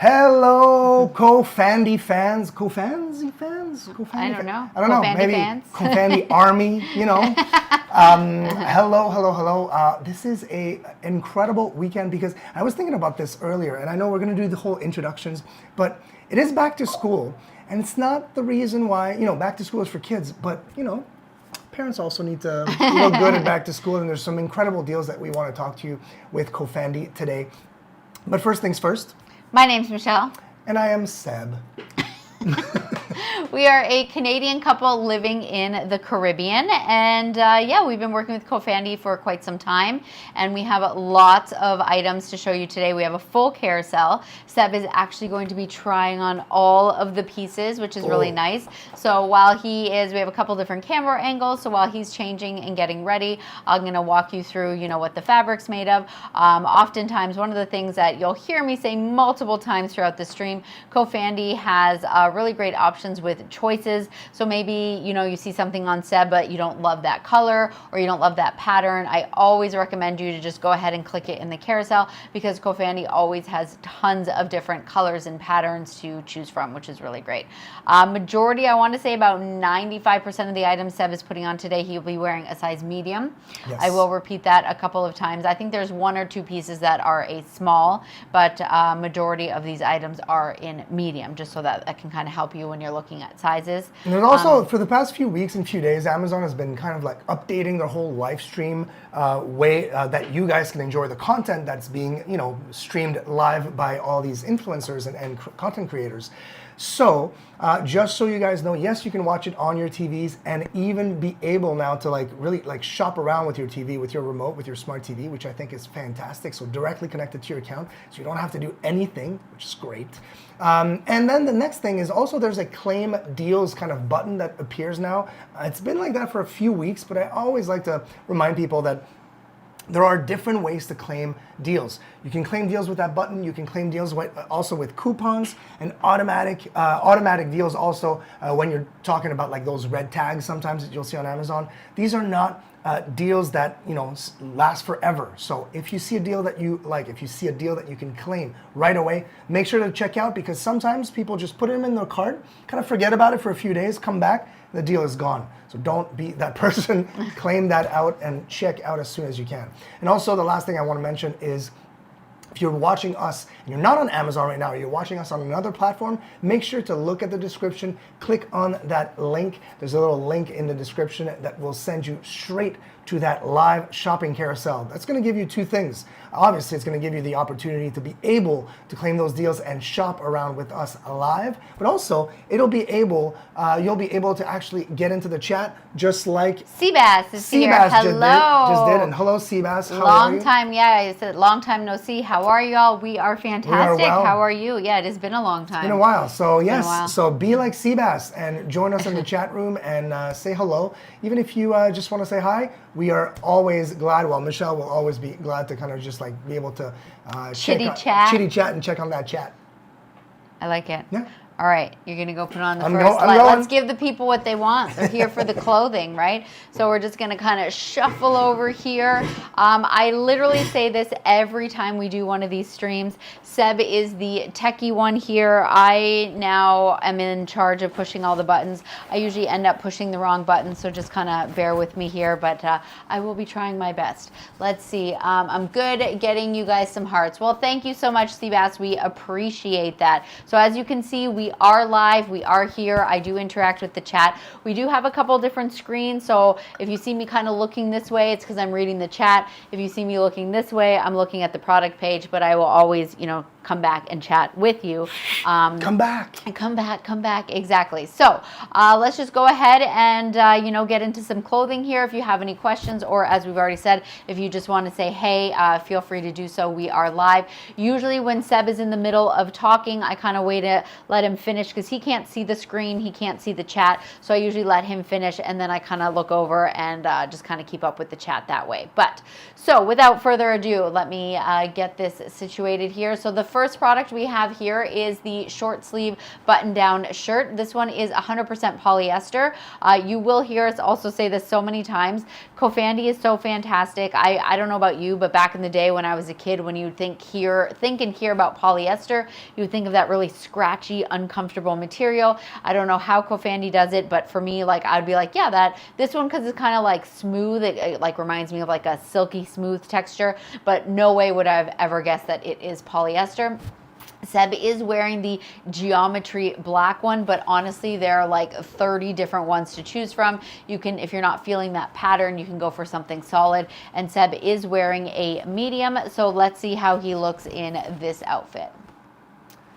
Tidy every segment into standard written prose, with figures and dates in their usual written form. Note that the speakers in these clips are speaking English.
Hello, COOFANDY fans. COOFANDY fans? I don't know. I don't know. COOFANDY Maybe fans? COOFANDY army, you know. Hello. This is a incredible weekend because I was thinking about this earlier, and I know we're going to do the whole introductions, but it is back to school, and it's not the reason why, back to school is for kids, but, parents also need to look good at back to school, and there's some incredible deals that we want to talk to you with COOFANDY today. But first things first. My name's Michelle. And I am Seb. We are a Canadian couple living in the Caribbean, and we've been working with COOFANDY for quite some time, and we have lots of items to show you today. We have a full carousel. Seb is actually going to be trying on all of the pieces, which is really nice. So while we have a couple different camera angles, so while he's changing and getting ready, I'm going to walk you through, what the fabric's made of. Oftentimes, one of the things that you'll hear me say multiple times throughout the stream, COOFANDY has really great options with choices. So maybe, you see something on Seb, but you don't love that color or you don't love that pattern. I always recommend you to just go ahead and click it in the carousel because COOFANDY always has tons of different colors and patterns to choose from, which is really great. Majority, I want to say about 95% of the items Seb is putting on today, he'll be wearing a size medium. Yes. I will repeat that a couple of times. I think there's one or two pieces that are a small, but majority of these items are in medium, just so that can kind of help you when you're looking at sizes. And there's also, for the past few weeks and few days, Amazon has been kind of like updating their whole live stream way that you guys can enjoy the content that's being, streamed live by all these influencers and content creators. So, just so you guys know, yes, you can watch it on your TVs and even be able now to really shop around with your TV, with your remote, with your smart TV, which I think is fantastic. So directly connected to your account, so you don't have to do anything, which is great. And then the next thing is also there's a claim deals kind of button that appears now. It's been like that for a few weeks, but I always like to remind people that there are different ways to claim deals. You can claim deals with that button. You can claim deals also with coupons and automatic deals also when you're talking about like those red tags sometimes that you'll see on Amazon. These are not deals that last forever. So if you see a deal that you like, if you see a deal that you can claim right away, make sure to check out because sometimes people just put them in their cart, kind of forget about it for a few days, come back, the deal is gone. So don't be that person. Claim that out and check out as soon as you can. And also the last thing I want to mention is if you're watching us and you're not on Amazon right now, or you're watching us on another platform, make sure to look at the description, click on that link. There's a little link in the description that will send you straight to that live shopping carousel. That's going to give you two things. Obviously, it's going to give you the opportunity to be able to claim those deals and shop around with us live, but also you'll be able to actually get into the chat just like Seabass is here. Hello. Just did. And hello, Seabass. How are you? I said long time no see. How are y'all? We are fantastic. We are well. How are you? Yeah, it has been a long time. It's been a while. So yes, so be like Seabass and join us in the chat room and say hello. Even if you just want to say hi, we are always glad. Well, Michelle will always be glad to kind of just be able to chitty chat and check on that chat. I like it. Yeah. All right, you're going to go put on the first. Let's give the people what they want. They're here for the clothing, right? So we're just going to kind of shuffle over here. I literally say this every time we do one of these streams. Seb is the techie one here. I now am in charge of pushing all the buttons. I usually end up pushing the wrong button, so just kind of bear with me here, but I will be trying my best. Let's see. I'm good at getting you guys some hearts. Well, thank you so much, Seabass. We appreciate that. So as you can see, we are live. We are here. I do interact with the chat. We do have a couple different screens, so if you see me kind of looking this way, it's because I'm reading the chat. If you see me looking this way, I'm looking at the product page, but I will always, come back and chat with you. Come back. Exactly. So let's just go ahead and, get into some clothing here. If you have any questions, or as we've already said, if you just want to say, hey, feel free to do so. We are live. Usually when Seb is in the middle of talking, I kind of wait to let him finish because he can't see the screen. He can't see the chat. So I usually let him finish and then I kind of look over and just kind of keep up with the chat that way. So without further ado, let me get this situated here. So the first first product we have here is the short sleeve button down shirt. This one is 100% polyester. You will hear us also say this so many times. COOFANDY is so fantastic. I don't know about you, but back in the day when I was a kid, when you think and hear about polyester, you would think of that really scratchy, uncomfortable material. I don't know how COOFANDY does it, but for me, like, I'd be like, yeah, this one, because it's kind of like smooth, it like reminds me of like a silky smooth texture, but no way would I have ever guessed that it is polyester. Seb is wearing the geometry black one, but honestly, there are like 30 different ones to choose from. You can, if you're not feeling that pattern, you can go for something solid. And Seb is wearing a medium, so let's see how he looks in this outfit.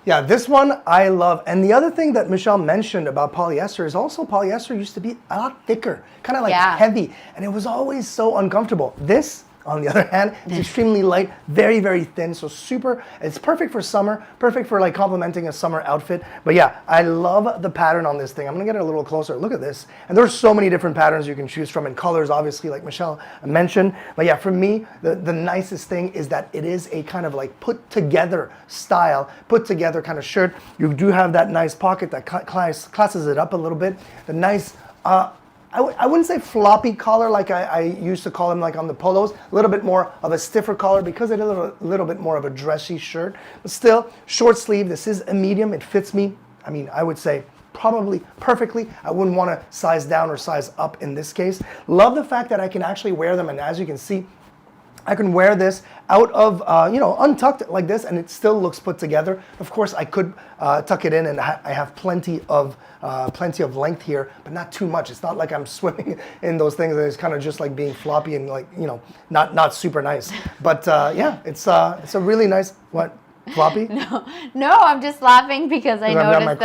Yeah, this one I love. And the other thing that Michelle mentioned about polyester is also polyester used to be a lot thicker, kind of like heavy, and it was always so uncomfortable. This, on the other hand, is extremely light, very, very thin, so it's perfect for summer, perfect for like complementing a summer outfit. But yeah, I love the pattern on this thing. I'm gonna get it a little closer. Look at this. And there's so many different patterns you can choose from, and colors, obviously, like Michelle mentioned. But yeah, for me, the nicest thing is that it is a kind of like put together style, put together kind of shirt. You do have that nice pocket that classes it up a little bit. The nice, I wouldn't say floppy collar like I used to call them like on the polos. A little bit more of a stiffer collar because it is a little bit more of a dressy shirt. But still, short sleeve. This is a medium. It fits me. I mean, I would say probably perfectly. I wouldn't want to size down or size up in this case. Love the fact that I can actually wear them, and as you can see, I can wear this out of, untucked like this, and it still looks put together. Of course, I could tuck it in, and I have plenty of length here, but not too much. It's not like I'm swimming in those things. It's kind of just like being floppy and like, not super nice. But yeah, it's a really nice, what? Floppy? No, I'm just laughing because I noticed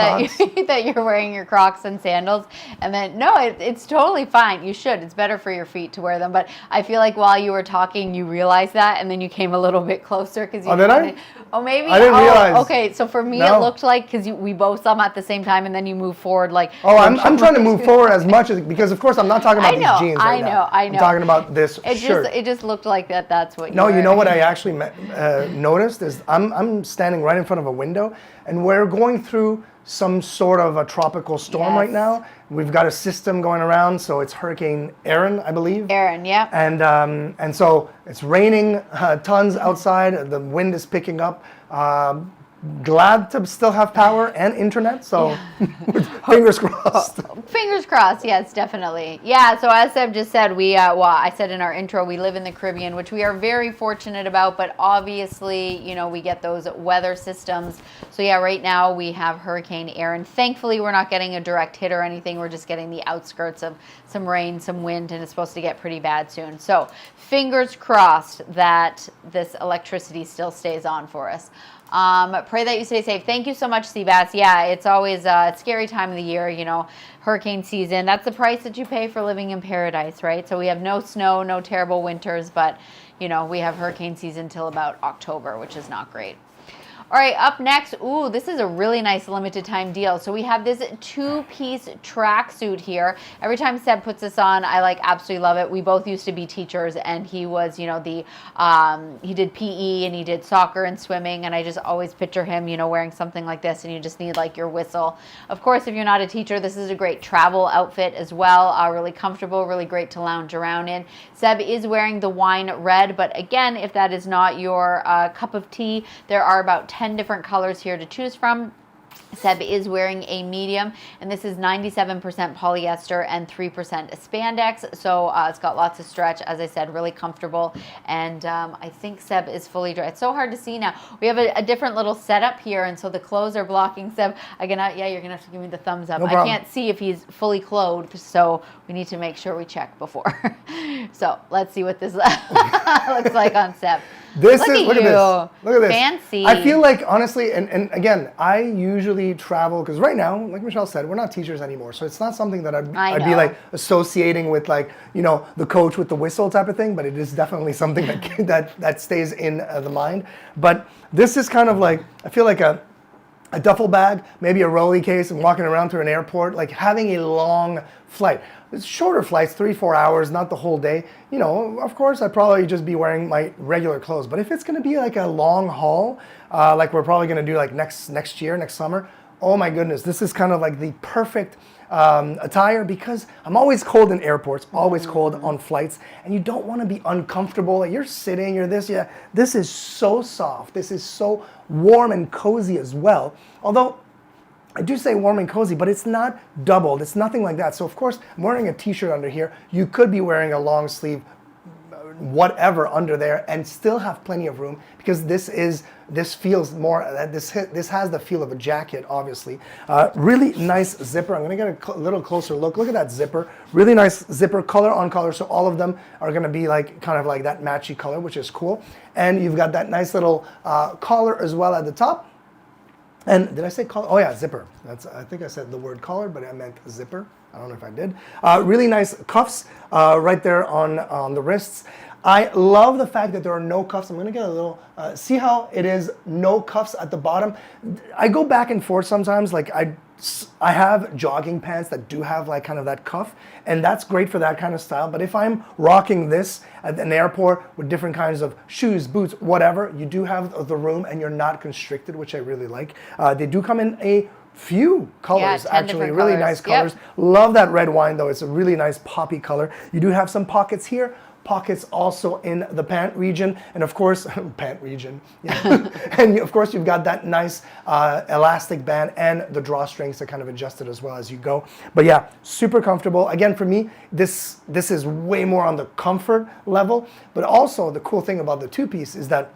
that you're wearing your Crocs and sandals, and then it's totally fine. You should. It's better for your feet to wear them. But I feel like while you were talking, you realized that, and then you came a little bit closer because you. Oh, did I? Oh, maybe. I didn't realize. Okay, so for me, it looked like because we both saw them at the same time, and then you move forward like. Oh, I'm trying to move forward as much as because of course I'm not talking about these jeans right now. I know. I'm talking about this shirt. It just looked like that. That's what. No, you know what I actually noticed is I'm standing right in front of a window, and we're going through some sort of a tropical storm right now. We've got a system going around, so it's Hurricane Erin, I believe. Erin, yeah. And so it's raining tons outside. The wind is picking up. Glad to still have power and internet, so fingers crossed. Fingers crossed, yes, definitely. Yeah, so as Seb just said, I said in our intro, we live in the Caribbean, which we are very fortunate about, but obviously, we get those weather systems. So yeah, right now we have Hurricane Erin. Thankfully, we're not getting a direct hit or anything. We're just getting the outskirts of some rain, some wind, and it's supposed to get pretty bad soon. So fingers crossed that this electricity still stays on for us. Pray that you stay safe. Thank you so much, Seabass. Yeah, it's always a scary time of the year, hurricane season. That's the price that you pay for living in paradise, right? So we have no snow, no terrible winters, but, we have hurricane season till about October, which is not great. All right, up next, this is a really nice limited time deal. So we have this 2-piece tracksuit here. Every time Seb puts this on, I absolutely love it. We both used to be teachers, and he was, he did PE and he did soccer and swimming, and I just always picture him, wearing something like this, and you just need your whistle. Of course, if you're not a teacher, this is a great travel outfit as well. Really comfortable, really great to lounge around in. Seb is wearing the wine red, but again, if that is not your cup of tea, there are about 10 different colors here to choose from. Seb is wearing a medium, and this is 97% polyester and 3% spandex, so it's got lots of stretch. As I said, really comfortable, and I think Seb is fully dry. It's so hard to see now. We have a different little setup here, and so the clothes are blocking Seb. You're gonna have to give me the thumbs up. No problem. I can't see if he's fully clothed, so we need to make sure we check before. So let's see what this looks like on Seb. Look at this. Fancy. I feel like, honestly, and again, I usually travel, because right now, like Michelle said, we're not teachers anymore. So it's not something that I'd be associating with the coach with the whistle type of thing, but it is definitely something that stays in the mind. But this is kind of I feel like a duffel bag, maybe a rolly case, and walking around through an airport, like having a long flight. It's shorter flights, 3-4 hours, not the whole day. You know, of course, I'd probably just be wearing my regular clothes. But if it's going to be like a long haul, like we're probably going to do like next year, next summer, oh my goodness, this is kind of like the perfect attire, because I'm always cold in airports, always cold on flights, and you don't want to be uncomfortable. Like you're sitting, you're this, yeah. This is so soft. This is so warm and cozy as well. Although I do say warm and cozy, but it's not doubled. It's nothing like that. So of course, I'm wearing a t-shirt under here. You could be wearing a long sleeve whatever under there and still have plenty of room, because this feels more, this has the feel of a jacket, obviously. Really nice zipper. I'm gonna get a little closer look. Look at that zipper. Really nice zipper, color on color. So all of them are gonna be like kind of like that matchy color, which is cool. And you've got that nice little collar as well at the top. And did I say collar? Oh yeah, zipper. I think I said the word collar, but I meant zipper. I don't know if I did. Really nice cuffs right there on the wrists. I love the fact that there are no cuffs. I'm gonna get a little, see how it is no cuffs at the bottom? I go back and forth sometimes, like I have jogging pants that do have like kind of that cuff, and that's great for that kind of style. But if I'm rocking this at an airport with different kinds of shoes, boots, whatever, you do have the room and you're not constricted, which I really like. They do come in a few colors, yeah, actually, really colors. nice colors. Yep. Love that red wine though. It's a really nice poppy color. You do have some pockets here, pockets also in the pant region, and of course, pant region, yeah. And of course you've got that nice elastic band and the drawstrings to kind of adjust it as well as you go. But yeah, super comfortable. Again, for me, this is way more on the comfort level, but also the cool thing about the two-piece is that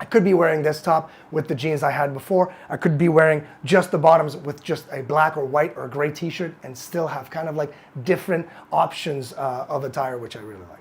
I could be wearing this top with the jeans I had before. I could be wearing just the bottoms with just a black or white or gray t-shirt and still have kind of like different options of attire, which I really like.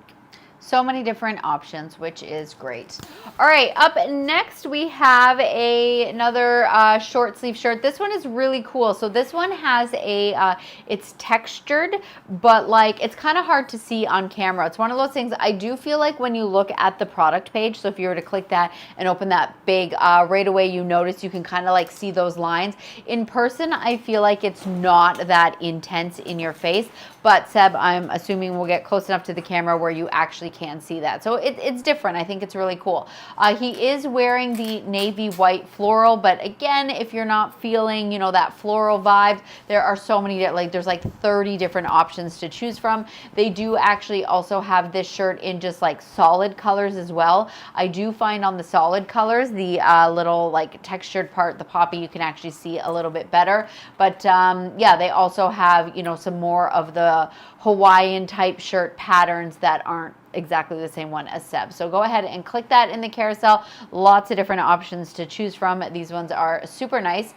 So many different options, which is great. All right, up next we have another short sleeve shirt. This one is really cool. So this one has it's textured, but like it's kind of hard to see on camera. It's one of those things, I do feel like when you look at the product page, so if you were to click that and open that big, right away you notice you can kind of like see those lines. In person, I feel like it's not that intense in your face, but Seb, I'm assuming we'll get close enough to the camera where you actually can see that. So it's different. I think it's really cool. He is wearing the navy white floral, but again, if you're not feeling, you know, that floral vibe, there are so many, like there's like 30 different options to choose from. They do actually also have this shirt in just like solid colors as well. I do find on the solid colors, the little like textured part, the poppy, you can actually see a little bit better. But yeah, they also have, you know, some more of the Hawaiian type shirt patterns that aren't exactly the same one as Seb. So go ahead and click that in the carousel. Lots of different options to choose from. These ones are super nice.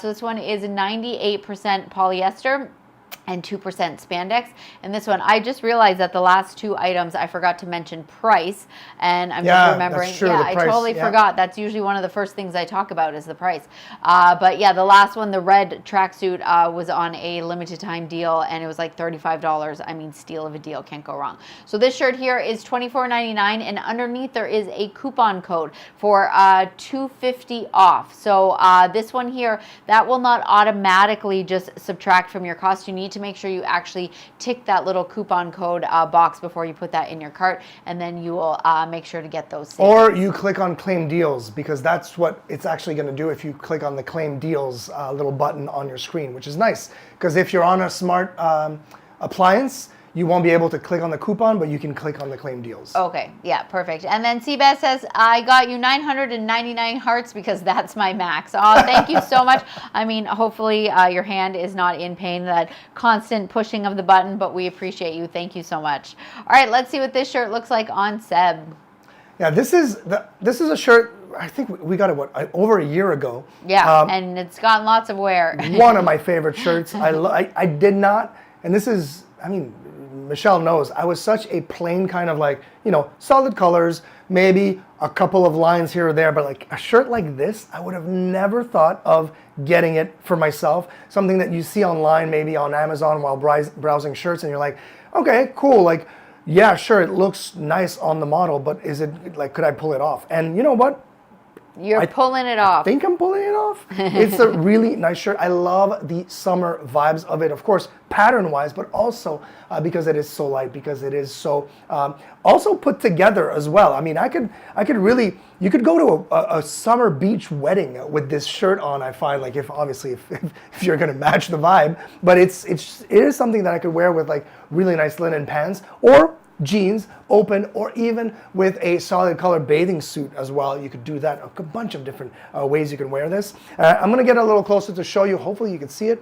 So this one is 98% polyester and 2% spandex. And this one, I just realized that the last two items, I forgot to mention price. And I'm just remembering, that's true, yeah, I totally forgot. That's usually one of the first things I talk about is the price. But yeah, the last one, the red tracksuit was on a limited time deal and it was like $35. I mean, steal of a deal, can't go wrong. So this shirt here is $24.99 and underneath there is a coupon code for $2.50 off. So this one here, that will not automatically just subtract from your cost. You need to make sure you actually tick that little coupon code box before you put that in your cart, and then you will make sure to get those savings. Or you click on claim deals, because that's what it's actually going to do if you click on the claim deals little button on your screen, which is nice, because if you're on a smart appliance, you won't be able to click on the coupon, but you can click on the claim deals. Okay, yeah, perfect. And then Seabass says, I got you 999 hearts because that's my max. Oh, thank you so much. I mean, hopefully your hand is not in pain, that constant pushing of the button, but we appreciate you. Thank you so much. All right, let's see what this shirt looks like on Seb. Yeah, this is a shirt, I think we got it, over a year ago. Yeah, and it's gotten lots of wear. One of my favorite shirts. I did not, and this is, I mean, Michelle knows, I was such a plain kind of like, you know, solid colors, maybe a couple of lines here or there, but like a shirt like this, I would have never thought of getting it for myself. Something that you see online, maybe on Amazon while browsing shirts, and you're like, okay, cool, like, yeah, sure, it looks nice on the model, but is it, like, could I pull it off? And you know what? You're pulling it off. I think I'm pulling it off. It's a really nice shirt. I love the summer vibes of it, of course, pattern-wise, but also because it is so light, because it is so also put together as well. I mean, I could really, you could go to a summer beach wedding with this shirt on. I find, like, if you're gonna match the vibe, but it is something that I could wear with like really nice linen pants or jeans, open, or even with a solid color bathing suit as well. You could do that a bunch of different ways you can wear this. I'm gonna get a little closer to show you. Hopefully you can see it.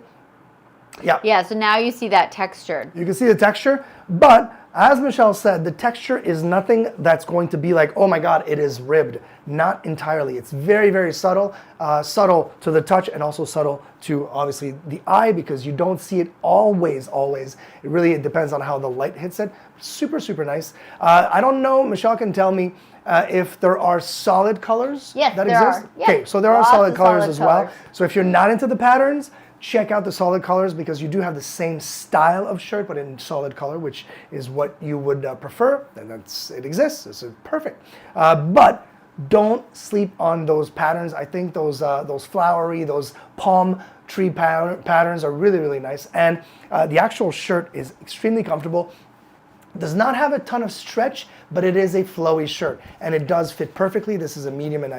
Yeah. Yeah, so now you see that texture. You can see the texture, but as Michelle said, the texture is nothing that's going to be like, oh my God, it is ribbed. Not entirely. It's very, very subtle, subtle to the touch, and also subtle to obviously the eye, because you don't see it always. It really depends on how the light hits it. Super, super nice. I don't know, Michelle can tell me if there are solid colors that exist. Yeah. Okay, so there are solid colors as well. So if you're not into the patterns, check out the solid colors, because you do have the same style of shirt, but in solid color, which is what you would prefer. And it exists. It's perfect. But don't sleep on those patterns. I think those flowery, those palm tree patterns are really, really nice. And the actual shirt is extremely comfortable. Does not have a ton of stretch, but it is a flowy shirt, and it does fit perfectly. This is a medium, and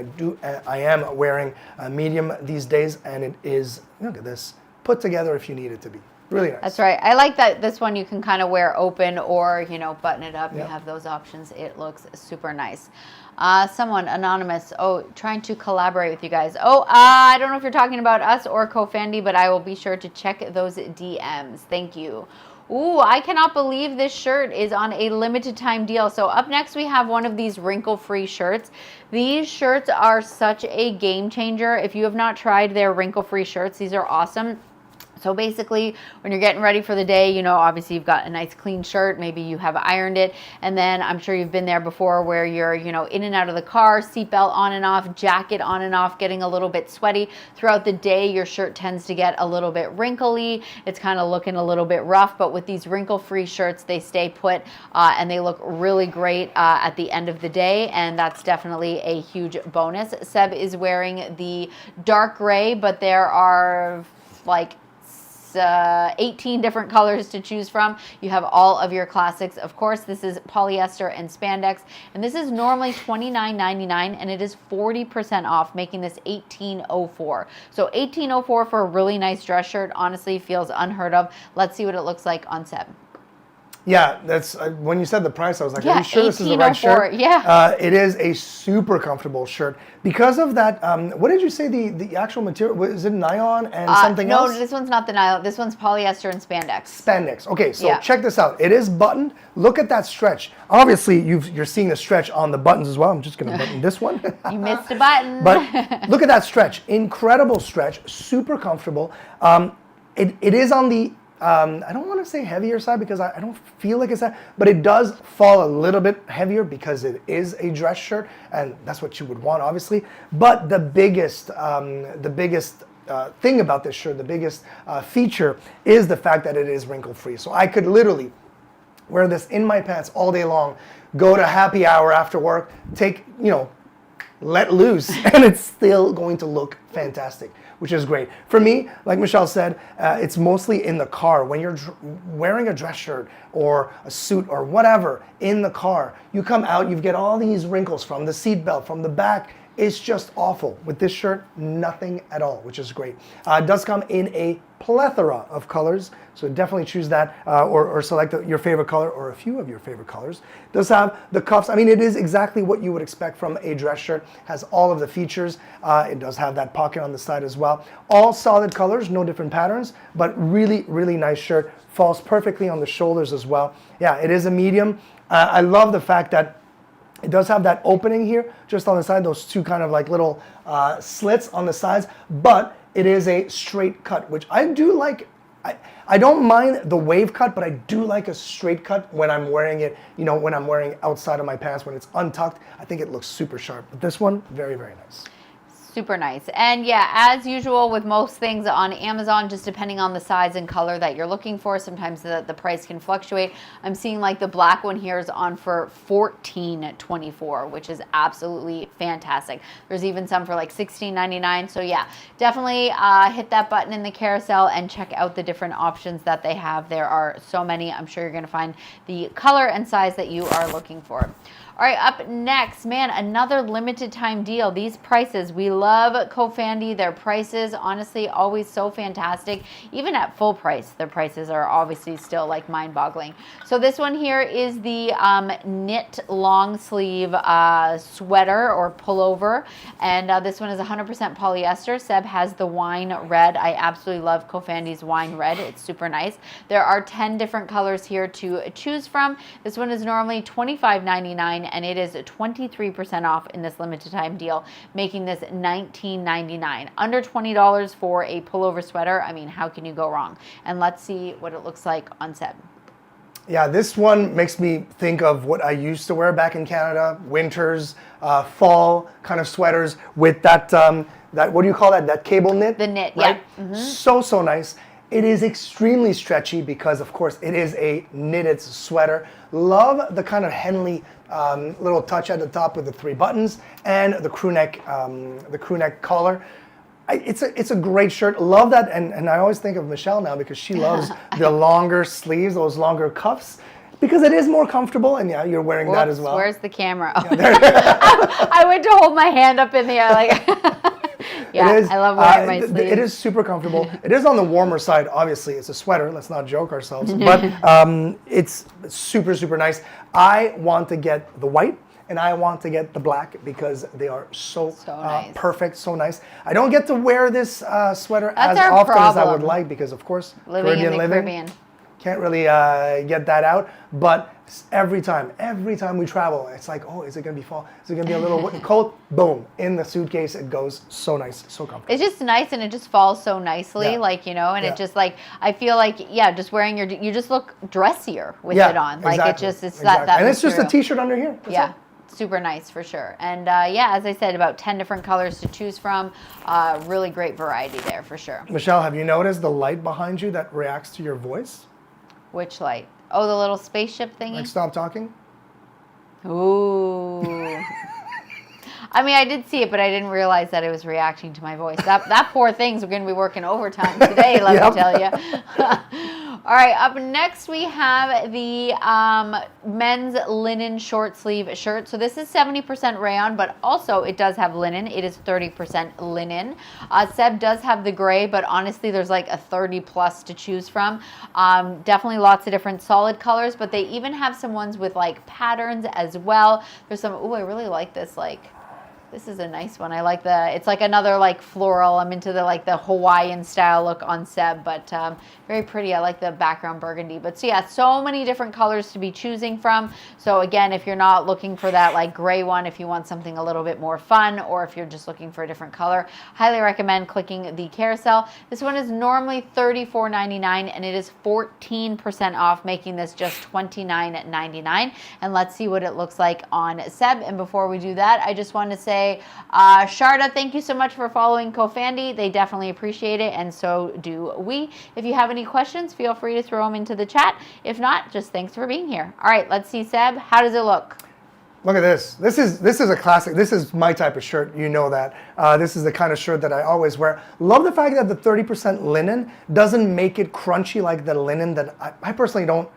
I am wearing a medium these days, and it is, look at this, put together if you need it to be. Really nice. That's right. I like that this one you can kind of wear open or, button it up. You have those options. It looks super nice. Someone anonymous, trying to collaborate with you guys. I don't know if you're talking about us or COOFANDY, but I will be sure to check those DMs. Thank you. Ooh, I cannot believe this shirt is on a limited time deal. So up next we have one of these wrinkle-free shirts. These shirts are such a game changer. If you have not tried their wrinkle-free shirts, these are awesome. So basically, when you're getting ready for the day, obviously you've got a nice clean shirt. Maybe you have ironed it. And then I'm sure you've been there before where you're, in and out of the car, seatbelt on and off, jacket on and off, getting a little bit sweaty. Throughout the day, your shirt tends to get a little bit wrinkly. It's kind of looking a little bit rough. But with these wrinkle-free shirts, they stay put and they look really great at the end of the day. And that's definitely a huge bonus. Seb is wearing the dark gray, but there are like 18 different colors to choose from. You have all of your classics. Of course, this is polyester and spandex, and this is normally $29.99, and it is 40% off, making this $18.04. So $18.04 for a really nice dress shirt honestly feels unheard of. Let's see what it looks like on Seb. Yeah, that's when you said the price, I was like, are you sure this is the right shirt? Yeah. It is a super comfortable shirt. Because of that, what did you say the actual material, is it nylon and something else? No, this one's not the nylon. This one's polyester and spandex. Spandex. Okay, so check this out. It is buttoned. Look at that stretch. Obviously, you're seeing the stretch on the buttons as well. I'm just going to button this one. You missed a button. But look at that stretch. Incredible stretch. Super comfortable. It is on the I don't want to say heavier side, because I don't feel like it's that, but it does fall a little bit heavier because it is a dress shirt, and that's what you would want, obviously. But the biggest thing about this shirt, the biggest feature, is the fact that it is wrinkle-free. So I could literally wear this in my pants all day long, go to happy hour after work, let loose, and it's still going to look fantastic, which is great. For me, like Michelle said, it's mostly in the car. When you're wearing a dress shirt or a suit or whatever in the car, you come out, you get all these wrinkles from the seat belt, from the back. It's just awful. With this shirt, nothing at all, which is great. It does come in a plethora of colors, so definitely choose that or select your favorite color or a few of your favorite colors. It does have the cuffs. I mean, it is exactly what you would expect from a dress shirt. Has all of the features. It does have that pocket on the side as well. All solid colors, no different patterns, but really, really nice shirt. Falls perfectly on the shoulders as well. Yeah, it is a medium. I love the fact that it does have that opening here, just on the side, those two kind of like little slits on the sides, but it is a straight cut, which I do like. I don't mind the wave cut, but I do like a straight cut when I'm wearing it, when I'm wearing outside of my pants, when it's untucked. I think it looks super sharp. But this one, very, very nice. Super nice. And yeah, as usual with most things on Amazon, just depending on the size and color that you're looking for, sometimes the price can fluctuate. I'm seeing like the black one here is on for $14.24, which is absolutely fantastic. There's even some for like $16.99. So yeah, definitely hit that button in the carousel and check out the different options that they have. There are so many. I'm sure you're going to find the color and size that you are looking for. All right, up next, man, another limited time deal. These prices, we love COOFANDY. Their prices, honestly, always so fantastic. Even at full price, their prices are obviously still like mind-boggling. So this one here is the knit long sleeve sweater or pullover. And this one is 100% polyester. Seb has the wine red. I absolutely love COOFANDY's wine red. It's super nice. There are 10 different colors here to choose from. This one is normally $25.99. and it is 23% off in this limited time deal, making this $19.99. Under $20 for a pullover sweater. I mean, how can you go wrong? And let's see what it looks like on Seb. Yeah, this one makes me think of what I used to wear back in Canada, winters, fall kind of sweaters with that, what do you call that? That cable knit? The knit, right? yeah. Mm-hmm. So nice. It is extremely stretchy because, of course, it is a knitted sweater. Love the kind of Henley little touch at the top with the 3 buttons and the crew neck collar. It's a great shirt. Love that, and I always think of Michelle now because she loves the longer sleeves, those longer cuffs, because it is more comfortable. And yeah, you're wearing that as well. Where's the camera? I went to hold my hand up in the air like. Yeah, I love wearing my sleeves. It is super comfortable. It is on the warmer side. Obviously, it's a sweater. Let's not joke ourselves. But it's super nice. I want to get the white and I want to get the black because they are so nice. Perfect, so nice. I don't get to wear this sweater as often as I would like because, of course, Caribbean. Can't really get that out, but every time we travel, it's like, oh, is it gonna be fall? Is it gonna be a little cold? Boom, in the suitcase, it goes so nice, so comfortable. It's just nice and it just falls so nicely, like, you know, and it just like, I feel like, yeah, just wearing you just look dressier with it on. Like exactly, it's that and it's just a t-shirt under here. That's it. Super nice for sure. And yeah, as I said, about 10 different colors to choose from. Really great variety there for sure. Michelle, have you noticed the light behind you that reacts to your voice? Which light? Oh, the little spaceship thingy? Like stop talking? Ooh. I mean, I did see it, but I didn't realize that it was reacting to my voice. That poor thing's going to be working overtime today, let me tell you. All right, up next we have the men's linen short sleeve shirt. So this is 70% rayon, but also it does have linen. It is 30% linen. Seb does have the gray, but honestly, there's like a 30 plus to choose from. Definitely lots of different solid colors, but they even have some ones with like patterns as well. There's some, I really like this, like, this is a nice one. I like it's like another like floral. I'm into the Hawaiian style look on Seb, but very pretty. I like the background burgundy. But so yeah, so many different colors to be choosing from. So again, if you're not looking for that like gray one, if you want something a little bit more fun, or if you're just looking for a different color, highly recommend clicking the carousel. This one is normally $34.99 and it is 14% off, making this just $29.99. And let's see what it looks like on Seb. And before we do that, I just want to say, Sharda, thank you so much for following COOFANDY. They definitely appreciate it, and so do we. If you have any questions, feel free to throw them into the chat. If not, just thanks for being here. All right, let's see, Seb. How does it look? Look at this. This is a classic. This is my type of shirt. You know that. This is the kind of shirt that I always wear. Love the fact that the 30% linen doesn't make it crunchy like the linen that I personally don't.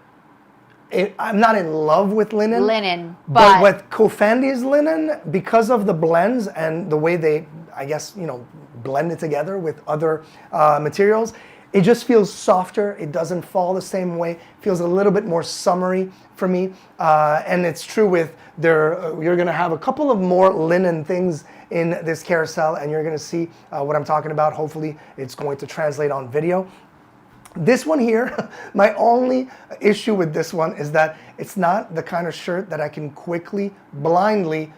I'm not in love with linen. But with COOFANDY's linen, because of the blends and the way they, I guess, you know, blend it together with other materials, it just feels softer. It doesn't fall the same way. Feels a little bit more summery for me. And it's true with you're going to have a couple of more linen things in this carousel, and you're going to see what I'm talking about. Hopefully, it's going to translate on video. This one here, my only issue with this one is that it's not the kind of shirt that I can quickly, blindly,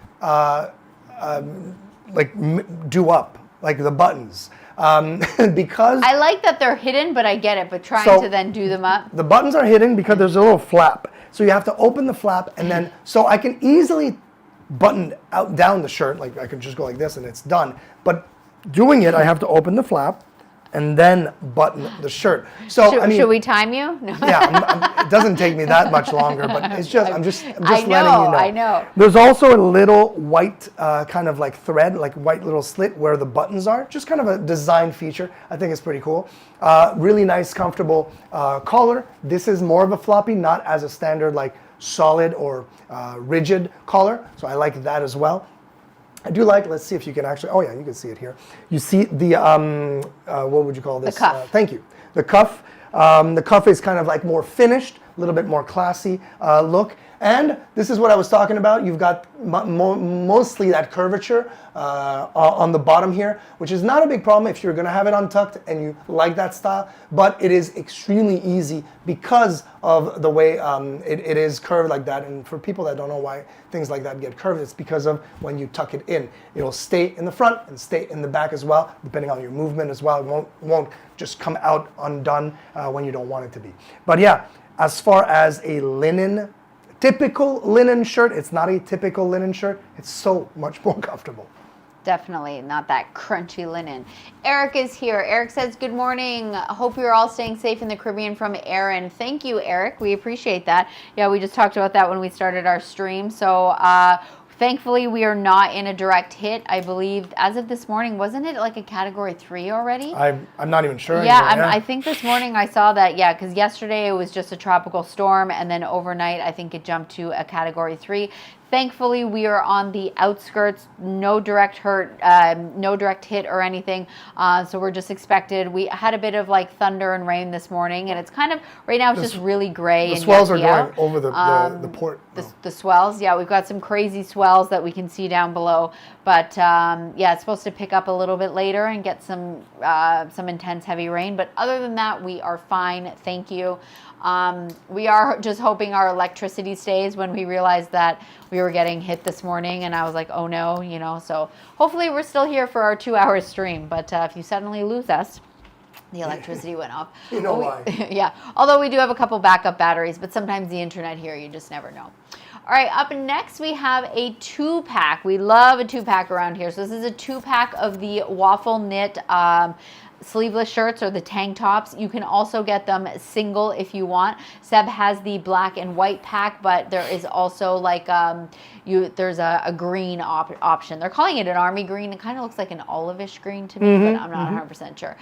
do up, like the buttons. Because I like that they're hidden, but I get it. But trying to then do them up. The buttons are hidden because there's a little flap. So you have to open the flap and then, so I can easily button out down the shirt. Like I could just go like this and it's done. But doing it, I have to open the flap and then button the shirt. So should we time you? No. Yeah, it doesn't take me that much longer, but it's just I'm just letting you know. I know. There's also a little white kind of like thread, like white little slit where the buttons are. Just kind of a design feature. I think it's pretty cool. Really nice, comfortable collar. This is more of a floppy, not as a standard like solid or rigid collar. So I like that as well. I do like, let's see if you can actually, oh yeah, you can see it here. You see the, what would you call this? The cuff. Thank you. The cuff. The cuff is kind of like more finished, a little bit more classy look. And this is what I was talking about. You've got mostly that curvature on the bottom here, which is not a big problem if you're gonna have it untucked and you like that style, but it is extremely easy because of the way it is curved like that. And for people that don't know why things like that get curved, it's because of when you tuck it in. It'll stay in the front and stay in the back as well, depending on your movement as well. It won't just come out undone when you don't want it to be. But yeah, as far as a typical linen shirt, it's not a typical linen shirt. It's so much more comfortable. Definitely not that crunchy linen. Eric is here. Eric says, good morning. Hope you're all staying safe in the Caribbean, from Aaron. Thank you, Eric. We appreciate that. Yeah, we just talked about that when we started our stream. So thankfully, we are not in a direct hit. I believe as of this morning, wasn't it like a category 3 already? I'm not even sure. Yeah, I think this morning I saw that, yeah, because yesterday it was just a tropical storm, and then overnight I think it jumped to a category 3. Thankfully, we are on the outskirts, no direct hit or anything. So we're just expected. We had a bit of like thunder and rain this morning, and it's kind of, right now it's just really gray. The and swells are out. going over the port. The swells, yeah, we've got some crazy swells that we can see down below. But yeah, it's supposed to pick up a little bit later and get some intense heavy rain. But other than that, we are fine. Thank you. We are just hoping our electricity stays. When we realized that we were getting hit this morning, and I was like, oh no, you know, so hopefully we're still here for our 2-hour stream. But if you suddenly lose us, the electricity went off. You know why. Yeah, although we do have a couple backup batteries, but sometimes the internet here, you just never know. All right, up next we have a 2-pack. We love a 2-pack around here. So this is a 2-pack of the waffle knit sleeveless shirts or the tank tops. You can also get them single if you want. Seb has the black and white pack, but there is also like there's a green option. They're calling it an army green. It kind of looks like an olive-ish green to me, but I'm not 100% sure.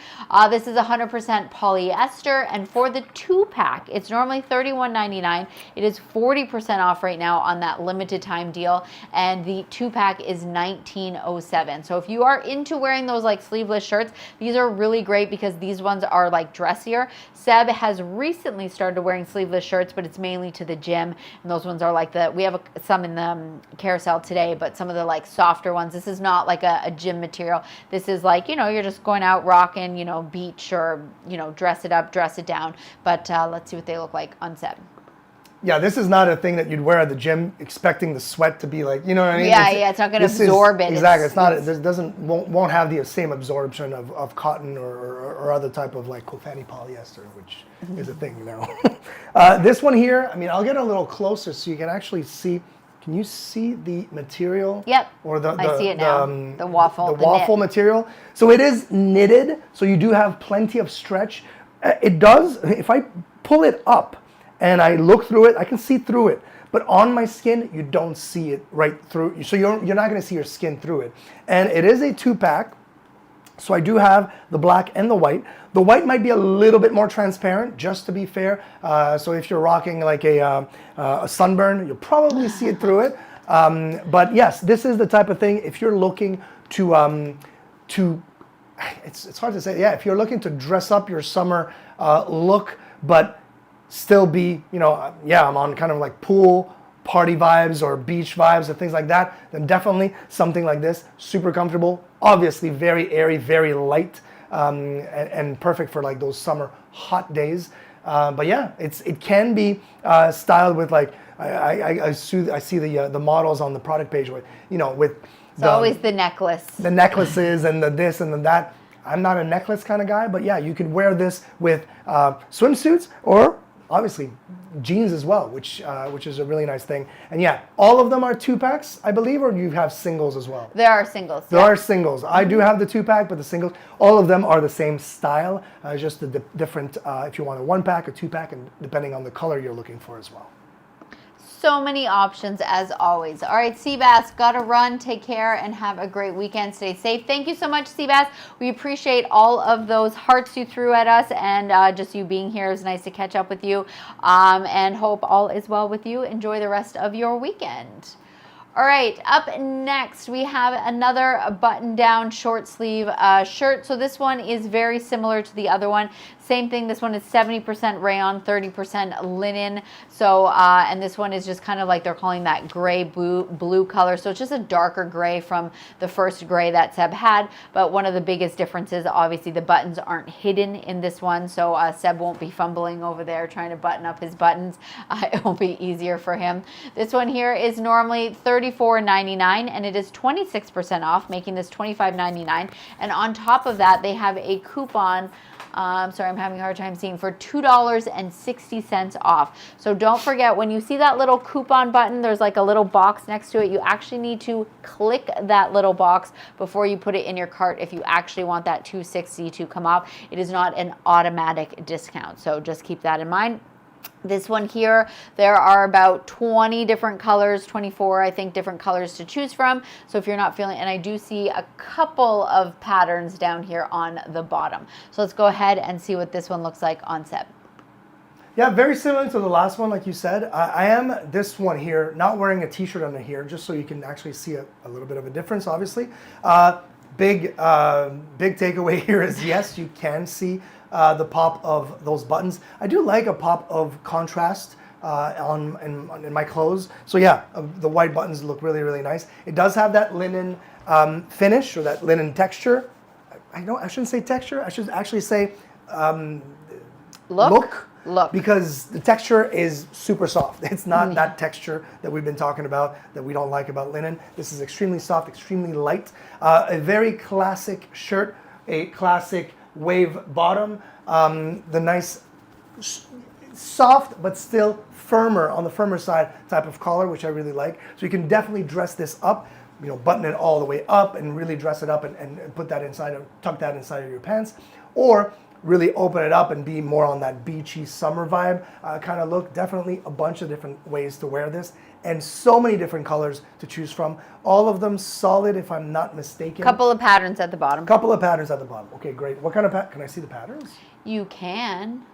This is 100% polyester, and for the 2-pack, it's normally $31.99. It is 40% off right now on that limited time deal, and the 2-pack is $19.07. So if you are into wearing those like sleeveless shirts, these are really great because these ones are like dressier. Seb has recently started wearing sleeveless shirts, but it's mainly to the gym, and those ones are like we have some in the carousel today, but some of the like softer ones. This is not like a gym material. This is like, you know, you're just going out rocking, you know, beach, or, you know, dress it up, dress it down. But let's see what they look like on Seb. Yeah, this is not a thing that you'd wear at the gym expecting the sweat to be like, you know what I mean? Yeah, it's not going to absorb it. Exactly. It won't have the same absorption of cotton or other type of like COOFANDY polyester, which is a thing now. This one here, I mean, I'll get a little closer so you can actually see. Can you see the material? Yep. Or I see it now. The waffle. The waffle material. So it is knitted, so you do have plenty of stretch. It does, if I pull it up and I look through it, I can see through it. But on my skin, you don't see it right through. So you're not going to see your skin through it. And it is a 2-pack. So I do have the black and the white. The white might be a little bit more transparent, just to be fair. So if you're rocking like a sunburn, you'll probably see it through it. But yes, this is the type of thing. If you're looking to it's hard to say. Yeah, if you're looking to dress up your summer look, but still be, you know, yeah, I'm on kind of like pool party vibes or beach vibes and things like that, then definitely something like this, super comfortable, obviously very airy, very light, and perfect for like those summer hot days. But yeah, it can be styled with like, I see the models on the product page with, you know, with always the necklace. The necklaces and the this and the that. I'm not a necklace kind of guy, but yeah, you could wear this with swimsuits or obviously jeans as well, which is a really nice thing. And yeah, all of them are 2-packs, I believe, or you have singles as well? There are singles. There are singles. I do have the 2-pack, but the singles, all of them are the same style, just the different, if you want a 1-pack, a 2-pack, and depending on the color you're looking for as well. So many options as always. All right, Seabass, gotta run. Take care and have a great weekend. Stay safe. Thank you so much, Seabass. We appreciate all of those hearts you threw at us, and just you being here. It was nice to catch up with you, and hope all is well with you. Enjoy the rest of your weekend. All right, up next we have another button-down short sleeve shirt. So this one is very similar to the other one. Same thing, this one is 70% rayon, 30% linen. So, and this one is just kind of like they're calling that gray blue color. So it's just a darker gray from the first gray that Seb had. But one of the biggest differences, obviously the buttons aren't hidden in this one. So Seb won't be fumbling over there trying to button up his buttons. It will be easier for him. This one here is normally $34.99 and it is 26% off, making this $25.99. And on top of that, they have a coupon. Sorry, I'm having a hard time seeing, for $2.60 off. So don't forget, when you see that little coupon button, there's like a little box next to it. You actually need to click that little box before you put it in your cart if you actually want that $2.60 to come off. It is not an automatic discount, so just keep that in mind. This one here, there are about 20 different colors, 24, I think, different colors to choose from. So if you're not feeling, and I do see a couple of patterns down here on the bottom. So let's go ahead and see what this one looks like on Seb. Yeah, very similar to the last one, like you said. I am, this one here, not wearing a t-shirt under here, just so you can actually see a little bit of a difference, obviously. Big takeaway here is, yes, you can see the pop of those buttons. I do like a pop of contrast in my clothes. So yeah, the white buttons look really, really nice. It does have that linen finish, or that linen texture. I shouldn't say texture. I should actually say look. Because the texture is super soft. It's not that texture that we've been talking about, that we don't like about linen. This is extremely soft, extremely light. A very classic shirt, a classic wave bottom. The nice soft but still firmer, on the firmer side type of collar, which I really like. So you can definitely dress this up, you know, button it all the way up and really dress it up and put that inside, or tuck that inside of your pants, or really open it up and be more on that beachy summer vibe kind of look. Definitely a bunch of different ways to wear this, and so many different colors to choose from. All of them solid, if I'm not mistaken. Couple of patterns at the bottom. Couple of patterns at the bottom. Okay, great. What kind of can I see the patterns? You can.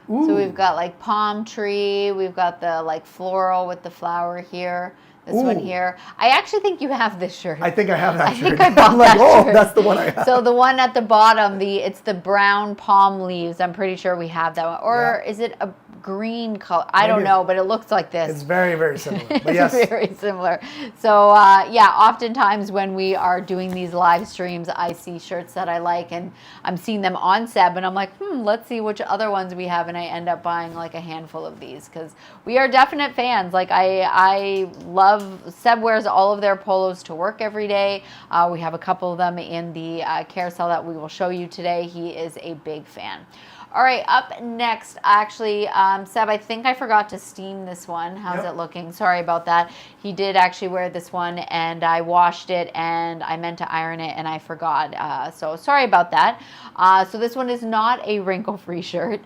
Ooh. So we've got like palm tree, we've got the like floral with the flower here. This one here. I actually think you have this shirt. I think I have that shirt. I think I bought I'm like, that shirt. That's the one I have. So the one at the bottom, it's the brown palm leaves. I'm pretty sure we have that one. Or is it a green color? I don't know, but it looks like this. It's very, very similar. But yes. It's very similar. So yeah, oftentimes when we are doing these live streams, I see shirts that I like, and I'm seeing them on Seb, and I'm like, let's see which other ones we have, and I end up buying like a handful of these, because we are definite fans. Like I love, Seb wears all of their polos to work every day. We have a couple of them in the carousel that we will show you today. He is a big fan. All right, up next, actually, Seb, I think I forgot to steam this one. How's it looking? Sorry about that. He did actually wear this one, and I washed it, and I meant to iron it, and I forgot. So sorry about that. So this one is not a wrinkle-free shirt.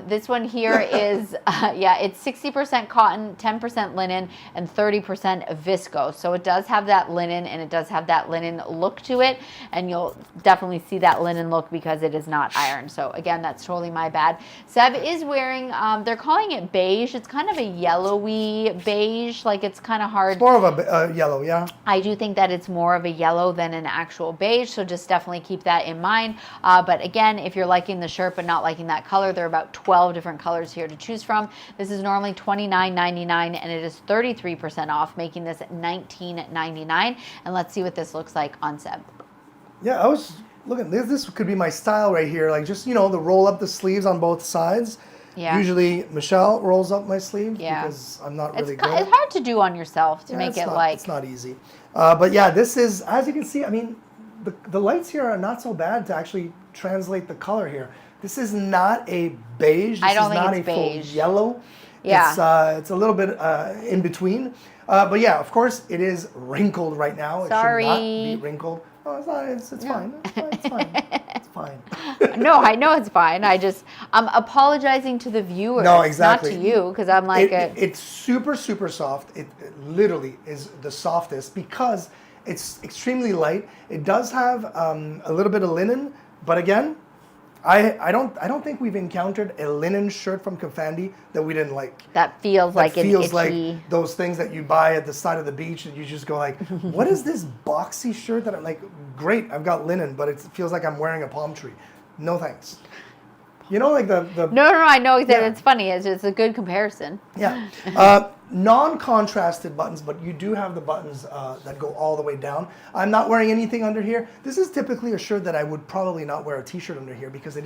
This one here is, yeah, it's 60% cotton, 10% linen, and 30% viscose. So it does have that linen, and it does have that linen look to it, and you'll definitely see that linen look because it is not ironed. So again, that's totally my bad. Seb is wearing, they're calling it beige. It's kind of a yellowy beige, like it's kind of hard. It's more of a yellow, yeah. I do think that it's more of a yellow than an actual beige, so just definitely keep that in mind. But again, if you're liking the shirt but not liking that color, there are about 12 different colors here to choose from. This is normally $29.99 and it is 33% off, making this $19.99. And let's see what this looks like on Seb. Yeah, I was looking, this could be my style right here. Like, just, you know, the roll up the sleeves on both sides. Yeah. Usually Michelle rolls up my sleeves because I'm not really good. It's hard to do on yourself to make it like. It's not easy. But yeah, this is, as you can see, I mean, the lights here are not so bad to actually translate the color here. This is not a beige. This I don't is think not it's a full beige. yellow. Yeah. It's a little bit in between. But yeah, of course, it is wrinkled right now. Sorry. It should not be wrinkled. Oh, it's not. It's fine. It's fine. It's fine. No, I know it's fine. I'm apologizing to the viewers, No, exactly. not to you, because I'm like it's super, super soft. It literally is the softest because it's extremely light. It does have a little bit of linen, but again, I don't think we've encountered a linen shirt from COOFANDY that we didn't like. that feels like an feels itchy. like those things that you buy at the side of the beach and you just go like, what is this boxy shirt that I'm like, great, I've got linen, but it feels like I'm wearing a palm tree. No thanks. You know, like the No, I know that Yeah. it's funny. It's a good comparison. yeah. Non-contrasted buttons, but you do have the buttons that go all the way down. I'm not wearing anything under here. This is typically a shirt that I would probably not wear a t-shirt under here because it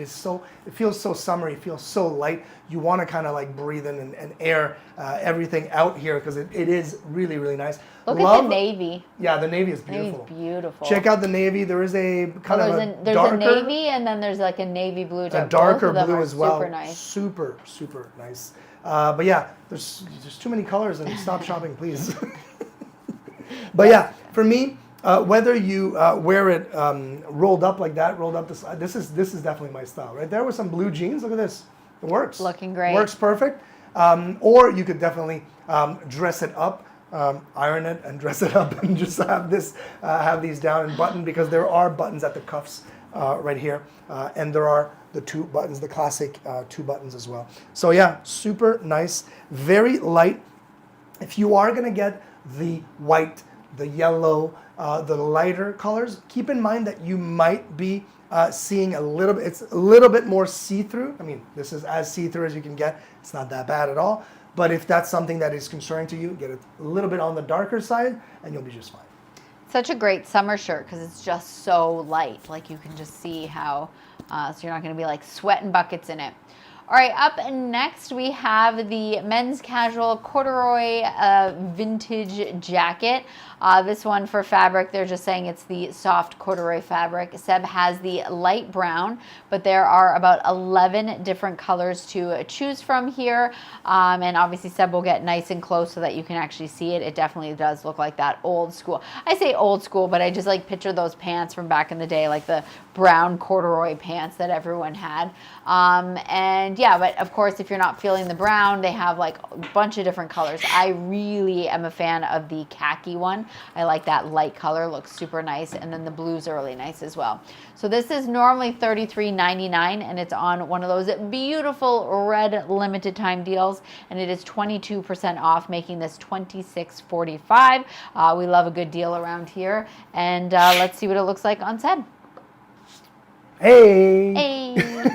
feels so summery, it feels so light. You want to kind of like breathe in and air everything out here because it is really, really nice. Look at the navy. Yeah, the navy is Navy's beautiful. beautiful. Check out the navy. There is a kind of there's darker, a navy and then there's like a navy blue. a darker Both of them blue are as well. Super nice. Super, super nice. But yeah, there's too many colors and stop shopping, please. But yeah, for me, whether you wear it rolled up like that, rolled up the side, this is definitely my style. Right there with some blue jeans. Look at this. It works. Looking great. Works perfect. Or you could definitely dress it up. Iron it and dress it up and just have these down and button because there are buttons at the cuffs right here and there are the two buttons, the classic two buttons as well. So yeah, super nice, very light. If you are gonna get the white, the yellow, the lighter colors, keep in mind that you might be seeing it's a little bit more see-through. I mean, this is as see-through as you can get. It's not that bad at all. But if that's something that is concerning to you, get it a little bit on the darker side and you'll be just fine. Such a great summer shirt because it's just so light. Like you can just see how, so you're not going to be like sweating buckets in it. All right, up next we have the men's casual corduroy vintage jacket. This one for fabric, they're just saying it's the soft corduroy fabric. Seb has the light brown, but there are about 11 different colors to choose from here. And obviously Seb will get nice and close so that you can actually see it. It definitely does look like that old school. I say old school, but I just like picture those pants from back in the day, like the brown corduroy pants that everyone had. And yeah, but of course, if you're not feeling the brown, they have like a bunch of different colors. I really am a fan of the khaki one. I like that light color, looks super nice. And then the blues are really nice as well. So this is normally $33.99 and it's on one of those beautiful red limited time deals. And it is 22% off, making this $26.45. We love a good deal around here. And let's see what it looks like on Seb. Hey! Hey!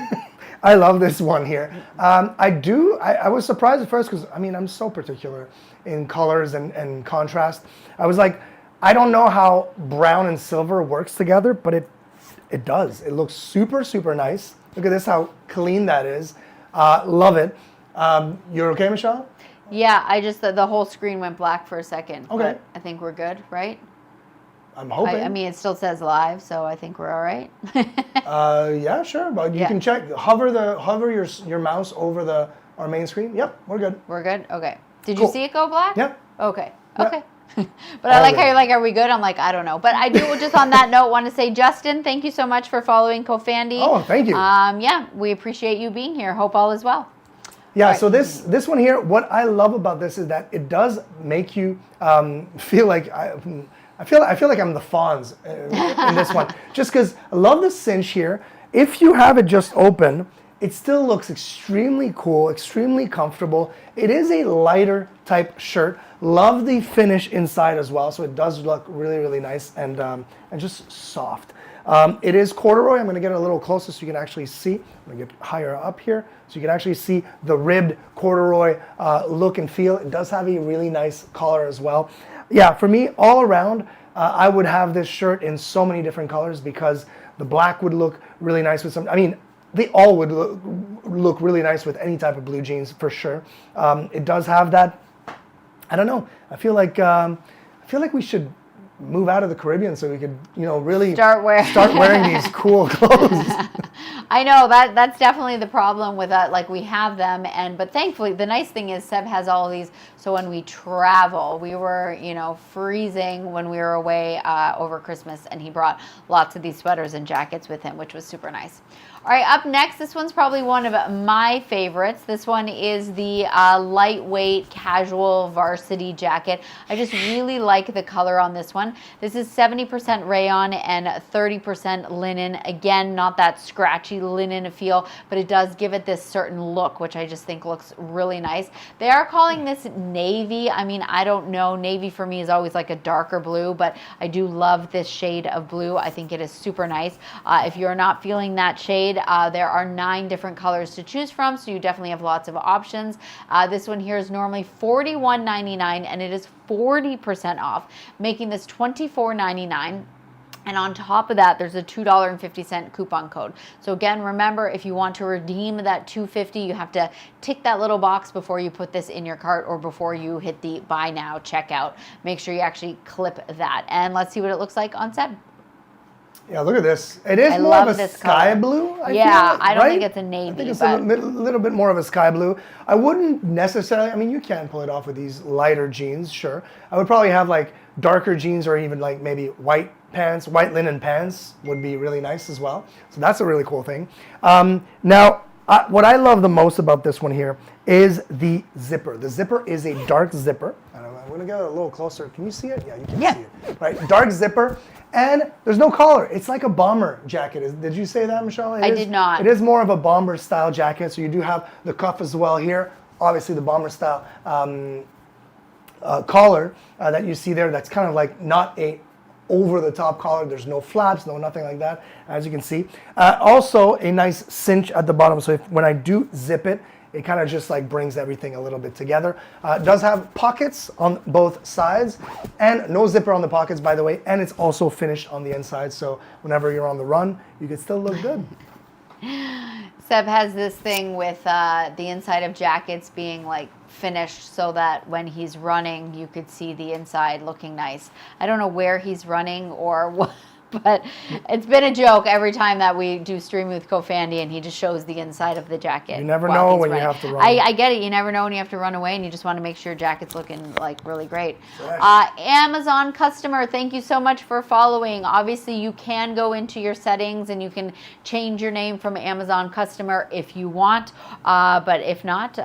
I love this one here. I was surprised at first because, I mean, I'm so particular in colors and contrast. I was like, I don't know how brown and silver works together, but it does. It looks super, super nice. Look at this, how clean that is. Love it. You're okay, Michelle? Yeah, the whole screen went black for a second. Okay. But I think we're good, right? I'm hoping. I mean, it still says live, so I think we're all right. Yeah, sure, but you can check. Hover your mouse over our main screen. Yep, we're good. We're good? Okay. Did Cool. you see it go black? Yep. Okay. Yep. Okay. But I like how you're like, are we good? I'm like, I don't know. But I do just on that note want to say, Justin, thank you so much for following COOFANDY. Oh, thank you. Yeah, we appreciate you being here. Hope all is well. Yeah, Right. so this one here, what I love about this is that it does make you feel like I feel like I'm the Fonz in this one, just because I love the cinch here. If you have it just open, it still looks extremely cool, extremely comfortable. It is a lighter type shirt. Love the finish inside as well, so it does look really, really nice and just soft. It is corduroy. I'm going to get it a little closer so you can actually see. I'm going to get higher up here so you can actually see the ribbed corduroy look and feel. It does have a really nice collar as well. Yeah, for me, all around, I would have this shirt in so many different colors because the black would look really nice with some, I mean, they all would look really nice with any type of blue jeans for sure. It does have that, I don't know, I feel like we should move out of the Caribbean so we could, really start wearing these cool clothes. I know that's definitely the problem with like we have them, but thankfully the nice thing is Seb has all of these. So when we travel, we were freezing when we were away over Christmas, and he brought lots of these sweaters and jackets with him, which was super nice. All right, up next, this one's probably one of my favorites. This one is the lightweight casual varsity jacket. I just really like the color on this one. This is 70% rayon and 30% linen. Again, not that scratchy linen feel, but it does give it this certain look, which I just think looks really nice. They are calling this navy. I mean, I don't know. Navy for me is always like a darker blue, but I do love this shade of blue. I think it is super nice. If you're not feeling that shade, there are 9 different colors to choose from, so you definitely have lots of options. This one here is normally $41.99, and it is 40% off, making this $24.99. And on top of that, there's a $2.50 coupon code. So again, remember, if you want to redeem that $2.50, you have to tick that little box before you put this in your cart or before you hit the buy now checkout. Make sure you actually clip that. And let's see what it looks like on Seb. Yeah, look at this. It is more of a sky blue, I feel like, I don't think it's a navy. I think it's a little bit more of a sky blue. I wouldn't necessarily, I mean, you can pull it off with these lighter jeans, sure. I would probably have like darker jeans or even like maybe white pants, white linen pants would be really nice as well. So that's a really cool thing. Now, what I love the most about this one here is the zipper. The zipper is a dark zipper. I'm going to get a little closer. Can you see it? Yeah, you can see it. Right, dark zipper. And there's no collar. It's like a bomber jacket. Did you say that, Michelle? I did not. It is more of a bomber style jacket. So you do have the cuff as well here. Obviously the bomber style collar that you see there. That's kind of like not a over the top collar. There's no flaps, no nothing like that, as you can see. Also a nice cinch at the bottom. So when I do zip it, it kind of just like brings everything a little bit together. It does have pockets on both sides and no zipper on the pockets, by the way. And it's also finished on the inside. So whenever you're on the run, you can still look good. Seb has this thing with the inside of jackets being like finished so that when he's running, you could see the inside looking nice. I don't know where he's running or what. But it's been a joke every time that we do stream with COOFANDY and he just shows the inside of the jacket. You never know when you have to run. I get it. You never know when you have to run away and you just want to make sure your jacket's looking like really great. Amazon customer, thank you so much for following. Obviously, you can go into your settings and you can change your name from Amazon customer if you want. But if not,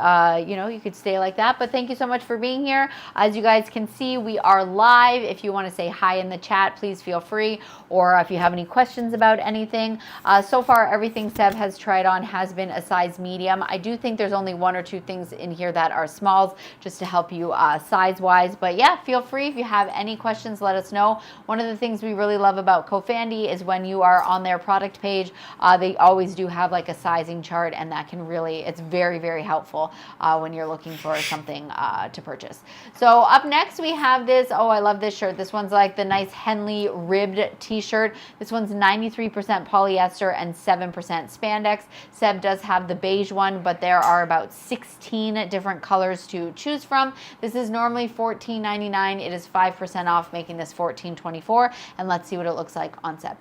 you could stay like that. But thank you so much for being here. As you guys can see, we are live. If you want to say hi in the chat, please feel free. Or if you have any questions about anything. So far, everything Seb has tried on has been a size medium. I do think there's only 1 or 2 things in here that are smalls, just to help you size-wise. But yeah, feel free. If you have any questions, let us know. One of the things we really love about COOFANDY is when you are on their product page, they always do have like a sizing chart, and that can really, it's very, very helpful when you're looking for something to purchase. So up next, we have this. Oh, I love this shirt. This one's like the nice Henley ribbed t-shirt. This one's 93% polyester and 7% spandex. Seb does have the beige one, but there are about 16 different colors to choose from. This is normally $14.99. It is 5% off, making this $14.24. And let's see what it looks like on Seb.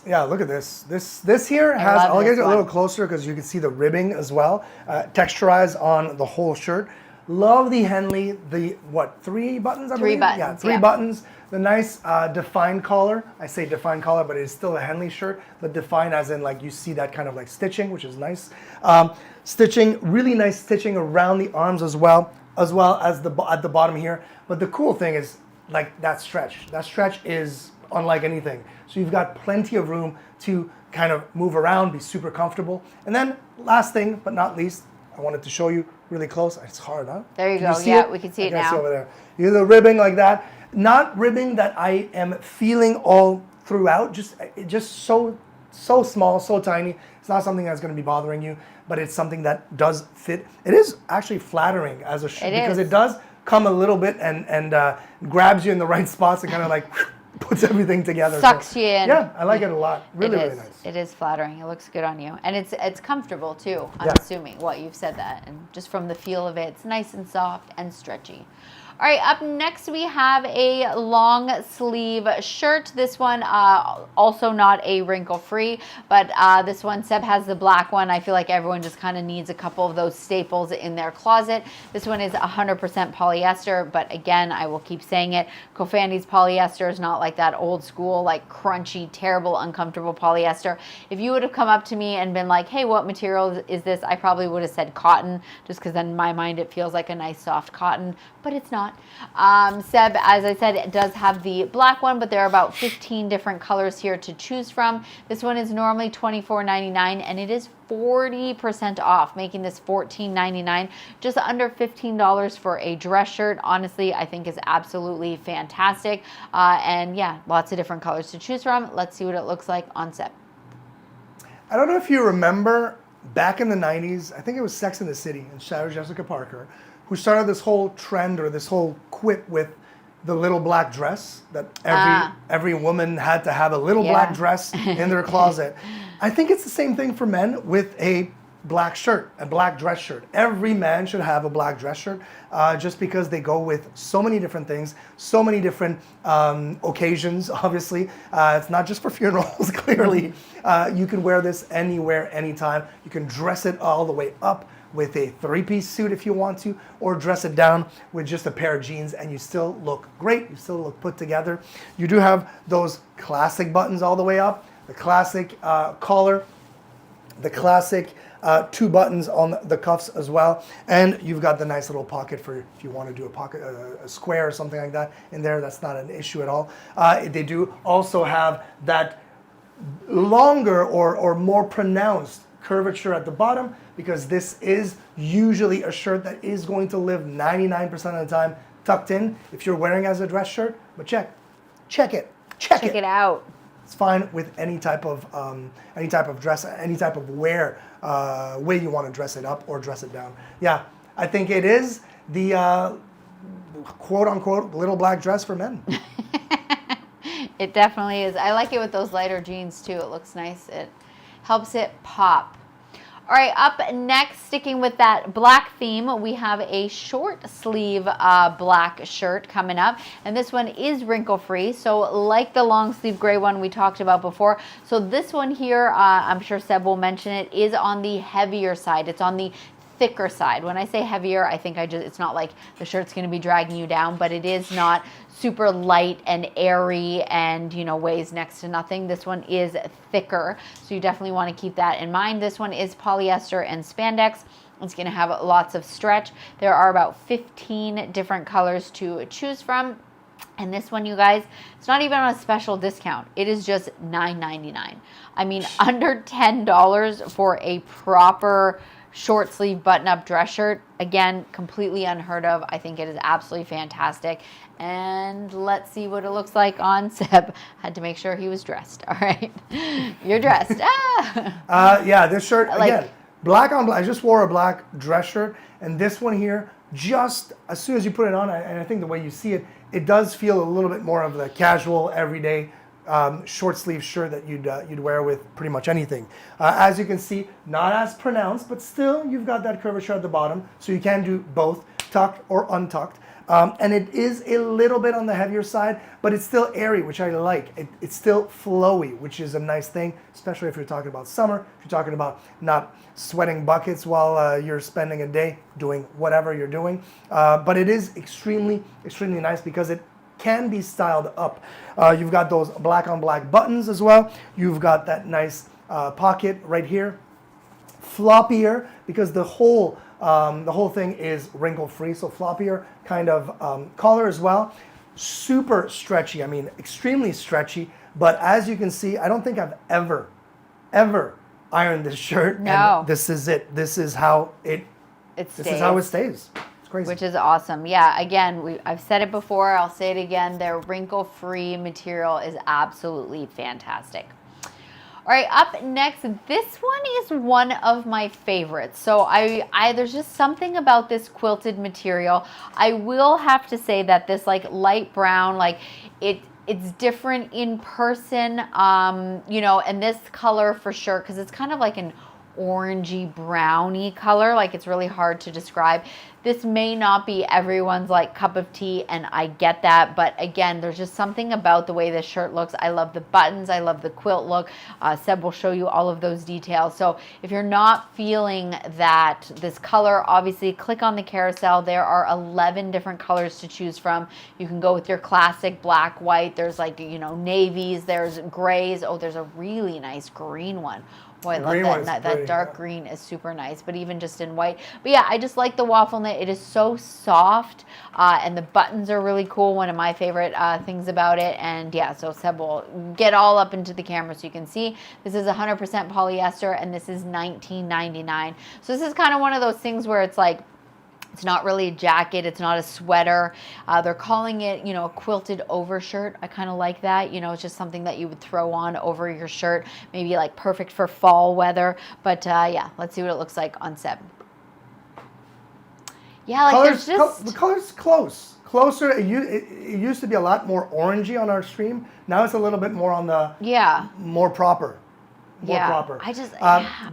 Yeah, look at this. This here has, I'll get it a little closer because you can see the ribbing as well, texturized on the whole shirt. Love the Henley, the 3 buttons, I believe? 3 buttons. Yeah, 3 buttons. The nice defined collar. I say defined collar, but it is still a Henley shirt, but defined as in like you see that kind of like stitching, which is nice. Stitching, really nice stitching around the arms as well as at the bottom here. But the cool thing is like that stretch. That stretch is unlike anything. So you've got plenty of room to kind of move around, be super comfortable. And then last thing, but not least, I wanted to show you really close. It's hard, huh? There you go. Yeah, we can see it now. See over there. You the ribbing like that. Not ribbing that I am feeling all throughout. Just so small, so tiny. It's not something that's going to be bothering you, but it's something that does fit. It is actually flattering as a shirt because it does come a little bit and grabs you in the right spots and kind of like puts everything together. Sucks you in. Yeah, I like it a lot. Really nice. It is flattering. It looks good on you. And it's comfortable too, I'm assuming. Well, you've said that. And just from the feel of it, it's nice and soft and stretchy. All right, up next we have a long sleeve shirt. This one also not a wrinkle free, but this one, Seb has the black one. I feel like everyone just kind of needs a couple of those staples in their closet. This one is 100% polyester, but again, I will keep saying it, COOFANDY's polyester is not like that old school, like crunchy, terrible, uncomfortable polyester. If you would have come up to me and been like, hey, what material is this? I probably would have said cotton, just because in my mind it feels like a nice soft cotton, but it's not. Seb, as I said, it does have the black one, but there are about 15 different colors here to choose from. This one is normally $24.99 and it is 40% off, making this $14.99, just under $15 for a dress shirt. Honestly, I think is absolutely fantastic. And yeah, lots of different colors to choose from. Let's see what it looks like on Seb. I don't know if you remember back in the 90s, I think it was Sex and the City and Sarah Jessica Parker, who started this whole trend or this whole quip with the little black dress that every woman had to have a little black dress in their closet. I think it's the same thing for men with a black shirt, a black dress shirt. Every man should have a black dress shirt just because they go with so many different things, so many different occasions, obviously. It's not just for funerals, clearly. You can wear this anywhere, anytime. You can dress it all the way up with a three-piece suit if you want to, or dress it down with just a pair of jeans and you still look great, you still look put together. You do have those classic buttons all the way up, the classic collar, the classic two buttons on the cuffs as well, and you've got the nice little pocket for if you want to do a pocket, a square or something like that in there. That's not an issue at all. They do also have that longer or more pronounced curvature at the bottom, because this is usually a shirt that is going to live 99% of the time tucked in if you're wearing it as a dress shirt. But check it out. It's fine with any type of dress, any type of wear, way you want to dress it up or dress it down. Yeah, I think it is the quote unquote little black dress for men. It definitely is. I like it with those lighter jeans too. It looks nice. It helps it pop. All right, up next, sticking with that black theme, we have a short sleeve black shirt coming up. And this one is wrinkle free. So like the long sleeve gray one we talked about before. So this one here, I'm sure Seb will mention it, is on the heavier side. It's on the thicker side. When I say heavier, I think it's not like the shirt's gonna be dragging you down, but it is not super light and airy and, you know, weighs next to nothing. This one is thicker, so you definitely want to keep that in mind. This one is polyester and spandex. It's going to have lots of stretch. There are about 15 different colors to choose from. And this one, you guys, it's not even on a special discount. It is just $9.99. I mean, under $10 for a proper short sleeve button-up dress shirt. Again, completely unheard of. I think it is absolutely fantastic. And let's see what it looks like on Seb. Had to make sure he was dressed. All right, you're dressed. Yeah, this shirt again, black on black. I just wore a black dress shirt, and this one here, just as soon as you put it on, and I think the way you see it, it does feel a little bit more of the casual, everyday short sleeve shirt that you'd wear with pretty much anything. As you can see, not as pronounced, but still you've got that curvature at the bottom, so you can do both tucked or untucked. And it is a little bit on the heavier side, but it's still airy, which I like. It's still flowy, which is a nice thing, especially if you're talking about summer, if you're talking about not sweating buckets while you're spending a day doing whatever you're doing. But it is extremely, extremely nice because it can be styled up. You've got those black on black buttons as well. You've got that nice pocket right here. Floppier because the whole thing is wrinkle free, so floppier kind of collar as well. Super stretchy, I mean extremely stretchy, but as you can see, I don't think I've ever ironed this shirt. No. And this is it. This is how it stays. This is how it stays. It's crazy. Which is awesome. Yeah, again, I've said it before, I'll say it again, their wrinkle-free material is absolutely fantastic. All right, up next, this one is one of my favorites. So there's just something about this quilted material. I will have to say that this like light brown, like it's different in person, you know, and this color for sure, because it's kind of like an orangey browny color, like it's really hard to describe. this may not be everyone's like cup of tea, and I get that, but again, there's just something about the way this shirt looks. I love the buttons, I love the quilt look. Seb will show you all of those details. So if you're not feeling that this color, obviously click on the carousel. There are 11 different colors to choose from. You can go with your classic black, white. There's like, you know, navies, there's grays. Oh, there's a really nice green one. Boy, I love that. That dark green is super nice, but even just in white. But yeah, I just like the waffle knit. It is so soft, and the buttons are really cool. One of my favorite things about it. And yeah, so Seb will get all up into the camera so you can see. This is 100% polyester, and this is $19.99. So this is kind of one of those things where it's like, it's not really a jacket. It's not a sweater. They're calling it, you know, a quilted overshirt. I kind of like that. You know, it's just something that you would throw on over your shirt. Maybe like perfect for fall weather. But yeah, let's see what it looks like on Seb. Yeah, like colors, there's just... the color's closer. It used to be a lot more orangey on our stream. Now it's a little bit more on the... Yeah. More proper. More proper. I just...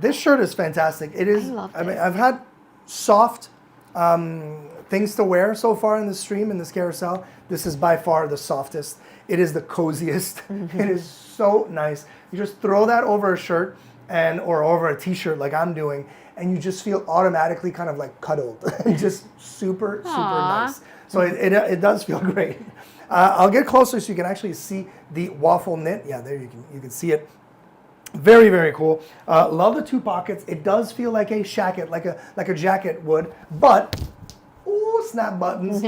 This shirt is fantastic. It is... I love this. I mean, I've had soft... things to wear so far in the stream, in this carousel. This is by far the softest. It is the coziest. It is so nice. You just throw that over a shirt or over a t-shirt like I'm doing, and you just feel automatically kind of like cuddled. Just super nice. So it does feel great. I'll get closer so you can actually see the waffle knit. Yeah, there you can see it. Very, very cool. Love the two pockets. It does feel like a shacket, like a jacket would, but snap buttons.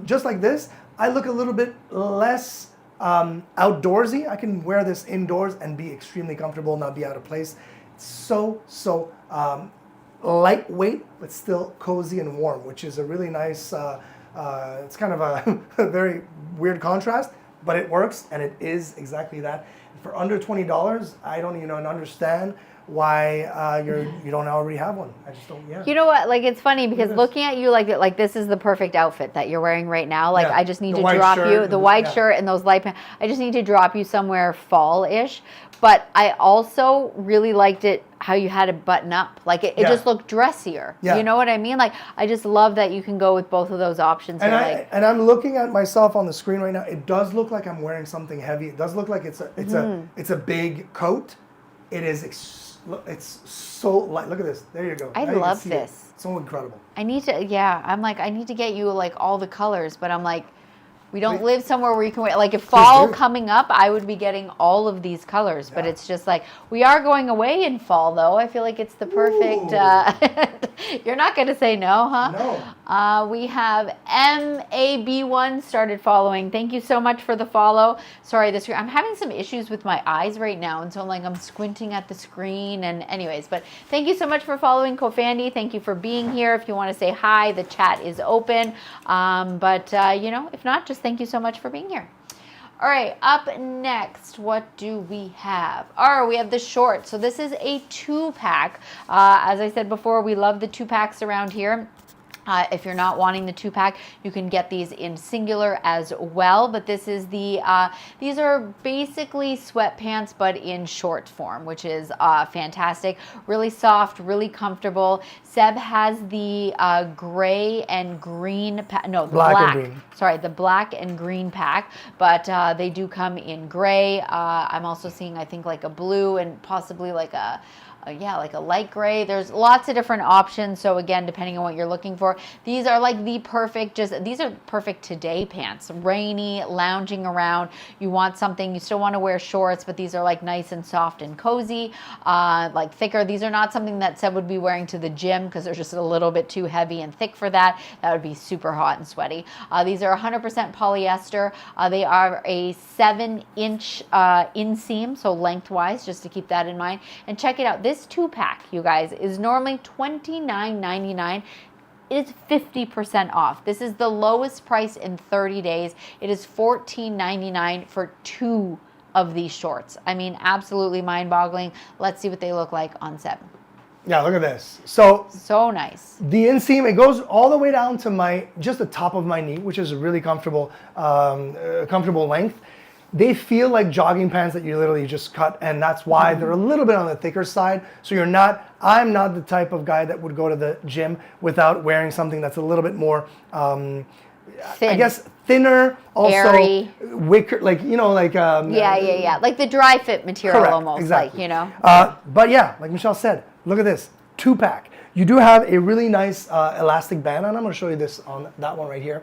Just like this, I look a little bit less outdoorsy. I can wear this indoors and be extremely comfortable, not be out of place. It's so lightweight, but still cozy and warm, which is a really nice. It's kind of a very weird contrast, but it works, and it is exactly that. For under $20, I don't even understand why you don't already have one. I just don't. Yeah. You know what? Like, it's funny because looking at you like this is the perfect outfit that you're wearing right now. Like, I just need to drop you the white shirt and those light pants. I just need to drop you somewhere fall-ish. But I also really liked it how you had it button up. Like it just looked dressier. Yeah. You know what I mean? Like, I just love that you can go with both of those options. And I'm looking at myself on the screen right now. It does look like I'm wearing something heavy. It does look like it's a big coat. It is. It's so light. Look at this. There you go. I love this. It's so incredible. I need to. Yeah. I'm like, I need to get you like all the colors, but I'm like, we don't live somewhere where you can wear, like if fall coming up, I would be getting all of these colors, but it's just like, we are going away in fall though. I feel like it's the perfect, you're not going to say no, huh? No. We have MAB1 started following. Thank you so much for the follow. Sorry, I'm having some issues with my eyes right now, and so I'm squinting at the screen, and anyways, but thank you so much for following COOFANDY. Thank you for being here. If you want to say hi, the chat is open, but if not, just thank you so much for being here. All right, up next, what do we have? We have the short. So this is a 2-pack. As I said before, we love the 2-packs around here. If you're not wanting the 2-pack, you can get these in singular as well. But this is these are basically sweatpants, but in short form, which is fantastic. Really soft, really comfortable. Seb has the gray and green, black and green. Sorry, the black and green pack, but they do come in gray. I'm also seeing, I think, like a blue and possibly like a light gray. There's lots of different options. So again, depending on what you're looking for, these are like the perfect, these are perfect today pants. Rainy, lounging around. You want something, you still want to wear shorts, but these are like nice and soft and cozy, like thicker. These are not something that Seb would be wearing to the gym because they're just a little bit too heavy and thick for that. That would be super hot and sweaty. These are 100% polyester. They are a 7-inch inseam, so lengthwise, just to keep that in mind. And check it out. This 2-pack, you guys, is normally $29.99. It is 50% off. This is the lowest price in 30 days. It is $14.99 for 2 of these shorts. I mean, absolutely mind-boggling. Let's see what they look like on Seb. Yeah, look at this. So nice. The inseam, it goes all the way down to just the top of my knee, which is a really comfortable length. they feel like jogging pants that you literally just cut, and that's why they're a little bit on the thicker side. So I'm not the type of guy that would go to the gym without wearing something that's a little bit more, I guess, thinner, also airy, wicker, like, yeah, like the dry fit material. correct, almost, exactly. like, But yeah, like Michelle said, look at this, 2-pack. You do have a really nice elastic band on. I'm going to show you this on that one right here.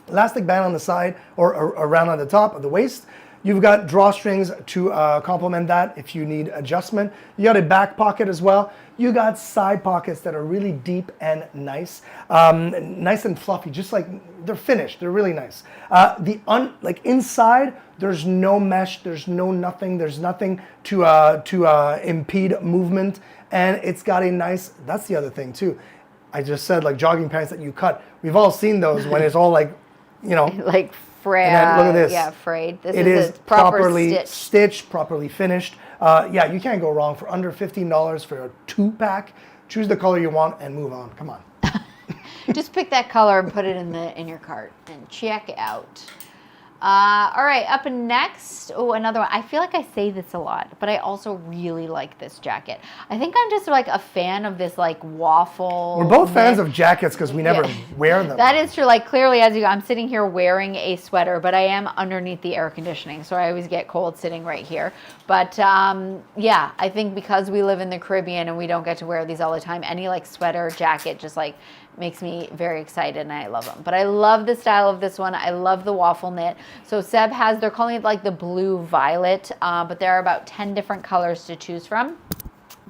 Elastic band on the side or around on the top of the waist. You've got drawstrings to complement that if you need adjustment. You got a back pocket as well. You got side pockets that are really deep and nice, nice and fluffy, just like they're finished. They're really nice. Like inside, there's no mesh. There's no nothing. There's nothing to impede movement, and it's got a nice. That's the other thing too. I just said like jogging pants that you cut. We've all seen those when it's all like, like frayed. Look at this. Yeah, frayed. This it is is proper properly stitched, properly finished. Yeah, you can't go wrong for under $15 for a 2-pack. Choose the color you want and move on. Come on. Just pick that color and put it in your cart and check it out. All right, up next, another one. I feel like I say this a lot, but I also really like this jacket. I think I'm just like a fan of this like waffle. We're both fans of jackets because we never wear them. That is true. Like clearly, I'm sitting here wearing a sweater, but I am underneath the air conditioning, so I always get cold sitting right here. But yeah, I think because we live in the Caribbean and we don't get to wear these all the time, any like sweater, jacket, just like makes me very excited, and I love them. But I love the style of this one. I love the waffle knit. So Seb they're calling it like the blue violet, but there are about 10 different colors to choose from.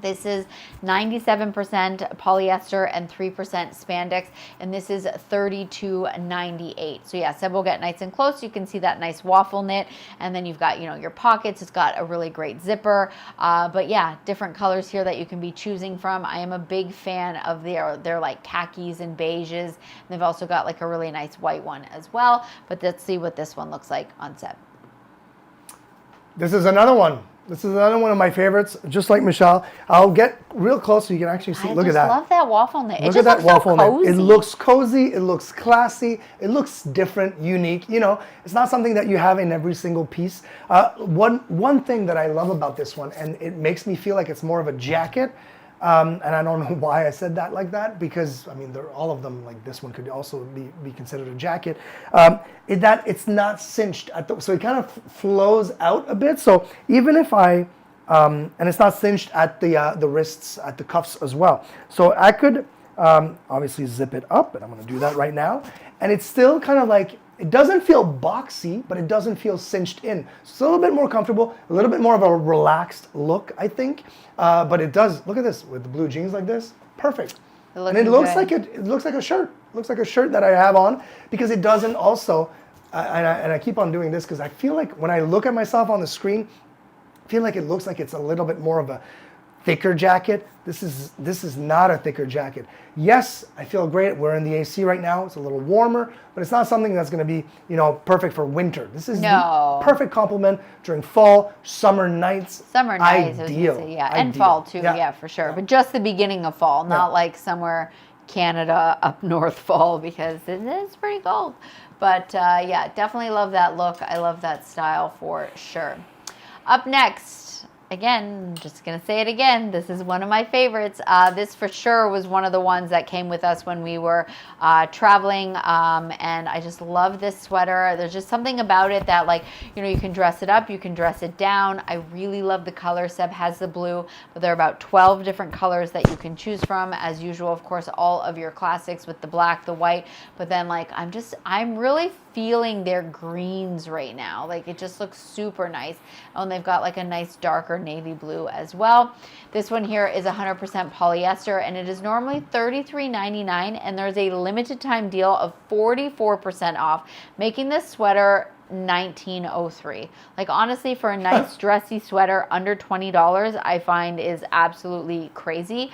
This is 97% polyester and 3% spandex, and this is $32.98. So yeah, Seb will get nice and close. You can see that nice waffle knit, and then you've got your pockets. It's got a really great zipper. But yeah, different colors here that you can be choosing from. I am a big fan of their like khakis and beiges. And they've also got like a really nice white one as well. But let's see what this one looks like on Seb. This is another one. This is another one of my favorites, just like Michelle. I'll get real close so you can actually see. Look at that. I love that waffle knit. Look at that waffle knit. It looks cozy. It looks classy. It looks different, unique. It's not something that you have in every single piece. One thing that I love about this one, and it makes me feel like it's more of a jacket, and I don't know why I said that like that, because I mean, all of them, like this one could also be considered a jacket, that it's not cinched so it kind of flows out a bit. So even if and it's not cinched at the wrists, at the cuffs as well. So I could obviously zip it up, and I'm gonna do that right now. And it's still kind of like, it doesn't feel boxy, but it doesn't feel cinched in. So it's a little bit more comfortable, a little bit more of a relaxed look, I think. But it does, look at this, with the blue jeans like this, perfect. And it looks like it looks like a shirt. It looks like a shirt that I have on, because it doesn't also, and I keep on doing this because I feel like when I look at myself on the screen, I feel like it looks like it's a little bit more of a thicker jacket. This is not a thicker jacket. Yes, I feel great. We're in the AC right now. It's a little warmer, but it's not something that's going to be, perfect for winter. This is the perfect complement during fall, summer nights. Summer nights, ideal. And fall too. Yeah, for sure. But just the beginning of fall, not like somewhere Canada up north fall, because it is pretty cold. But yeah, definitely love that look. I love that style for sure. Up next, again, I'm just going to say it again, this is one of my favorites. This for sure was one of the ones that came with us when we were traveling, and I just love this sweater. There's just something about it that, like, you can dress it up, you can dress it down. I really love the color. Seb has the blue, but there are about 12 different colors that you can choose from. As usual, of course, all of your classics with the black, the white, but then like I'm really feeling their greens right now. Like, it just looks super nice. Oh, and they've got like a nice darker navy blue as well. This one here is 100% polyester, and it is normally $33.99, and there's a limited time deal of 44% off, making this sweater $19.03. Like, honestly, for a nice dressy sweater under $20, I find is absolutely crazy.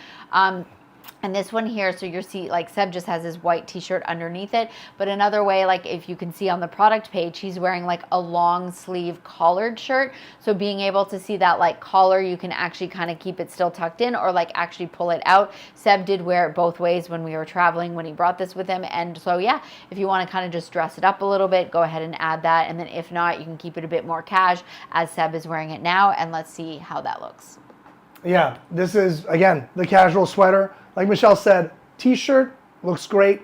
And this one here, so you'll see, like Seb just has his white t-shirt underneath it. But another way, like if you can see on the product page, he's wearing like a long sleeve collared shirt. So being able to see that like collar, you can actually kind of keep it still tucked in or like actually pull it out. Seb did wear it both ways when we were traveling, when he brought this with him. And so yeah, if you want to kind of just dress it up a little bit, go ahead and add that. And then if not, you can keep it a bit more cash as Seb is wearing it now. And let's see how that looks. Yeah, this is, again, the casual sweater. Like Michelle said, t-shirt looks great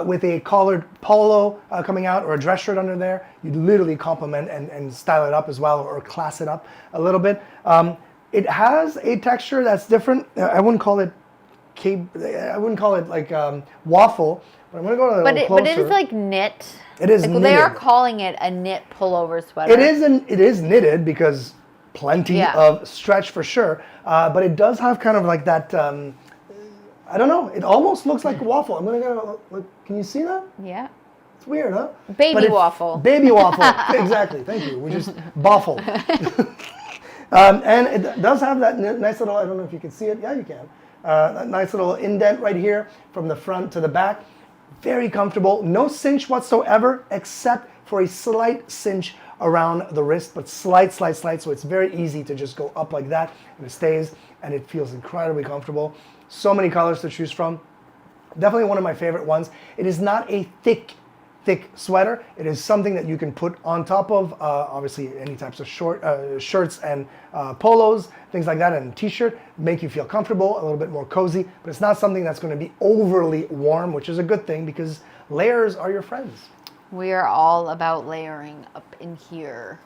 with a collared polo coming out or a dress shirt under there. You literally complement and style it up as well or class it up a little bit. It has a texture that's different. I wouldn't call it like waffle, but I'm going to go a little closer. But it is like knit. It is like, knitted. They are calling it a knit pullover sweater. It is knitted because plenty of stretch for sure, but it does have kind of like that, I don't know, it almost looks like a waffle. I'm gonna go, look, can you see that? Yeah. It's weird, huh? Baby waffle. Baby waffle, exactly, thank you. We just baffle. And it does have that nice little, I don't know if you can see it, yeah you can, that nice little indent right here from the front to the back. Very comfortable, no cinch whatsoever except for a slight cinch around the wrist, but slight, so it's very easy to just go up like that, and it stays, and it feels incredibly comfortable. So many colors to choose from. Definitely one of my favorite ones. It is not a thick sweater. It is something that you can put on top of, obviously, any types of shirts and polos, things like that, and a t-shirt, make you feel comfortable, a little bit more cozy, but it's not something that's going to be overly warm, which is a good thing because layers are your friends. We are all about layering up in here.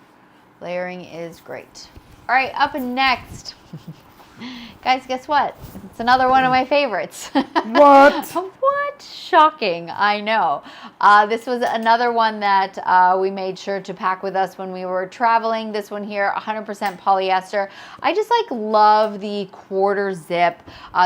Layering is great. All right, up next. Guys, guess what? It's another one of my favorites. What? What? Shocking, I know. This was another one that we made sure to pack with us when we were traveling. This one here, 100% polyester. I just like love the quarter zip.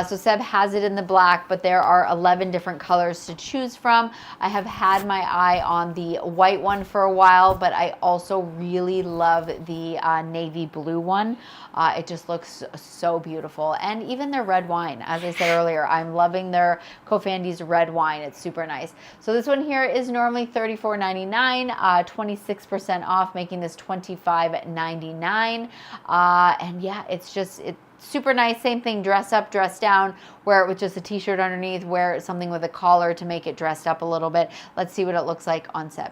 So Seb has it in the black, but there are 11 different colors to choose from. I have had my eye on the white one for a while, but I also really love the navy blue one. It just looks so beautiful. And even their red wine, as I said earlier, I'm loving their COOFANDY's red wine. It's super nice. So this one here is normally $34.99, 26% off, making this $25.99. And yeah, it's super nice. Same thing, dress up, dress down, wear it with just a t-shirt underneath, wear something with a collar to make it dressed up a little bit. Let's see what it looks like on Seb.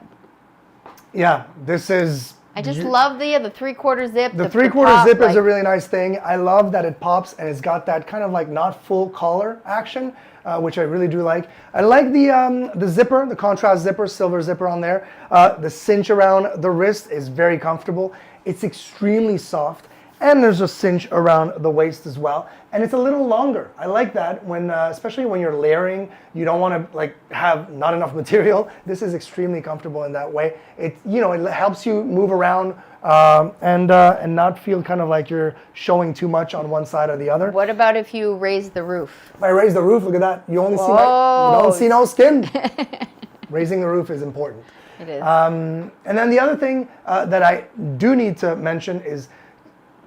Yeah, this is... I just love the three-quarter zip. The three-quarter zip is a really nice thing. I love that it pops and it's got that kind of like not full collar action, which I really do like. I like the zipper, the contrast zipper, silver zipper on there. The cinch around the wrist is very comfortable. It's extremely soft. And there's a cinch around the waist as well. And it's a little longer. I like that when, especially when you're layering, you don't want to like have not enough material. This is extremely comfortable in that way. It helps you move around and not feel kind of like you're showing too much on one side or the other. What about if you raise the roof? If I raise the roof, look at that. You only see you don't see no skin. Raising the roof is important. It is. And then the other thing that I do need to mention is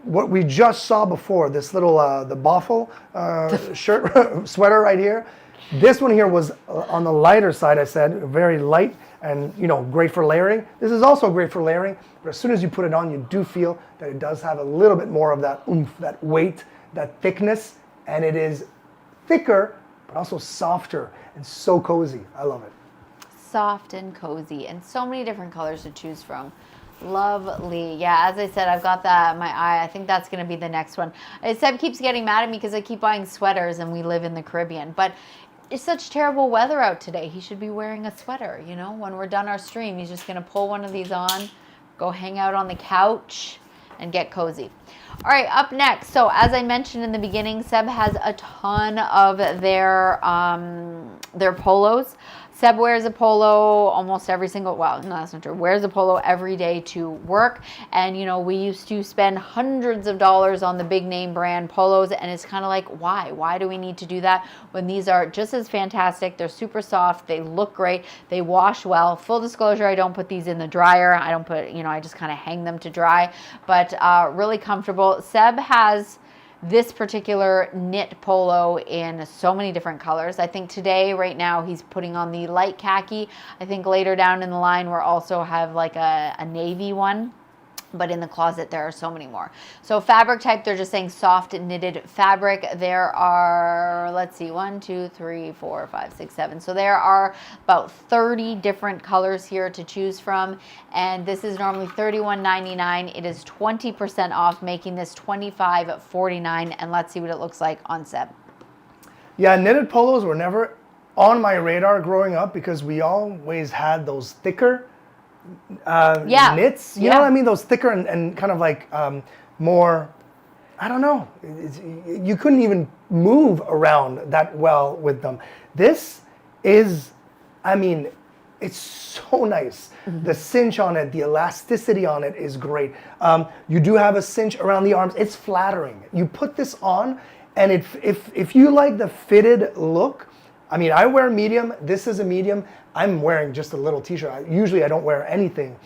what we just saw before, this little, the baffle shirt, sweater right here. This one here was on the lighter side, I said, very light and, great for layering. This is also great for layering, but as soon as you put it on, you do feel that it does have a little bit more of that oomph, that weight, that thickness, and it is thicker, but also softer and so cozy. I love it. Soft and cozy, and so many different colors to choose from. Lovely. Yeah, as I said, I've got that in my eye. I think that's going to be the next one. Seb keeps getting mad at me because I keep buying sweaters and we live in the Caribbean. But it's such terrible weather out today. He should be wearing a sweater, When we're done our stream, he's just going to pull one of these on, go hang out on the couch, and get cozy. All right, up next. So as I mentioned in the beginning, Seb has a ton of their polos. Seb wears a polo almost every single, well, no, that's not true, wears a polo every day to work. And, we used to spend hundreds of dollars on the big name brand polos. And it's kind of like, why? Why do we need to do that when these are just as fantastic? They're super soft. They look great. They wash well. Full disclosure, I don't put these in the dryer. I don't put, I just kind of hang them to dry. But really comfortable. Seb has this particular knit polo in so many different colors. I think today, right now, he's putting on the light khaki. I think later down in the line, we'll also have like a navy one. But in the closet, there are so many more. So fabric type, they're just saying soft knitted fabric. There are, let's see, 1, 2, 3, 4, 5, 6, 7. So there are about 30 different colors here to choose from. And this is normally $31.99. It is 20% off, making this $25.49. And let's see what it looks like on Seb. Yeah, knitted polos were never on my radar growing up because we always had those thicker knits, you know what I mean? Those thicker and kind of like more, I don't know. You couldn't even move around that well with them. This is, I mean, it's so nice. Mm-hmm. The cinch on it, the elasticity on it is great. You do have a cinch around the arms. It's flattering. You put this on, and if you like the fitted look, I mean, I wear medium. This is a medium. I'm wearing just a little t-shirt. Usually I don't wear anything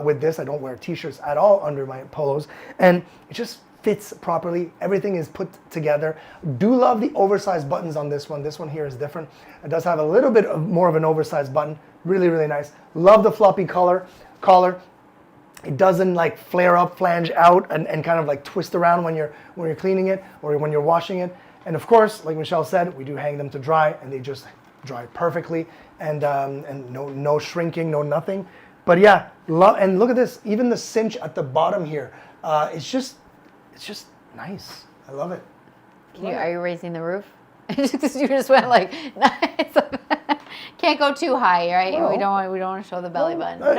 with this. I don't wear t-shirts at all under my polos. And it just fits properly. Everything is put together. Do love the oversized buttons on this one. This one here is different. It does have a little bit more of an oversized button. Really, really nice. Love the floppy collar. It doesn't like flare up, flange out, and kind of like twist around when you're cleaning it or when you're washing it. And of course, like Michelle said, we do hang them to dry, and they just dry perfectly, and no shrinking, no nothing. But yeah, and look at this. Even the cinch at the bottom here, it's just nice. I love it. Are you raising the roof? You just went like, nice. Can't go too high, right? No. We don't want to show the belly button. No,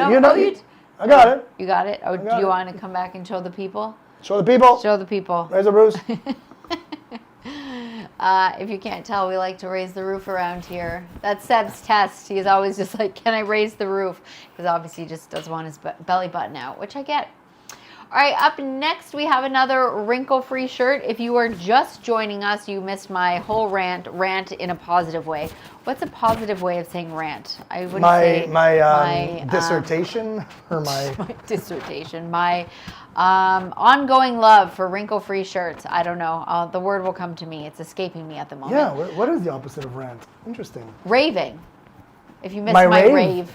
I got it. You got it. Oh, do you want to come back and show the people? Show the people. Show the people. Raise the roof. If you can't tell, we like to raise the roof around here. That's Seb's test. He's always just like, can I raise the roof? Because obviously he just doesn't want his belly button out, which I get. All right, up next we have another wrinkle-free shirt. If you are just joining us, you missed my whole rant in a positive way. What's a positive way of saying rant? I wouldn't say my dissertation or my dissertation. My ongoing love for wrinkle-free shirts. I don't know. The word will come to me. It's escaping me at the moment. Yeah. What is the opposite of rant? Interesting. Raving. If you missed my rave.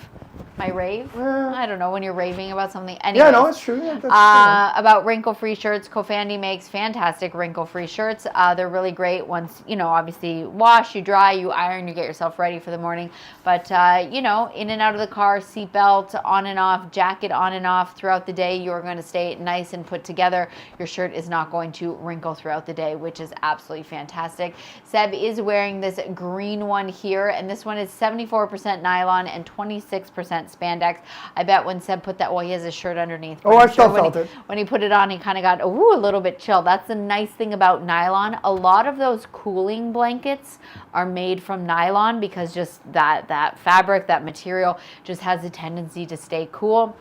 My rave? I don't know, when you're raving about something. Anyways, yeah, no, it's true. Yeah, about wrinkle-free shirts, COOFANDY makes fantastic wrinkle-free shirts. They're really great once, obviously wash, you dry, you iron, you get yourself ready for the morning. But, in and out of the car, seatbelt on and off, jacket on and off throughout the day, you're going to stay nice and put together. Your shirt is not going to wrinkle throughout the day, which is absolutely fantastic. Seb is wearing this green one here, and this one is 74% nylon and 26% spandex. I bet when Seb put that, well, he has his shirt underneath. Oh, I still felt it. When he put it on, he kind of got a little bit chilled. That's the nice thing about nylon. A lot of those cooling blankets are made from nylon because just that fabric, that material just has a tendency to stay cool.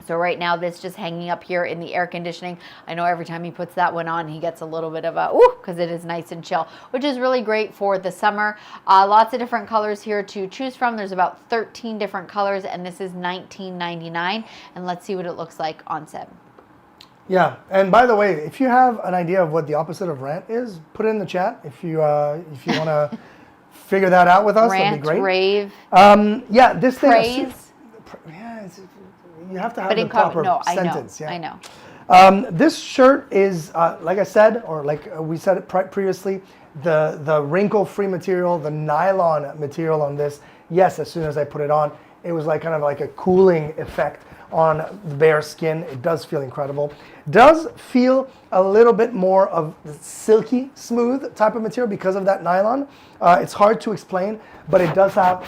So right now, this just hanging up here in the air conditioning. I know every time he puts that one on, he gets a little bit of a ooh, because it is nice and chill, which is really great for the summer. Lots of different colors here to choose from. There's about 13 different colors, and this is $19.99. And let's see what it looks like on Seb. Yeah, and by the way, if you have an idea of what the opposite of rant is, put it in the chat. If you want to figure that out with us, that'd be great. Rave. Yeah, this thing. Praise. You have to have the proper sentence. I know. This shirt is, like I said, or like we said it previously, the wrinkle-free material, the nylon material on this. Yes, as soon as I put it on, it was like kind of like a cooling effect on the bare skin. It does feel incredible. Does feel a little bit more of silky smooth type of material because of that nylon. It's hard to explain, but it does have,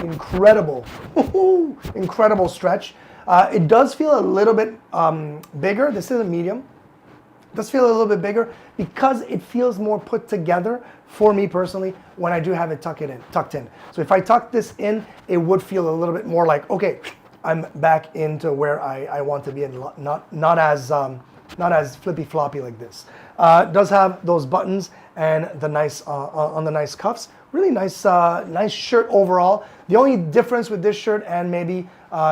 incredible stretch. It does feel a little bit bigger. This is a medium. It does feel a little bit bigger because it feels more put together for me personally when I do have it tucked in. So if I tuck this in, it would feel a little bit more like, okay, I'm back into where I want to be, and not as flippy floppy like this. It does have those buttons and the nice on the nice cuffs. Really nice shirt overall. The only difference with this shirt and maybe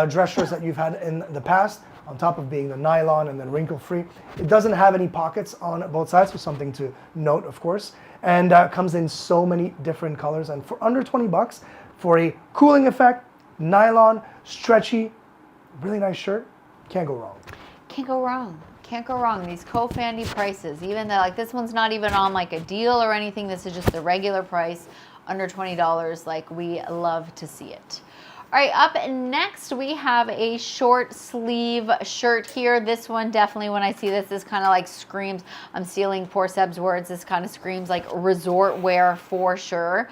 dress shirts that you've had in the past on top of being the nylon and then wrinkle-free. It doesn't have any pockets on both sides, so something to note, of course. And comes in so many different colors. And for under 20 bucks, for a cooling effect, nylon, stretchy, really nice shirt, can't go wrong. Can't go wrong. Can't go wrong. These COOFANDY prices, even though like this one's not even on like a deal or anything. This is just the regular price, under $20. Like, we love to see it. All right, up next we have a short sleeve shirt here. This one definitely, when I see this kind of like screams, I'm stealing poor Seb's words, this kind of screams like resort wear for sure.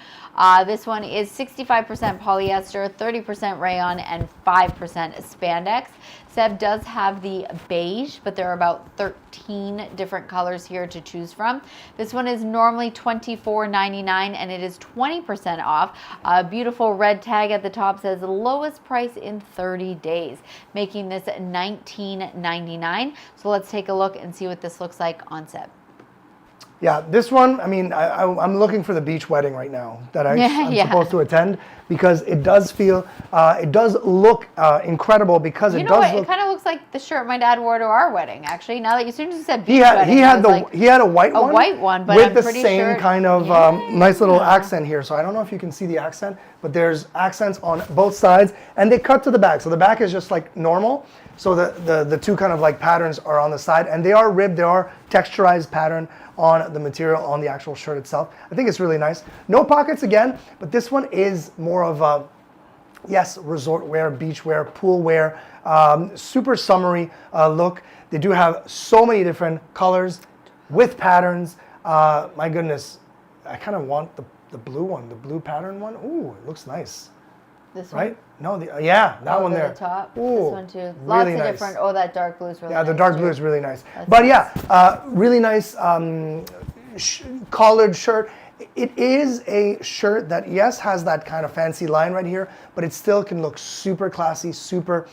This one is 65% polyester, 30% rayon, and 5% spandex. Seb does have the beige, but there are about 13 different colors here to choose from. This one is normally $24.99 and it is 20% off. A beautiful red tag at the top says lowest price in 30 days, making this $19.99. So let's take a look and see what this looks like on Seb. Yeah, this one, I mean, I'm looking for the beach wedding right now that I'm supposed to attend, because it does feel, it does look incredible, because it does look... It kind of looks like the shirt my dad wore to our wedding, actually. Now that you soon as you said beach wedding, he had a white one. A white one, but with I'm the pretty same sure, kind of nice little accent here. So I don't know if you can see the accent, but there's accents on both sides, and they cut to the back. So the back is just like normal. So the two kind of like patterns are on the side, and they are ribbed. They are texturized pattern on the material, on the actual shirt itself. I think it's really nice. No pockets again, but this one is more of a, yes, resort wear, beach wear, pool wear, super summery look. They do have so many different colors with patterns. My goodness, I kind of want the blue one, the blue pattern one. Ooh, it looks nice. This one? Right? No, that one there. The top. Ooh, this one too. Lots really of nice. different. Oh, that dark blue is really nice. Yeah, the dark blue is really nice. That's but nice. yeah, really nice collared shirt. It is a shirt that, yes, has that kind of fancy line right here, but it still can look super classy, super,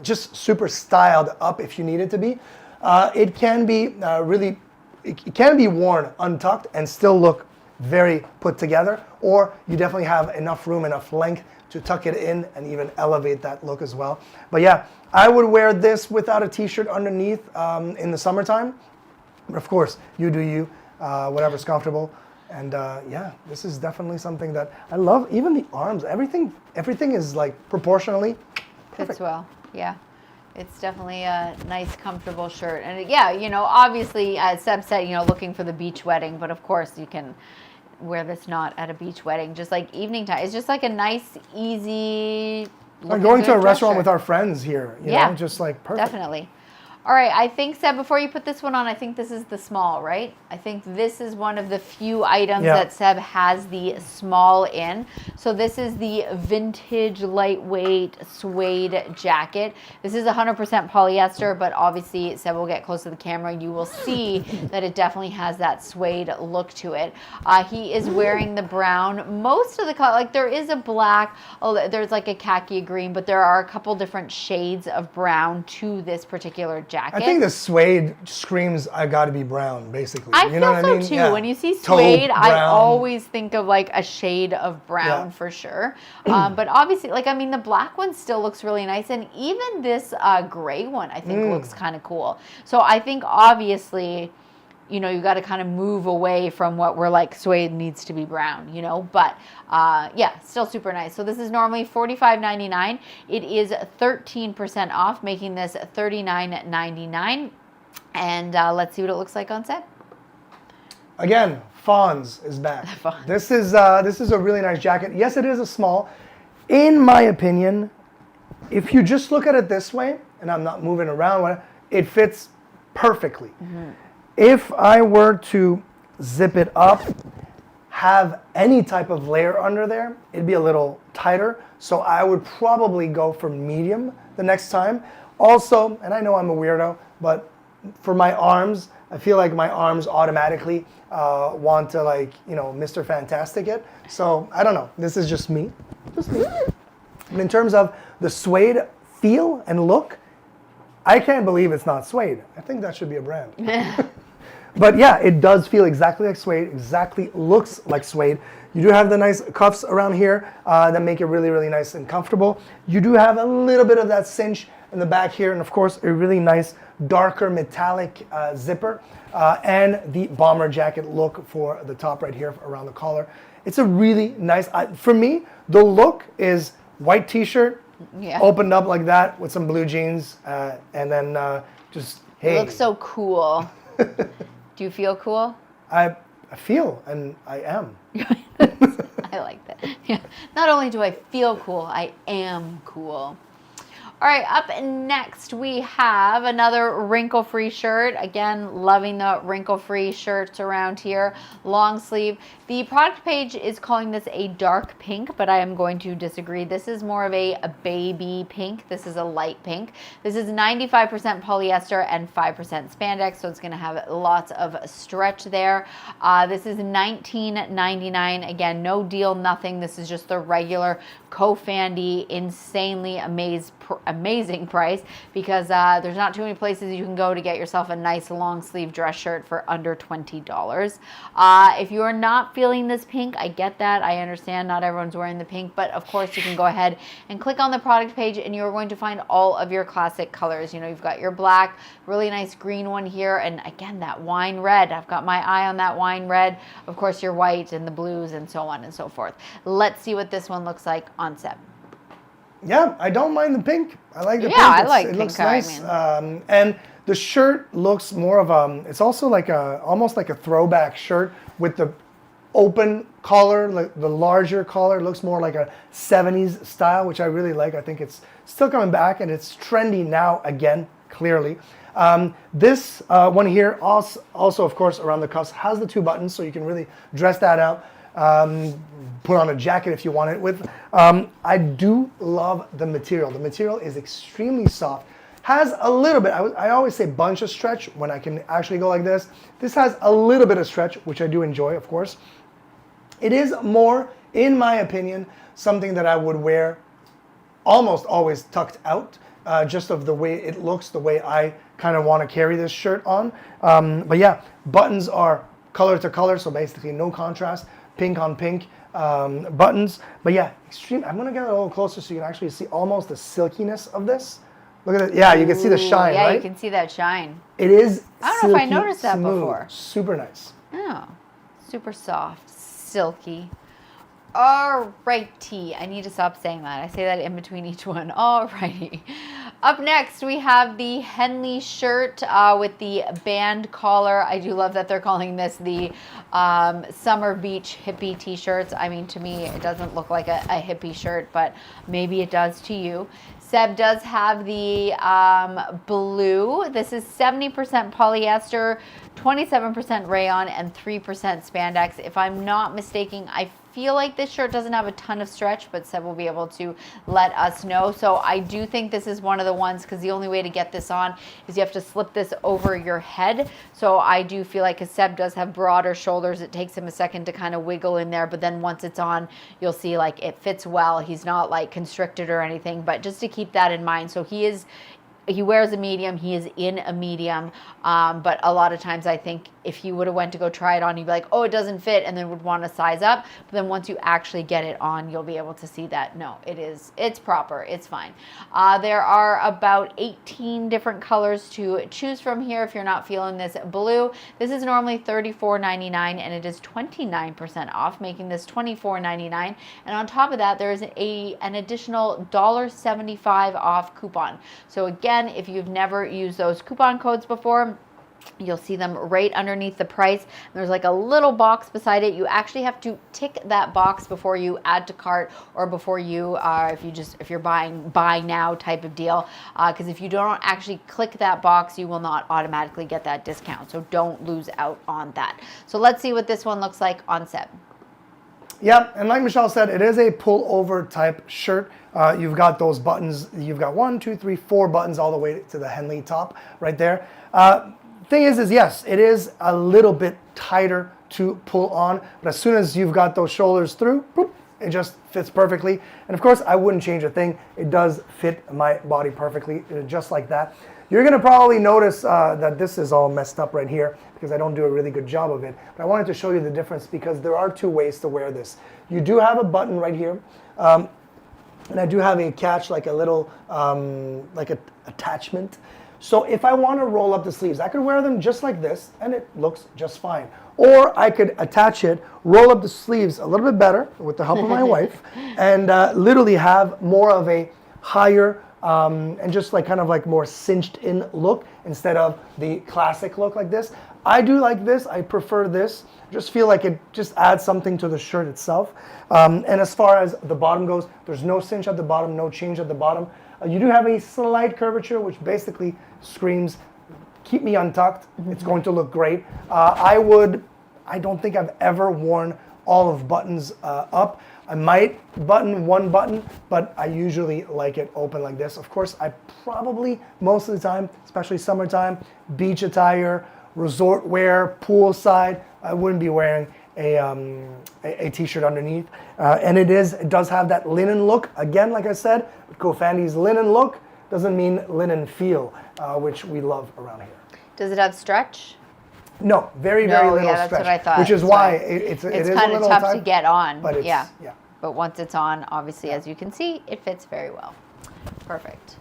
just super styled up if you need it to be. It can be really, it can be worn untucked and still look very put together, or you definitely have enough room, enough length to tuck it in and even elevate that look as well. But yeah, I would wear this without a t-shirt underneath in the summertime. But of course, you do you, whatever's comfortable. And yeah, this is definitely something that I love. Even the arms, everything is like proportionally perfect. Fits well, yeah. It's definitely a nice, comfortable shirt. And yeah, you know, obviously, as Seb said, you know, looking for the beach wedding, but of course you can wear this not at a beach wedding, just like evening time. It's just like a nice, easy... Like going to a restaurant with our friends here, you know, just like perfect. Definitely. All right, I think, Seb, before you put this one on, I think this is the small, right? I think this is one of the few items that Seb has the small in. So this is the vintage lightweight suede jacket. This is 100% polyester, but obviously, Seb will get close to the camera. You will see that it definitely has that suede look to it. He is wearing the brown. Most of the color, like there is a black, there's like a khaki green, but there are a couple different shades of brown to this particular jacket. I think the suede screams, I gotta be brown, basically. I you know feel what I mean? too. Yeah. When you see suede, Taupe I brown. always think of like a shade of brown for sure. But obviously, like, I mean, the black one still looks really nice. And even this gray one, I think looks kind of cool. So I think obviously, you know, you got to kind of move away from what we're like, suede needs to be brown, you know, but yeah, still super nice. So this is normally $45.99. It is 13% off, making this $39.99. And let's see what it looks like on set. Again, Fonz is back. Fonz. This is a really nice jacket. Yes, it is a small. In my opinion, if you just look at it this way, and I'm not moving around, it fits perfectly. If I were to zip it up, have any type of layer under there, it'd be a little tighter. So I would probably go for medium the next time. Also, and I know I'm a weirdo, but for my arms, I feel like my arms automatically want to, like, you know, Mr. Fantastic it. So I don't know. This is just me. Just me. And in terms of the suede feel and look, I can't believe it's not suede. I think that should be a brand. But yeah, it does feel exactly like suede, exactly looks like suede. You do have the nice cuffs around here that make it really, really nice and comfortable. You do have a little bit of that cinch in the back here, and of course a really nice darker metallic zipper, and the bomber jacket look for the top right here around the collar. It's a really nice, for me, the look is white t-shirt, opened up like that with some blue jeans, and then just, hey. You look so cool. Do you feel cool? I feel, and I am. I like that. Yeah. Not only do I feel cool, I am cool. All right, up next we have another wrinkle-free shirt. Again, loving the wrinkle-free shirts around here. Long sleeve. The product page is calling this a dark pink, but I am going to disagree. This is more of a baby pink. This is a light pink. This is 95% polyester and 5% spandex, so it's going to have lots of stretch there. This is $19.99. Again, no deal, nothing. This is just the regular COOFANDY insanely amazing price, because there's not too many places you can go to get yourself a nice long sleeve dress shirt for under $20. If you are not feeling this pink, I get that. I understand not everyone's wearing the pink, but of course you can go ahead and click on the product page and you're going to find all of your classic colors. You know, you've got your black, really nice green one here, and again, that wine red. I've got my eye on that wine red. Of course, your white and the blues and so on and so forth. Let's see what this one looks like on Seb. Yeah, I don't mind the pink. I like the pink. I like it pink. Looks nice. And the shirt looks more of it's also like almost like a throwback shirt with the open collar, like the larger collar. It looks more like a 70s style, which I really like. I think it's still coming back and it's trendy now again, clearly. This one here also, of course, around the cuffs has the 2 buttons, so you can really dress that out. Put on a jacket if you want it with. I do love the material. The material is extremely soft. Has a little bit, I always say bunch of stretch when I can actually go like this. This has a little bit of stretch, which I do enjoy, of course. It is more, in my opinion, something that I would wear almost always tucked out, just of the way it looks, the way I kind of want to carry this shirt on. But yeah, buttons are color to color, so basically no contrast. Pink on pink buttons, but yeah, extreme. I'm gonna get a little closer so you can actually see almost the silkiness of this. Look at it. Yeah, you can see the shine, yeah, right? you can see that shine. It is. I don't know if I noticed that smooth, before. Super nice. Oh, super soft, silky. Alrighty, I need to stop saying that. I say that in between each one. Alrighty. Up next, we have the Henley shirt with the band collar. I do love that they're calling this the Summer Beach hippie t-shirts. I mean, to me, it doesn't look like a hippie shirt, but maybe it does to you. Seb does have the blue. This is 70% polyester, 27% rayon, and 3% spandex. If I'm not mistaken, I feel like this shirt doesn't have a ton of stretch, but Seb will be able to let us know. So I do think this is one of the ones, because the only way to get this on is you have to slip this over your head. So I do feel like, because Seb does have broader shoulders, it takes him a second to kind of wiggle in there, but then once it's on, you'll see like it fits well. He's not like constricted or anything, but just to keep that in mind. So he wears a medium, he is in a medium, but a lot of times I think if he would have went to go try it on, he'd be like, oh, it doesn't fit, and then would want to size up. But then once you actually get it on, you'll be able to see that, no, it's proper, it's fine. There are about 18 different colors to choose from here if you're not feeling this blue. This is normally $34.99, and it is 29% off, making this $24.99. And on top of that, there is an additional $1.75 off coupon. So again, if you've never used those coupon codes before, you'll see them right underneath the price. There's like a little box beside it. You actually have to tick that box before you add to cart, or before you if you're buying buy now type of deal, because if you don't actually click that box, you will not automatically get that discount. So don't lose out on that. So let's see what this one looks like on Seb. Yep, and like Michelle said, it is a pullover type shirt. You've got those buttons. You've got 1, 2, 3, 4 buttons all the way to the Henley top right there. Thing is yes, it is a little bit tighter to pull on, but as soon as you've got those shoulders through, boop, it just fits perfectly. And of course, I wouldn't change a thing. It does fit my body perfectly, just like that. You're gonna probably notice that this is all messed up right here because I don't do a really good job of it. But I wanted to show you the difference because there are 2 ways to wear this. You do have a button right here. And I do have a catch, like a little, like a attachment. So if I want to roll up the sleeves, I could wear them just like this and it looks just fine. Or I could attach it, roll up the sleeves a little bit better with the help of my wife, and literally have more of a higher and just like kind of like more cinched in look instead of the classic look like this. I do like this, I prefer this. Just feel like it just adds something to the shirt itself. And as far as the bottom goes, there's no cinch at the bottom, no change at the bottom. You do have a slight curvature, which basically screams, keep me untucked. It's going to look great. I don't think I've ever worn all of buttons up. I might button one button, but I usually like it open like this. Of course, I probably, most of the time, especially summertime, beach attire, resort wear, poolside, I wouldn't be wearing a t-shirt underneath. And it does have that linen look. Again, like I said, COOFANDY's linen look doesn't mean linen feel, which we love around here. Does it have stretch? No, very little that's stretch. what I thought. Which is why it is kind a of little tough tight, to get on. But it's, yeah. But once it's on, obviously, as you can see, it fits very well. Perfect.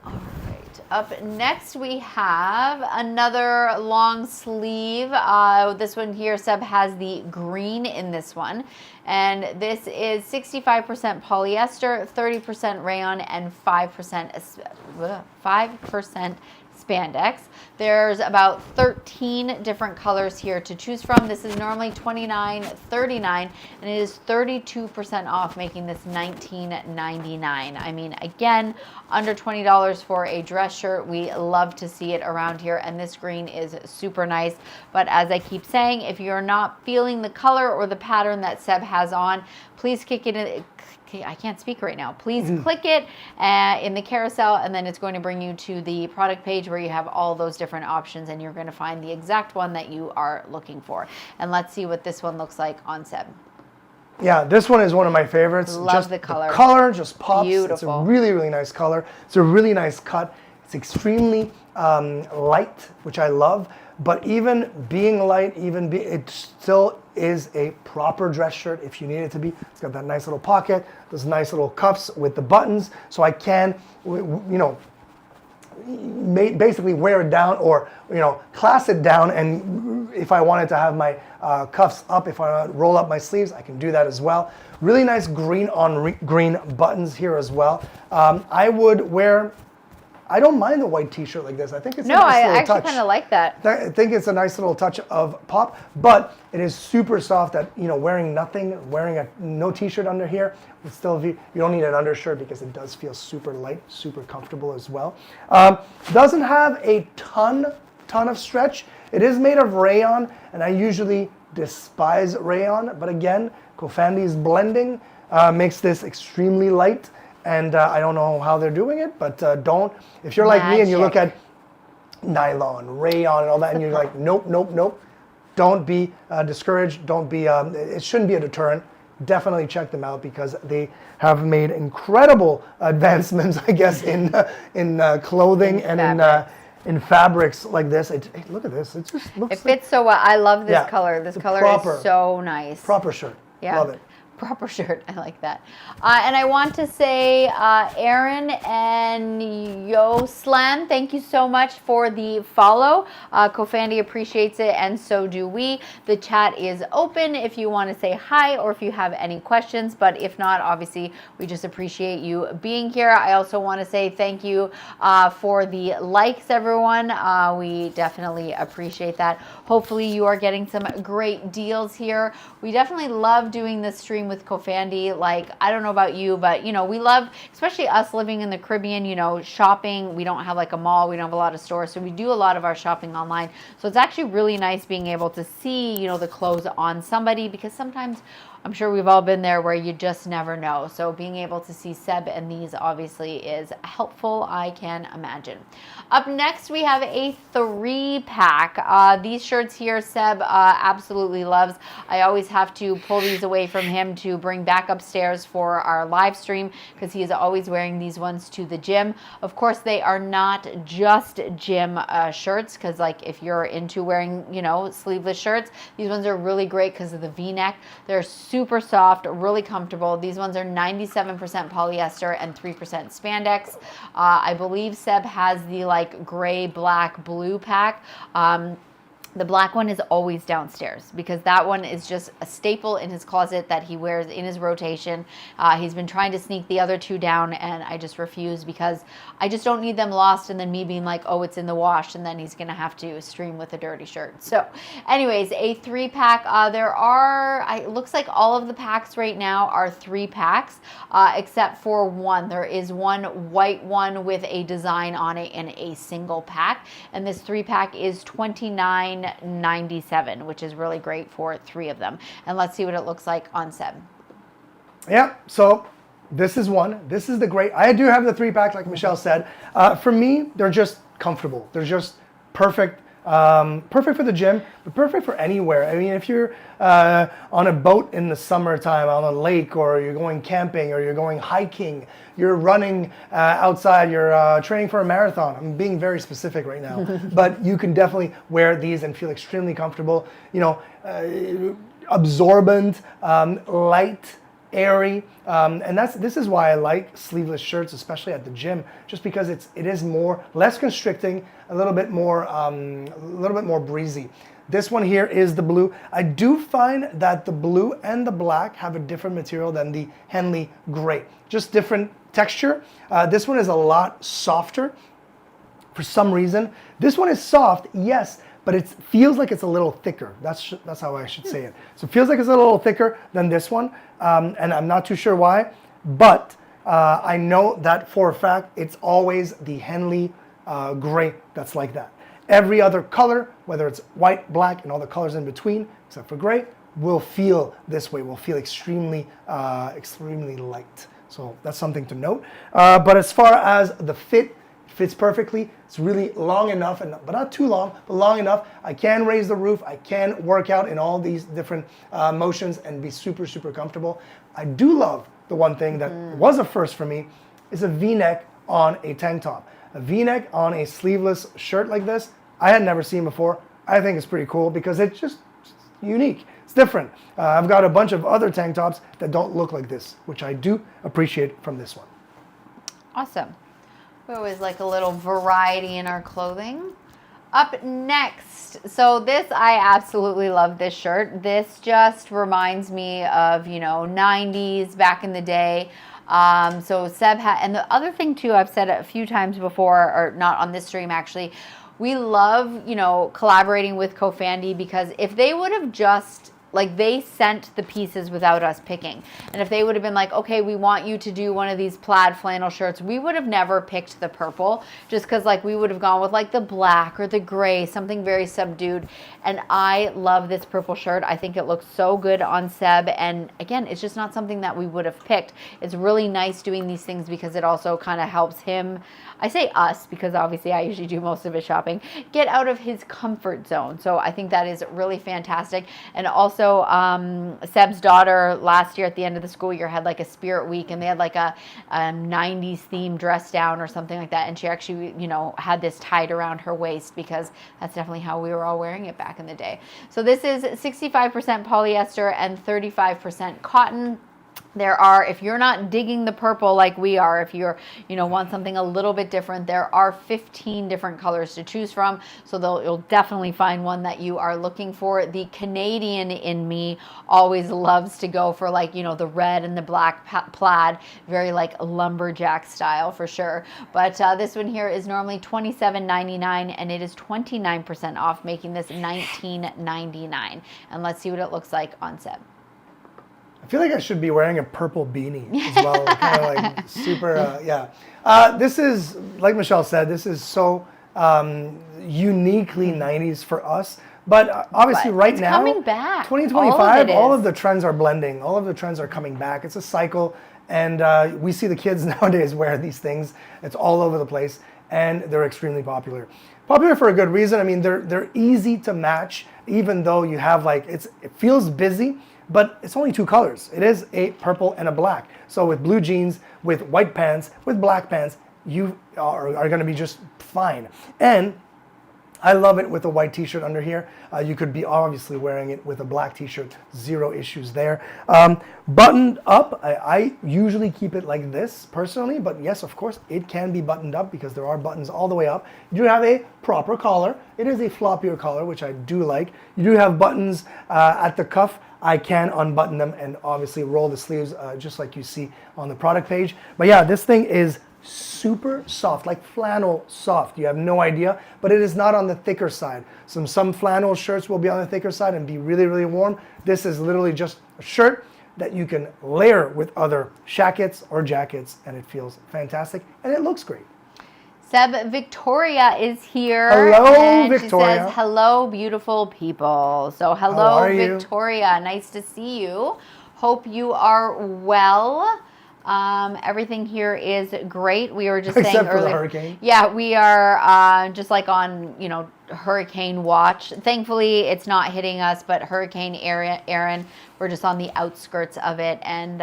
All right. Up next, we have another long sleeve. This one here, Seb has the green in this one. And this is 65% polyester, 30% rayon, and 5% spandex. There's about 13 different colors here to choose from. This is normally $29.39 and it is 32% off, making this $19.99. I mean, again, under $20 for a dress shirt. We love to see it around here, and this green is super nice. But as I keep saying, if you're not feeling the color or the pattern that Seb has on, please kick it in. I can't speak right now. Please click it in the carousel, and then it's going to bring you to the product page where you have all those different options, and you're going to find the exact one that you are looking for. And let's see what this one looks like on Seb. Yeah, this one is one of my favorites. Love just the color. The color just pops. Beautiful. It's a really, really nice color. It's a really nice cut. It's extremely light, which I love. But even being light, it still is a proper dress shirt if you need it to be. It's got that nice little pocket, those nice little cuffs with the buttons, so I can, basically wear it down or, class it down. And if I wanted to have my cuffs up, if I want to roll up my sleeves, I can do that as well. Really nice green on green buttons here as well. I don't mind the white t-shirt like this. I think it's a nice little touch. No, I actually kind of like that. I think it's a nice little touch of pop, but it is super soft that, wearing nothing, wearing no t-shirt under here, you don't need an undershirt because it does feel super light, super comfortable as well. Doesn't have a ton of stretch. It is made of rayon, and I usually despise rayon, but again, COOFANDY's blending makes this extremely light. And I don't know how they're doing it, but if you're like me and you look at nylon, rayon, and all that, and you're like, nope, don't be discouraged. Don't be, it shouldn't be a deterrent. Definitely check them out because they have made incredible advancements, I guess, in clothing and in fabrics like this. Look at this. It just looks. It fits so well. I love this color. This color is so nice. Proper shirt. Yeah. Love it. Proper shirt. I like that. And I want to say, Aaron and Yoslan, thank you so much for the follow. COOFANDY appreciates it, and so do we. The chat is open if you want to say hi or if you have any questions, but if not, obviously, we just appreciate you being here. I also want to say thank you for the likes, everyone. We definitely appreciate that. Hopefully, you are getting some great deals here. We definitely love doing this stream with COOFANDY. Like, I don't know about you, but we love, especially us living in the Caribbean, shopping. We don't have like a mall, we don't have a lot of stores, so we do a lot of our shopping online. So it's actually really nice being able to see, the clothes on somebody, because sometimes I'm sure we've all been there where you just never know. So being able to see Seb and these obviously is helpful, I can imagine. Up next, we have a 3-pack. These shirts here, Seb absolutely loves. I always have to pull these away from him going to bring back upstairs for our live stream because he is always wearing these ones to the gym. Of course, they are not just gym shirts, because like if you're into wearing, you know, sleeveless shirts, these ones are really great because of the V-neck. They're super soft, really comfortable. These ones are 97% polyester and 3% spandex. I believe Seb has the like gray, black, blue pack. The black one is always downstairs because that one is just a staple in his closet that he wears in his rotation. He's been trying to sneak the other two down, and I just refuse because I just don't need them lost and then me being like, oh, it's in the wash, and then he's going to have to stream with a dirty shirt. So anyways, a 3-pack. There are, it looks like all of the packs right now are 3 packs, except for one. There is one white one with a design on it in a single pack, and this 3-pack is $29.97, which is really great for 3 of them. And let's see what it looks like on Seb. Yeah, so this is one. This is the great. I do have the 3-pack, like Michelle said. For me, they're just comfortable. They're just perfect. Perfect for the gym, but perfect for anywhere. I mean, if you're on a boat in the summertime on a lake, or you're going camping, or you're going hiking, you're running outside, you're training for a marathon. I'm being very specific right now, but you can definitely wear these and feel extremely comfortable. You know, absorbent, light, airy, and this is why I like sleeveless shirts, especially at the gym, just because it is less constricting, a little bit more breezy. This one here is the blue. I do find that the blue and the black have a different material than the Henley gray, just different texture. This one is a lot softer for some reason. This one is soft, yes, but it feels like it's a little thicker. That's how I should say it. So it feels like it's a little thicker than this one, and I'm not too sure why, but I know that for a fact it's always the Henley gray that's like that. Every other color, whether it's white, black, and all the colors in between, except for gray, will feel this way, will feel extremely light. So that's something to note. But as far as the fit, fits perfectly. It's really long enough, but not too long, but long enough. I can raise the roof. I can work out in all these different motions and be super, super comfortable. I do love the one thing that was a first for me is a V-neck on a tank top. A V-neck on a sleeveless shirt like this, I had never seen before. I think it's pretty cool because it's just unique. It's different. I've got a bunch of other tank tops that don't look like this, which I do appreciate from this one. Awesome. We always like a little variety in our clothing. Up next, so this, I absolutely love this shirt. This just reminds me of, you know, 90s back in the day. So Seb and the other thing too, I've said it a few times before, or not on this stream actually, we love, you know, collaborating with COOFANDY because if they would have just, like, they sent the pieces without us picking. And if they would have been like, okay, we want you to do one of these plaid flannel shirts, we would have never picked the purple just because, like, we would have gone with, like, the black or the gray, something very subdued. And I love this purple shirt. I think it looks so good on Seb. And, again, it's just not something that we would have picked. It's really nice doing these things because it also kind of helps him, I say us because obviously I usually do most of his shopping, get out of his comfort zone. So I think that is really fantastic. And also, Seb's daughter last year at the end of the school year had like a spirit week, and they had like a 90s theme dress down or something like that, and she actually, you know, had this tied around her waist because that's definitely how we were all wearing it back in the day. So this is 65% polyester and 35% cotton. There are, if you're not digging the purple like we are, if you're, you know, want something a little bit different, there are 15 different colors to choose from. So you'll definitely find one that you are looking for. The Canadian in me always loves to go for, like, you know, the red and the black plaid, very like lumberjack style for sure. But this one here is normally $27.99 and it is 29% off, making this $19.99. And let's see what it looks like on Seb. I feel like I should be wearing a purple beanie as well, kind of like super, yeah. This is, like Michelle said, this is so uniquely 90s for us. But obviously right now, coming back. 2025, all of the trends are blending. All of the trends are coming back. It's a cycle. And we see the kids nowadays wear these things. It's all over the place. And they're extremely popular. Popular for a good reason. I mean, they're easy to match, even though you have like, it feels busy. but it's only 2 colors. It is a purple and a black. So with blue jeans, with white pants, with black pants, you are going to be just fine. And I love it with a white t-shirt under here. You could be obviously wearing it with a black t-shirt, 0 issues there. Buttoned up, I usually keep it like this personally, but yes, of course, it can be buttoned up because there are buttons all the way up. You do have a proper collar. It is a floppier collar, which I do like. You do have buttons at the cuff. I can unbutton them and obviously roll the sleeves just like you see on the product page. But yeah, this thing is super soft, like flannel soft. You have no idea, but it is not on the thicker side. Some flannel shirts will be on the thicker side and be really, really warm. This is literally just a shirt that you can layer with other shackets or jackets, and it feels fantastic, and it looks great. Seb, Victoria is here. Hello, and Victoria. She says, hello, beautiful people. So hello, Victoria. Nice to see you. Hope you are well. Everything here is great. We were just saying Except for earlier, the hurricane. Yeah, we are just like on, hurricane watch. Thankfully, it's not hitting us, but Hurricane Aaron, we're just on the outskirts of it. And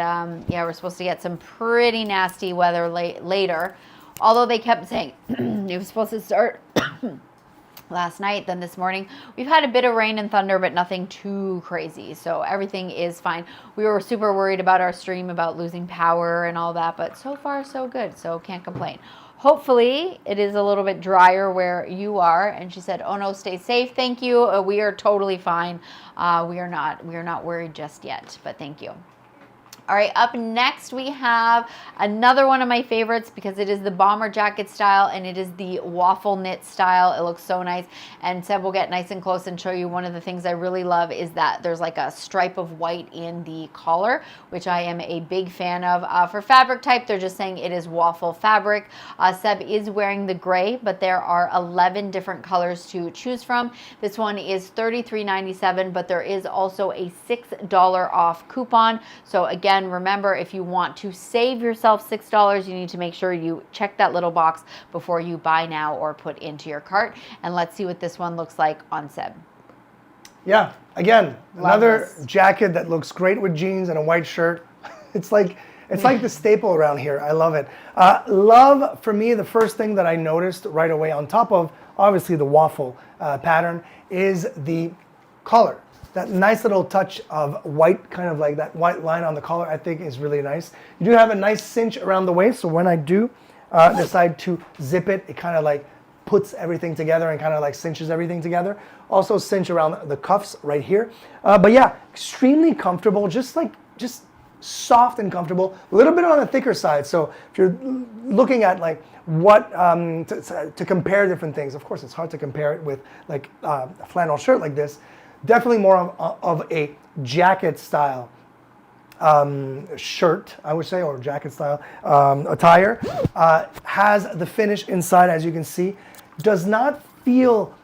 yeah, we're supposed to get some pretty nasty weather later. Although they kept saying it was supposed to start last night, then this morning. We've had a bit of rain and thunder, but nothing too crazy. So everything is fine. We were super worried about our stream, about losing power and all that, but so far so good. So can't complain. Hopefully it is a little bit drier where you are. And she said, oh no, stay safe. Thank you. We are totally fine. We are not worried just yet, but thank you. All right, up next we have another one of my favorites because it is the bomber jacket style and it is the waffle knit style. It looks so nice. And Seb will get nice and close and show you one of the things I really love is that there's like a stripe of white in the collar, which I am a big fan of. For fabric type, they're just saying it is waffle fabric. Seb is wearing the gray, but there are 11 different colors to choose from. This one is $33.97, but there is also a $6 off coupon. So again, remember, if you want to save yourself $6, you need to make sure you check that little box before you buy now or put into your cart. And let's see what this one looks like on Seb. Yeah, again, another jacket that looks great with jeans and a white shirt. It's like the staple around here. I love it. Love, for me, the first thing that I noticed right away on top of, obviously, the waffle pattern is the collar. That nice little touch of white, kind of like that white line on the collar, I think is really nice. You do have a nice cinch around the waist, so when I do decide to zip it, it kind of like puts everything together and kind of like cinches everything together. Also cinch around the cuffs right here. But yeah, extremely comfortable, just soft and comfortable, a little bit on the thicker side. So if you're looking at like what to compare different things, of course it's hard to compare it with like a flannel shirt like this. Definitely more of a jacket style shirt, I would say, or jacket style attire. Has the finish inside, as you can see. Does not feel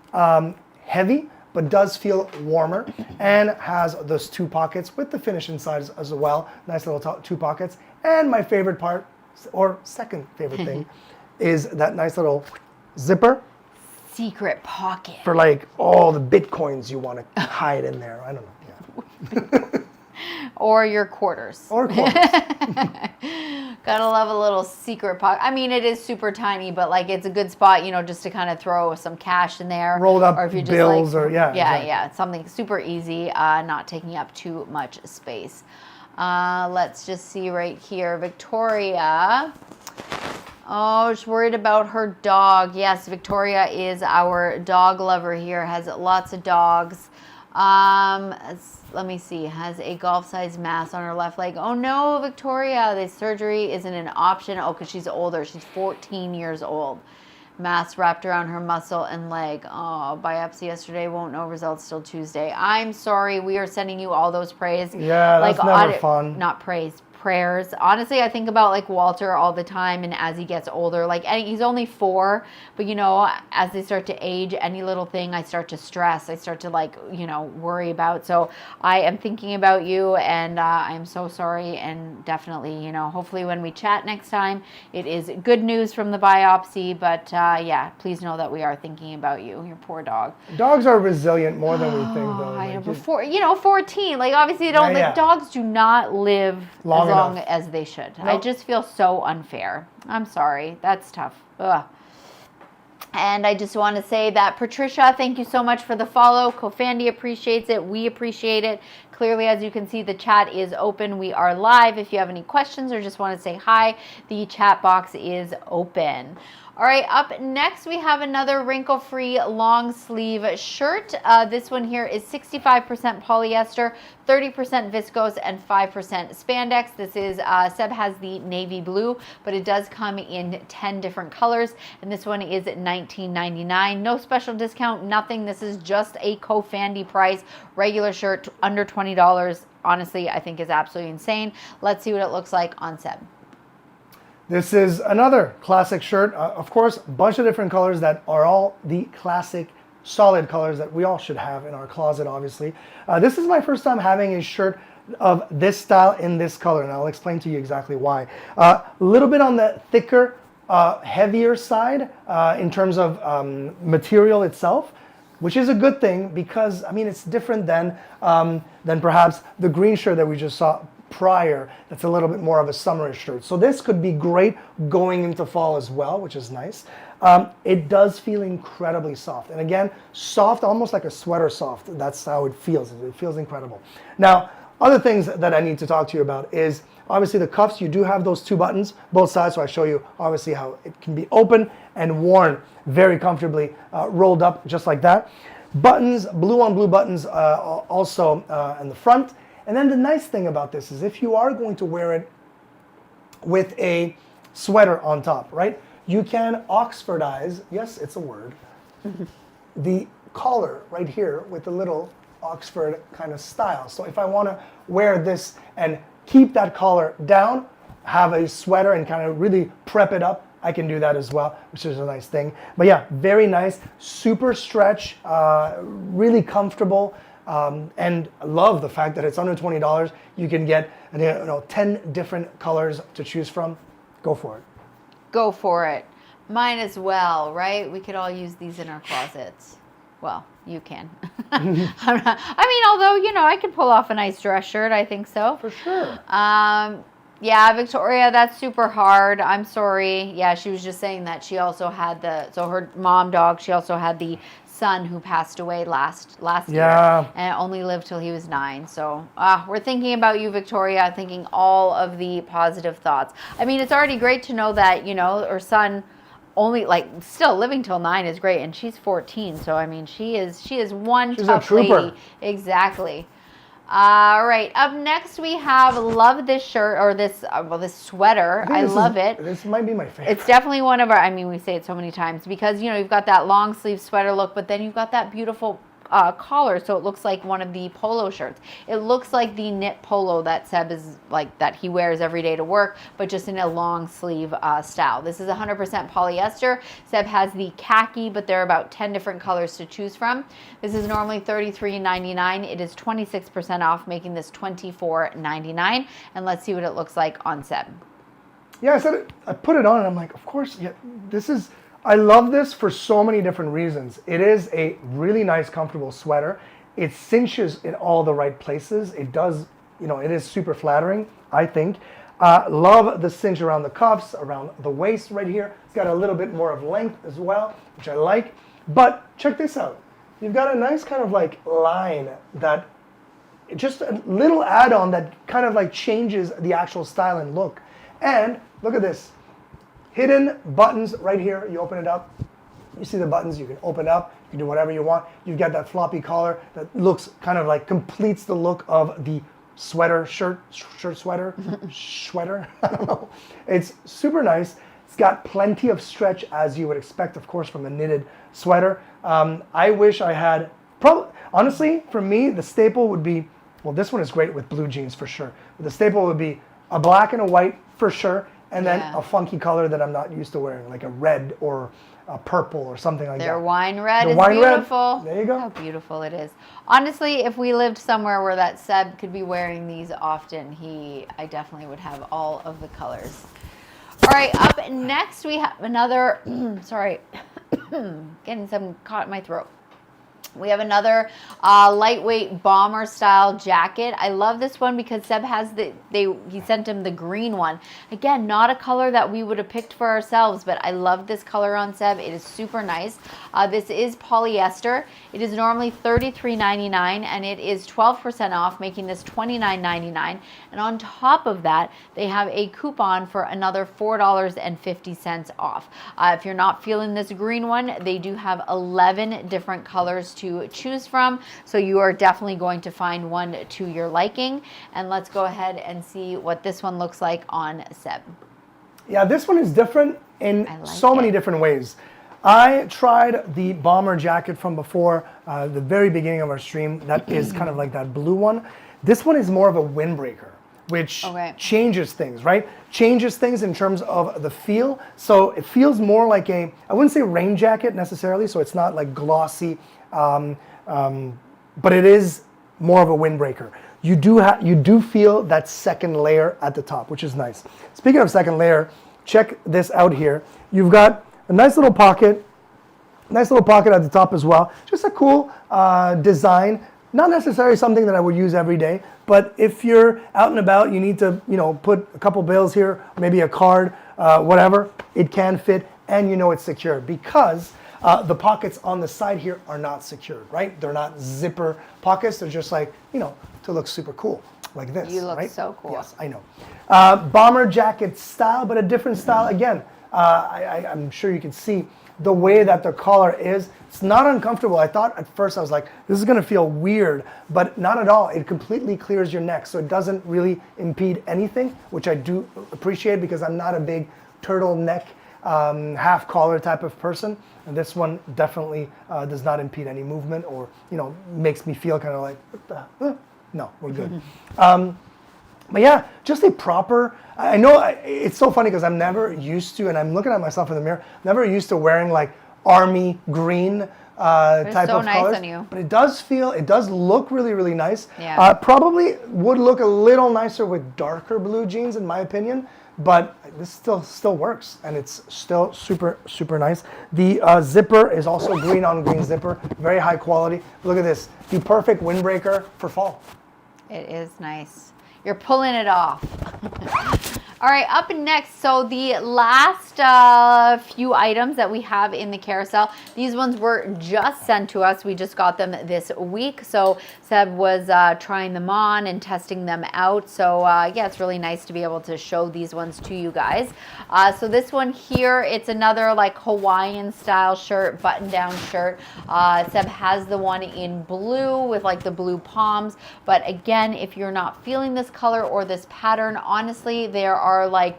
heavy, but does feel warmer, and has those 2 pockets with the finish inside as well. Nice little 2 pockets. And my favorite part, or second favorite thing, is that nice little zipper. Secret pocket. For like all the Bitcoins you want to hide in there. I don't know. Yeah. Or your quarters. Or quarters. Gotta love a little secret pocket. I mean, it is super tiny, but like it's a good spot, just to kind of throw some cash in there. Rolled up or if you just bills like, or yeah. Yeah, exactly. yeah. Something super easy, not taking up too much space. Let's just see right here. Victoria. Oh, she's worried about her dog. Yes, Victoria is our dog lover here, has lots of dogs. Let me see, has a golf-sized mass on her left leg. Oh no, Victoria, the surgery isn't an option. Oh, because she's older. She's 14 years old. Mass wrapped around her muscle and leg. Oh, biopsy yesterday, won't know results till Tuesday. I'm sorry, we are sending you all those praise. Yeah, that's never fun. Not praise, prayers. Honestly, I think about like Walter all the time, and as he gets older, like he's only 4, but you know, as they start to age, any little thing I start to stress, I start to like, you know, worry about. So I am thinking about you, and I'm so sorry, and definitely, you know, hopefully when we chat next time, it is good news from the biopsy, but yeah, please know that we are thinking about you, your poor dog. Dogs are resilient more than we think, though. I know, Like, before, you know, 14, like obviously they don't, Yeah, like dogs do not live Long as long enough. as they should. I Nope. just feel so unfair. I'm sorry. That's tough. Ugh. And I just want to say that Patricia, thank you so much for the follow. COOFANDY appreciates it. We appreciate it. Clearly, as you can see, the chat is open. We are live. If you have any questions or just want to say hi, the chat box is open. All right, up next we have another wrinkle-free long sleeve shirt. This one here is 65% polyester, 30% viscose, and 5% spandex. This is, Seb has the navy blue, but it does come in 10 different colors, and this one is $19.99. No special discount, nothing. This is just a COOFANDY price. Regular shirt, under $20. Honestly, I think is absolutely insane. Let's see what it looks like on Seb. This is another classic shirt. Of course, a bunch of different colors that are all the classic solid colors that we all should have in our closet, obviously. This is my first time having a shirt of this style in this color, and I'll explain to you exactly why. A little bit on the thicker, heavier side in terms of material itself, which is a good thing because, I mean, it's different than perhaps the green shirt that we just saw prior. That's a little bit more of a summerish shirt. So this could be great going into fall as well, which is nice. It does feel incredibly soft. And again, soft, almost like a sweater soft. That's how it feels. It feels incredible. Now, other things that I need to talk to you about is obviously the cuffs. You do have those 2 buttons, both sides. So I show you obviously how it can be open and worn very comfortably, rolled up just like that. Buttons, blue on blue buttons also in the front. And then the nice thing about this is if you are going to wear it with a sweater on top, right? You can Oxfordize, yes, it's a word, the collar right here with the little Oxford kind of style. So if I want to wear this and keep that collar down, have a sweater and kind of really prep it up, I can do that as well, which is a nice thing. But yeah, very nice, super stretch, really comfortable. And I love the fact that it's under $20. You can get 10 different colors to choose from. Go for it. Go for it. Mine as well, right? We could all use these in our closets. Well, you can. I mean, although, you know, I could pull off a nice dress shirt. I think so. For sure. Yeah, Victoria, that's super hard. I'm sorry. Yeah, she was just saying that she also had so her mom dog, she also had the son who passed away last year and only lived till he was 9. So we're thinking about you, Victoria, thinking all of the positive thoughts. I mean, it's already great to know that, you know, her son only still living till 9 is great, and she's 14. So I mean, she is one She's tough a trooper. lady. Exactly. All right, up next we have, love this shirt, or this sweater. I love it. This might be my favorite. It's definitely one of our, I mean, we say it so many times because, you know, you've got that long sleeve sweater look, but then you've got that beautiful collar, so it looks like one of the polo shirts. It looks like the knit polo that Seb is like, that he wears every day to work, but just in a long sleeve style. This is 100% polyester. Seb has the khaki, but there are about 10 different colors to choose from. This is normally $33.99. It is 26% off, making this $24.99. And let's see what it looks like on Seb. Yeah, I put it on and I'm like, of course, yeah, I love this for so many different reasons. It is a really nice, comfortable sweater. It cinches in all the right places. It does, you know, it is super flattering, I think. Love the cinch around the cuffs, around the waist right here. It's got a little bit more of length as well, which I like. But check this out. You've got a nice kind of like line that, just a little add-on that kind of like changes the actual style and look. And look at this. Hidden buttons right here. You open it up. You see the buttons. You can open up. You can do whatever you want. You've got that floppy collar that looks kind of like completes the look of the sweater, sweater. I don't know. It's super nice. It's got plenty of stretch, as you would expect, of course, from a knitted sweater. I wish I had, honestly, for me, the staple would be, well, this one is great with blue jeans for sure. But the staple would be a black and a white for sure, and then Yeah. a funky color that I'm not used to wearing, like a red or a purple or something like Their that. wine red The is wine red. beautiful. There you go. How beautiful it is. Honestly, if we lived somewhere where that Seb could be wearing these often, I definitely would have all of the colors. All right, up next we have another, sorry, getting some caught in my throat. We have another lightweight bomber style jacket. I love this one because Seb has he sent him the green one. Again, not a color that we would have picked for ourselves, but I love this color on Seb. It is super nice. This is polyester. It is normally $33.99 and it is 12% off, making this $29.99. And on top of that, they have a coupon for another $4.50 off. If you're not feeling this green one, they do have 11 different colors to choose from, so you are definitely going to find one to your liking. And let's go ahead and see what this one looks like on Seb. Yeah, this one is different in I like so many it. different ways. I tried the bomber jacket from before, the very beginning of our stream. That is kind of like that blue one. This one is more of a windbreaker, which changes things, right? Changes things in terms of the feel. So it feels more like I wouldn't say rain jacket necessarily, so it's not like glossy, but it is more of a windbreaker. You do feel that second layer at the top, which is nice. Speaking of second layer, check this out here. You've got a nice little pocket at the top as well. Just a cool design. Not necessarily something that I would use every day, but if you're out and about, you need to, put a couple bills here, maybe a card, whatever, it can fit, and it's secure because the pockets on the side here are not secured, right? They're not zipper pockets. They're just like, to look super cool, like this. You look right? so cool. Yes, I know. Bomber jacket style, but a different style. Again, I'm sure you can see the way that the collar is. It's not uncomfortable. I thought at first, I was like, this is gonna feel weird, but not at all. It completely clears your neck, so it doesn't really impede anything, which I do appreciate because I'm not a big turtleneck, half collar type of person. And this one definitely does not impede any movement or, makes me feel kind of like, what the, no, we're good. But yeah, just a proper, I know it's so funny because I'm never used to, and I'm looking at myself in the mirror, never used to wearing like army green type so of nice colors. on you. But it does look really, really nice. Yeah. Probably would look a little nicer with darker blue jeans in my opinion, but this still works and it's still super, super nice. The zipper is also green on green zipper, very high quality. Look at this, the perfect windbreaker for fall. It is nice. You're pulling it off. All right, up next, so the last few items that we have in the carousel, these ones were just sent to us. We just got them this week. So Seb was trying them on and testing them out. So yeah, it's really nice to be able to show these ones to you guys. So this one here, it's another like Hawaiian style shirt, button down shirt. Seb has the one in blue with like the blue palms. But again, if you're not feeling this color or this pattern, honestly, there are like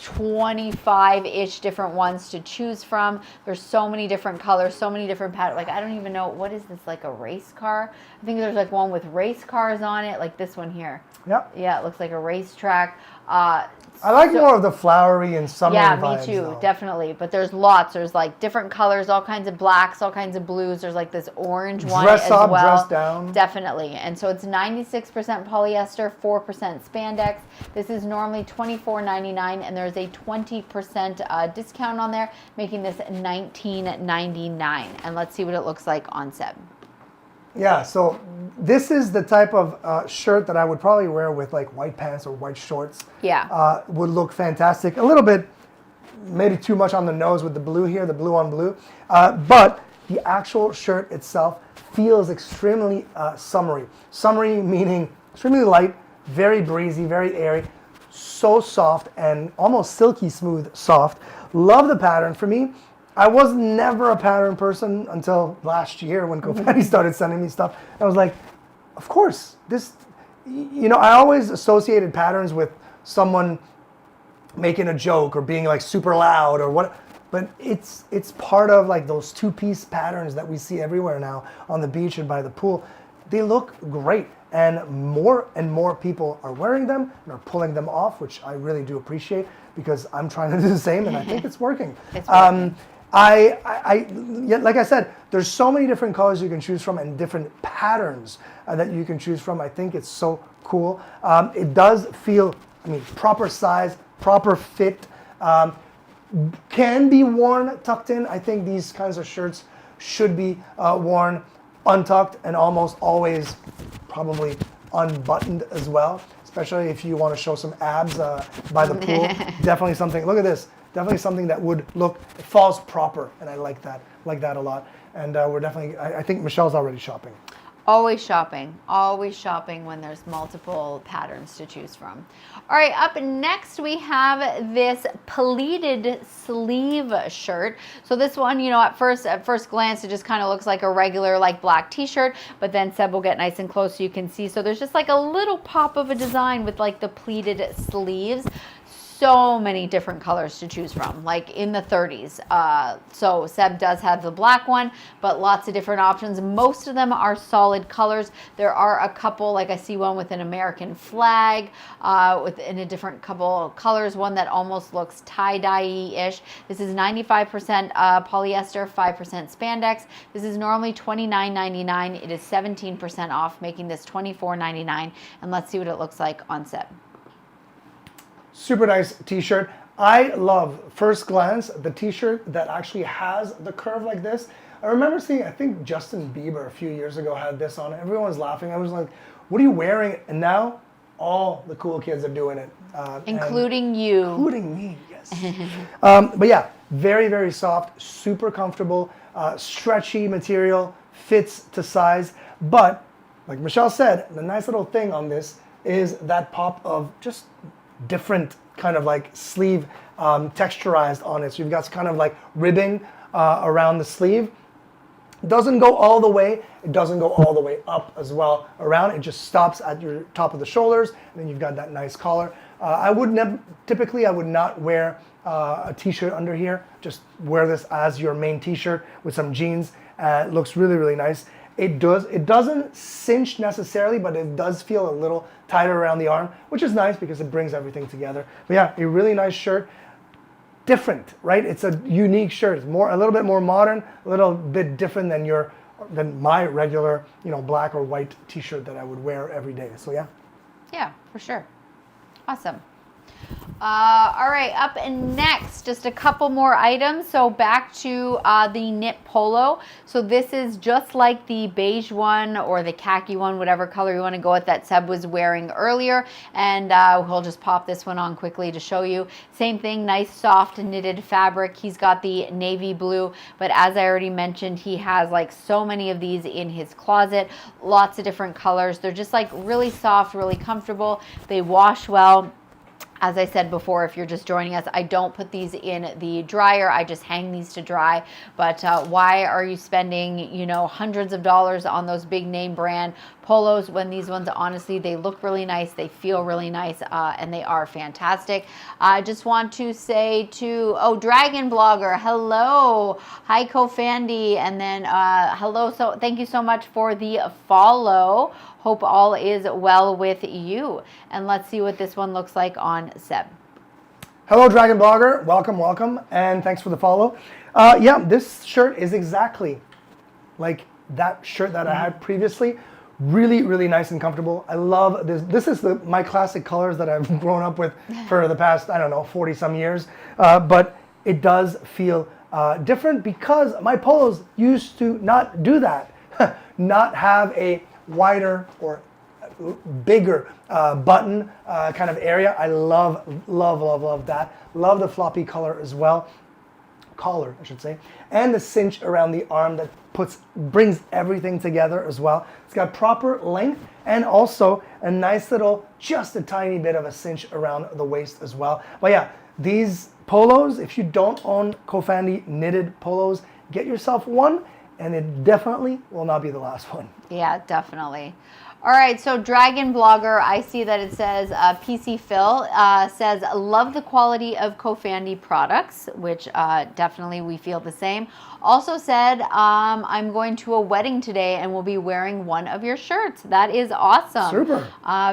25-ish different ones to choose from. There's so many different colors, so many different patterns. Like, I don't even know, what is this, like a race car? I think there's like one with race cars on it, like this one here. Yep. Yeah, it looks like a racetrack. I like more of the flowery and summery vibes. Yeah, me too, though. definitely. But there's lots. There's like different colors, all kinds of blacks, all kinds of blues. There's like this orange one Dress as up, well. dress down. Definitely. And so it's 96% polyester, 4% spandex. This is normally $24.99, and there's a 20% discount on there, making this $19.99. And let's see what it looks like on Seb. Yeah, so this is the type of shirt that I would probably wear with like white pants or white shorts. Yeah. Would look fantastic. A little bit, maybe too much on the nose with the blue here, the blue on blue. But the actual shirt itself feels extremely summery. Summery meaning extremely light, very breezy, very airy, so soft and almost silky smooth soft. Love the pattern. For me, I was never a pattern person until last year when COOFANDY started sending me stuff. I was like, of course, this, I always associated patterns with someone making a joke or being like super loud or what, but it's part of like those two-piece patterns that we see everywhere now on the beach and by the pool. they look great. And more people are wearing them and are pulling them off, which I really do appreciate because I'm trying to do the same and I think it's working. It's working. Yeah, like I said, there's so many different colors you can choose from and different patterns that you can choose from. I think it's so cool. It does feel, I mean, proper size, proper fit. Can be worn tucked in. I think these kinds of shirts should be worn untucked and almost always probably unbuttoned as well, especially if you want to show some abs by the pool. Definitely something, look at this, definitely something that would look, it falls proper, and I like that a lot. And we're definitely, I think Michelle's already shopping. Always shopping when there's multiple patterns to choose from. All right, up next we have this pleated sleeve shirt. So this one, you know, at first glance, it just kind of looks like a regular like black t-shirt, but then Seb will get nice and close so you can see. So there's just like a little pop of a design with like the pleated sleeves. So many different colors to choose from, like in the 30s. So Seb does have the black one, but lots of different options. Most of them are solid colors. There are a couple, like I see one with an American flag, in a different couple colors, one that almost looks tie-dye-ish. This is 95% polyester, 5% spandex. This is normally $29.99. It is 17% off, making this $24.99. And let's see what it looks like on Seb. Super nice t-shirt. I love, first glance, the t-shirt that actually has the curve like this. I remember seeing, I think Justin Bieber a few years ago had this on. Everyone was laughing. I was like, what are you wearing? And now all the cool kids are doing it. Including you. Including me, yes. But yeah, very, very soft, super comfortable, stretchy material, fits to size. But like Michelle said, the nice little thing on this is that pop of just different kind of like sleeve texturized on it. So you've got kind of like ribbing around the sleeve. Doesn't go all the way. It doesn't go all the way up as well around. It just stops at your top of the shoulders, and then you've got that nice collar. Typically I would not wear a t-shirt under here. Just wear this as your main t-shirt with some jeans. It looks really, really nice. It doesn't cinch necessarily, but it does feel a little tighter around the arm, which is nice because it brings everything together. But yeah, a really nice shirt. Different, right? It's a unique shirt. It's a little bit more modern, a little bit different than my regular, you know, black or white t-shirt that I would wear every day. So yeah. Yeah, for sure. Awesome. All right, up and next, just a couple more items. So back to the knit polo. So this is just like the beige one or the khaki one, whatever color you want to go with that Seb was wearing earlier. And we'll just pop this one on quickly to show you. Same thing, nice soft knitted fabric. He's got the navy blue, but as I already mentioned, he has like so many of these in his closet, lots of different colors. They're just like really soft, really comfortable. They wash well. As I said before, if you're just joining us, I don't put these in the dryer. I just hang these to dry. But why are you spending, you know, hundreds of dollars on those big name brand polos when these ones, honestly, they look really nice, they feel really nice, and they are fantastic. I just want to say to, Dragon Blogger, hello. Hi, COOFANDY, and then hello. So thank you so much for the follow. Hope all is well with you. And let's see what this one looks like on Seb. Hello, Dragon Blogger. Welcome, and thanks for the follow. Yeah, this shirt is exactly like that shirt that I had previously. Really, really nice and comfortable. I love this. This is my classic colors that I've grown up with for the past, I don't know, 40 some years. But it does feel different because my polos used to not do that. Not have a wider or bigger button kind of area. I love that. Love the floppy collar as well. Collar, I should say. And the cinch around the arm that brings everything together as well. It's got proper length and also a nice little, just a tiny bit of a cinch around the waist as well. But yeah, these polos, if you don't own COOFANDY knitted polos, get yourself one, and it definitely will not be the last one. Yeah, definitely. All right, so Dragon Blogger, I see that it says PC Phil says, love the quality of COOFANDY products, which definitely we feel the same. Also said, I'm going to a wedding today and will be wearing one of your shirts. That is awesome. Super.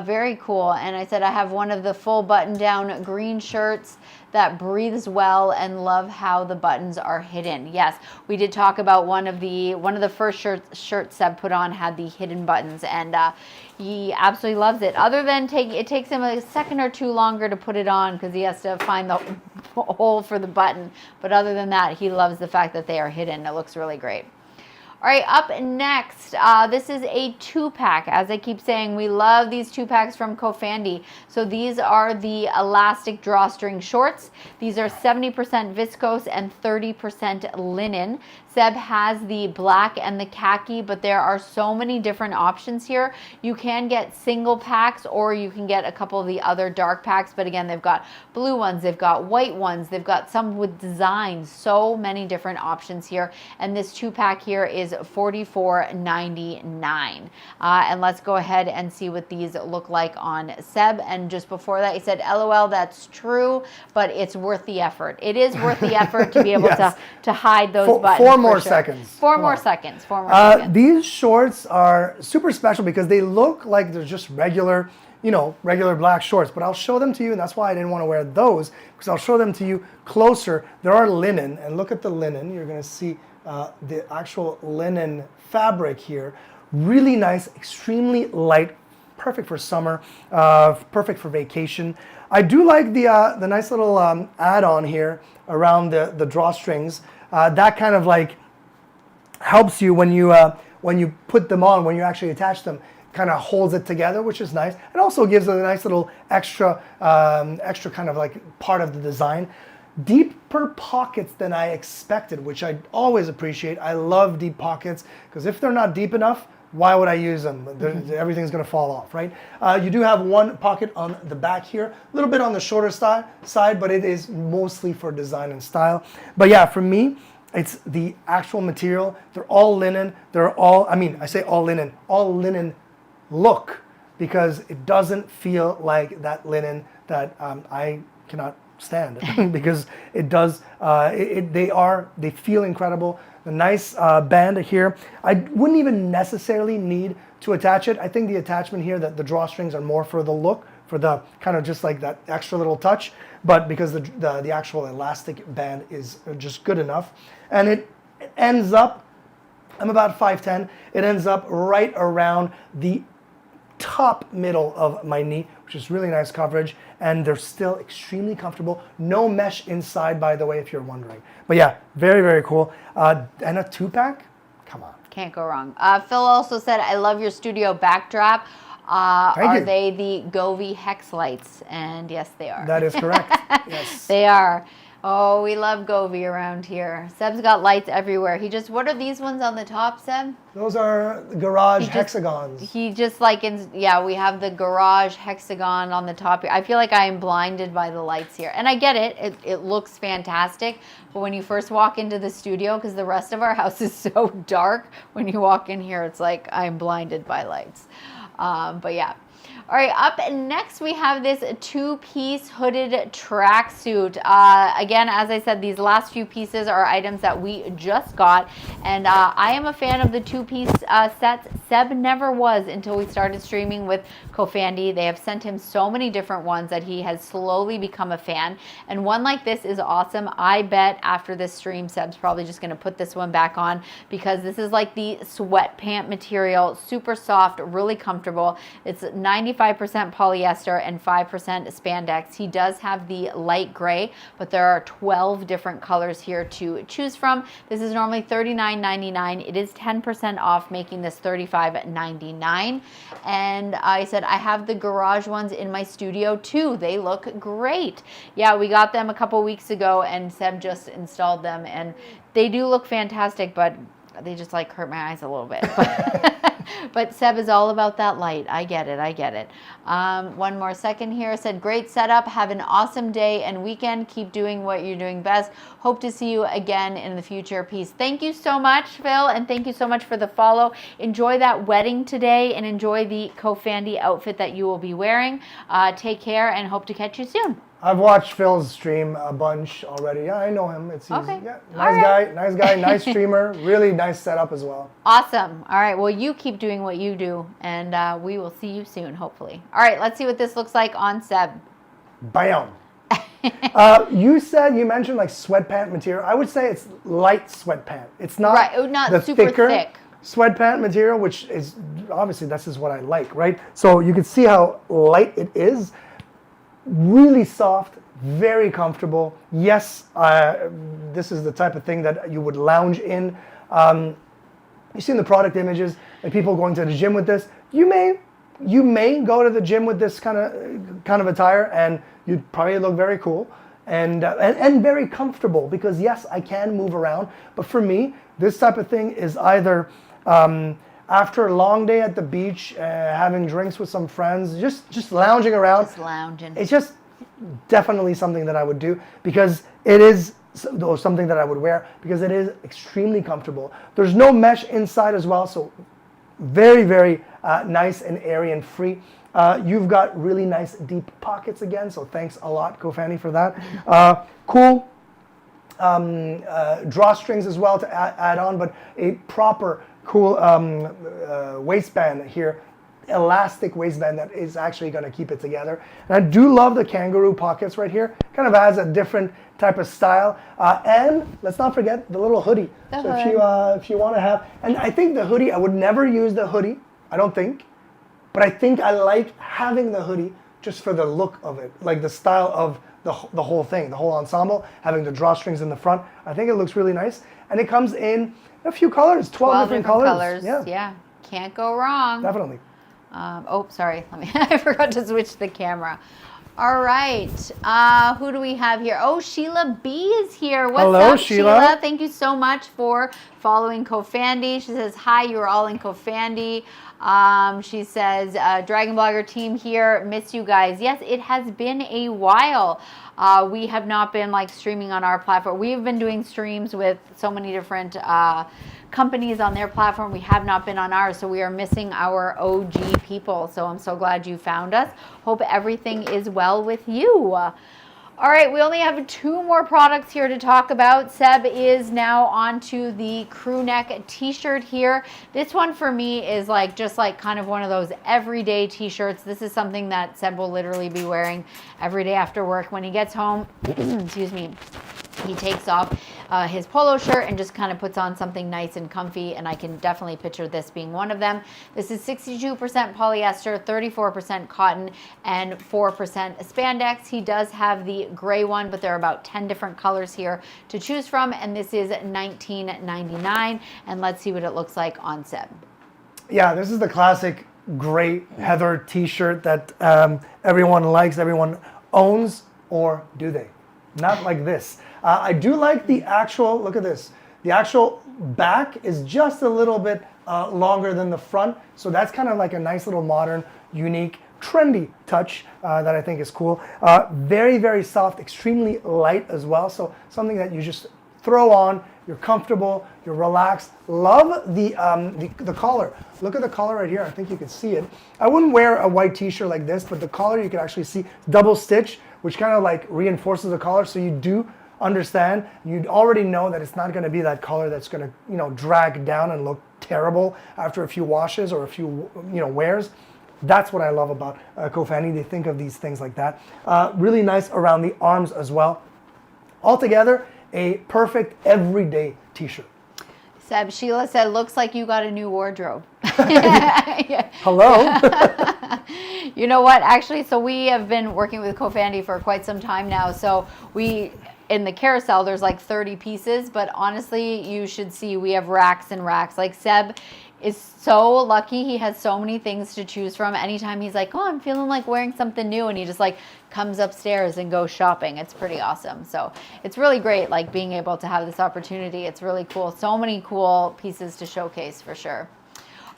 Very cool. And I said, I have one of the full button-down green shirts that breathes well and love how the buttons are hidden. Yes, we did talk about one of the first shirts Seb put on had the hidden buttons, and he absolutely loves it. Other than it takes him a second or two longer to put it on because he has to find the hole for the button. But other than that, he loves the fact that they are hidden. It looks really great. All right, up next, this is a 2-pack. As I keep saying, we love these 2-packs from COOFANDY. So these are the elastic drawstring shorts. These are 70% viscose and 30% linen. Seb has the black and the khaki, but there are so many different options here. You can get single packs or you can get a couple of the other dark packs, but again, they've got blue ones, they've got white ones, they've got some with designs, so many different options here. And this 2-pack here is $44.99. And let's go ahead and see what these look like on Seb. And just before that, he said, LOL, that's true, but it's worth the effort. It is worth the effort to be able Yes. to hide those buttons. 4 more seconds. 4 more seconds. 4 more seconds. These shorts are super special because they look like they're just regular, regular black shorts, but I'll show them to you, and that's why I didn't want to wear those, because I'll show them to you closer. There are linen, and look at the linen. You're going to see the actual linen fabric here. Really nice, extremely light, perfect for summer, perfect for vacation. I do like the nice little add-on here around the drawstrings. That kind of like helps you when you put them on, when you actually attach them, kind of holds it together, which is nice. It also gives it a nice little extra kind of like part of the design. Deeper pockets than I expected, which I always appreciate. I love deep pockets because if they're not deep enough, why would I use them? Everything's going to fall off, right? You do have one pocket on the back here, a little bit on the shorter side, but it is mostly for design and style. But yeah, for me, it's the actual material. They're all linen. I say all linen look, because it doesn't feel like that linen that I cannot stand because it does. They feel incredible. The nice band here. I wouldn't even necessarily need to attach it. I think the attachment here, that the drawstrings are more for the look, for the kind of just like that extra little touch. But because the actual elastic band is just good enough, and it ends up, I'm about 5'10". It ends up right around the top middle of my knee, which is really nice coverage, and they're still extremely comfortable. No mesh inside, by the way, if you're wondering. But yeah, very, very cool. And a 2-pack, come on. Can't go wrong. Phil also said, I love your studio backdrop. Are they the Govee hex lights? And yes, they are. That is correct. Yes. They are. Oh, we love Govee around here. Seb's got lights everywhere. What are these ones on the top, Seb? Those are garage hexagons. He just we have the garage hexagon on the top here. I feel like I am blinded by the lights here. And I get it. It looks fantastic. But when you first walk into the studio, because the rest of our house is so dark, when you walk in here, it's like I'm blinded by lights. But yeah. All right, up next we have this 2-piece hooded tracksuit. Again, as I said, these last few pieces are items that we just got, and I am a fan of the 2-piece sets. Seb never was until we started streaming with COOFANDY. They have sent him so many different ones that he has slowly become a fan, and one like this is awesome. I bet after this stream, Seb's probably just going to put this one back on, because this is like the sweat pant material, super soft, really comfortable. It's 95% polyester and 5% spandex. He does have the light gray, but there are 12 different colors here to choose from. This is normally $39.99. It is 10% off, making this $35.99. And I said I have the garage ones in my studio too. They look great. Yeah, we got them a couple weeks ago and Seb just installed them, and they do look fantastic, but they just like hurt my eyes a little bit. But Seb is all about that light. I get it. I get it. One more second here. Said, great setup. Have an awesome day and weekend. Keep doing what you're doing best. Hope to see you again in the future. Peace. Thank you so much, Phil, and thank you so much for the follow. Enjoy that wedding today and enjoy the COOFANDY outfit that you will be wearing. Take care and hope to catch you soon. I've watched Phil's stream a bunch already. Yeah, I know him. It's easy. Okay. Yeah, nice guy, nice streamer. Really nice setup as well. Awesome. All right. Well, you keep doing what you do, and we will see you soon, hopefully. All right. Let's see what this looks like on Seb. Bam. You mentioned like sweatpant material. I would say it's light sweatpant. It's not right. Not the super thicker thick sweatpant material, which is obviously this is what I like, right? So you can see how light it is. Really soft, very comfortable. Yes, this is the type of thing that you would lounge in. You've seen the product images, like people going to the gym with this. You may go to the gym with this kind of attire, and you'd probably look very cool and very comfortable, because yes, I can move around. But for me, this type of thing is either after a long day at the beach, having drinks with some friends, just lounging around. Just lounging. It's just definitely something that I would do, because it is something that I would wear, because it is extremely comfortable. There's no mesh inside as well, so very, very nice and airy and free. You've got really nice deep pockets again, so thanks a lot, COOFANDY, for that. Cool drawstrings as well to add on, but a proper cool waistband here, elastic waistband that is actually going to keep it together. And I do love the kangaroo pockets right here. Kind of adds a different type of style. And let's not forget the little hoodie. If you want to have, and I think the hoodie, I would never use the hoodie, I don't think, but I think I like having the hoodie just for the look of it, like the style of the whole thing, the whole ensemble, having the drawstrings in the front. I think it looks really nice. And it comes in a few colors, 12 different colors. Yeah, can't go wrong. Definitely. Oh, sorry. I forgot to switch the camera. All right. Who do we have here? Oh, Sheila B is here. What's Hello, up, Sheila? Thank you so much for following COOFANDY. She says, hi, you're all in COOFANDY. She says, Dragon Blogger team here. Miss you guys. Yes, it has been a while. We have not been like streaming on our platform. We've been doing streams with so many different companies on their platform. We have not been on ours, so we are missing our OG people. So I'm so glad you found us. Hope everything is well with you. All right, we only have 2 more products here to talk about. Seb is now onto the crew neck t-shirt here. This one for me is just kind of one of those everyday t-shirts. This is something that Seb will literally be wearing every day after work. When he gets home, excuse me, he takes off his polo shirt and just kind of puts on something nice and comfy, and I can definitely picture this being one of them. This is 62% polyester, 34% cotton, and 4% spandex. He does have the gray one, but there are about 10 different colors here to choose from, and this is $19.99, and let's see what it looks like on Seb. Yeah, this is the classic gray heather t-shirt that everyone likes, everyone owns, or do they? Not like this. I do like the actual, look at this. The actual back is just a little bit longer than the front. So that's kind of like a nice little modern, unique, trendy touch that I think is cool. Very, very soft, extremely light as well. So something that you just throw on, you're comfortable, you're relaxed. Love the collar. Look at the collar right here. I think you can see it. I wouldn't wear a white t-shirt like this, but the collar you can actually see double stitch, which kind of like reinforces the collar. So you do understand, you already know that it's not going to be that collar that's going to, drag down and look terrible after a few washes or a few, wears. That's what I love about COOFANDY. They think of these things like that. Really nice around the arms as well. Altogether, a perfect everyday t-shirt. Seb, Sheila said, looks like you got a new wardrobe. Hello. You know what? Actually, so we have been working with COOFANDY for quite some time now. So in the carousel, there's like 30 pieces, but honestly, you should see we have racks and racks. Like Seb is so lucky. He has so many things to choose from. Anytime he's like, oh, I'm feeling like wearing something new, and he just like comes upstairs and goes shopping. It's pretty awesome. So it's really great, like being able to have this opportunity. It's really cool. So many cool pieces to showcase for sure.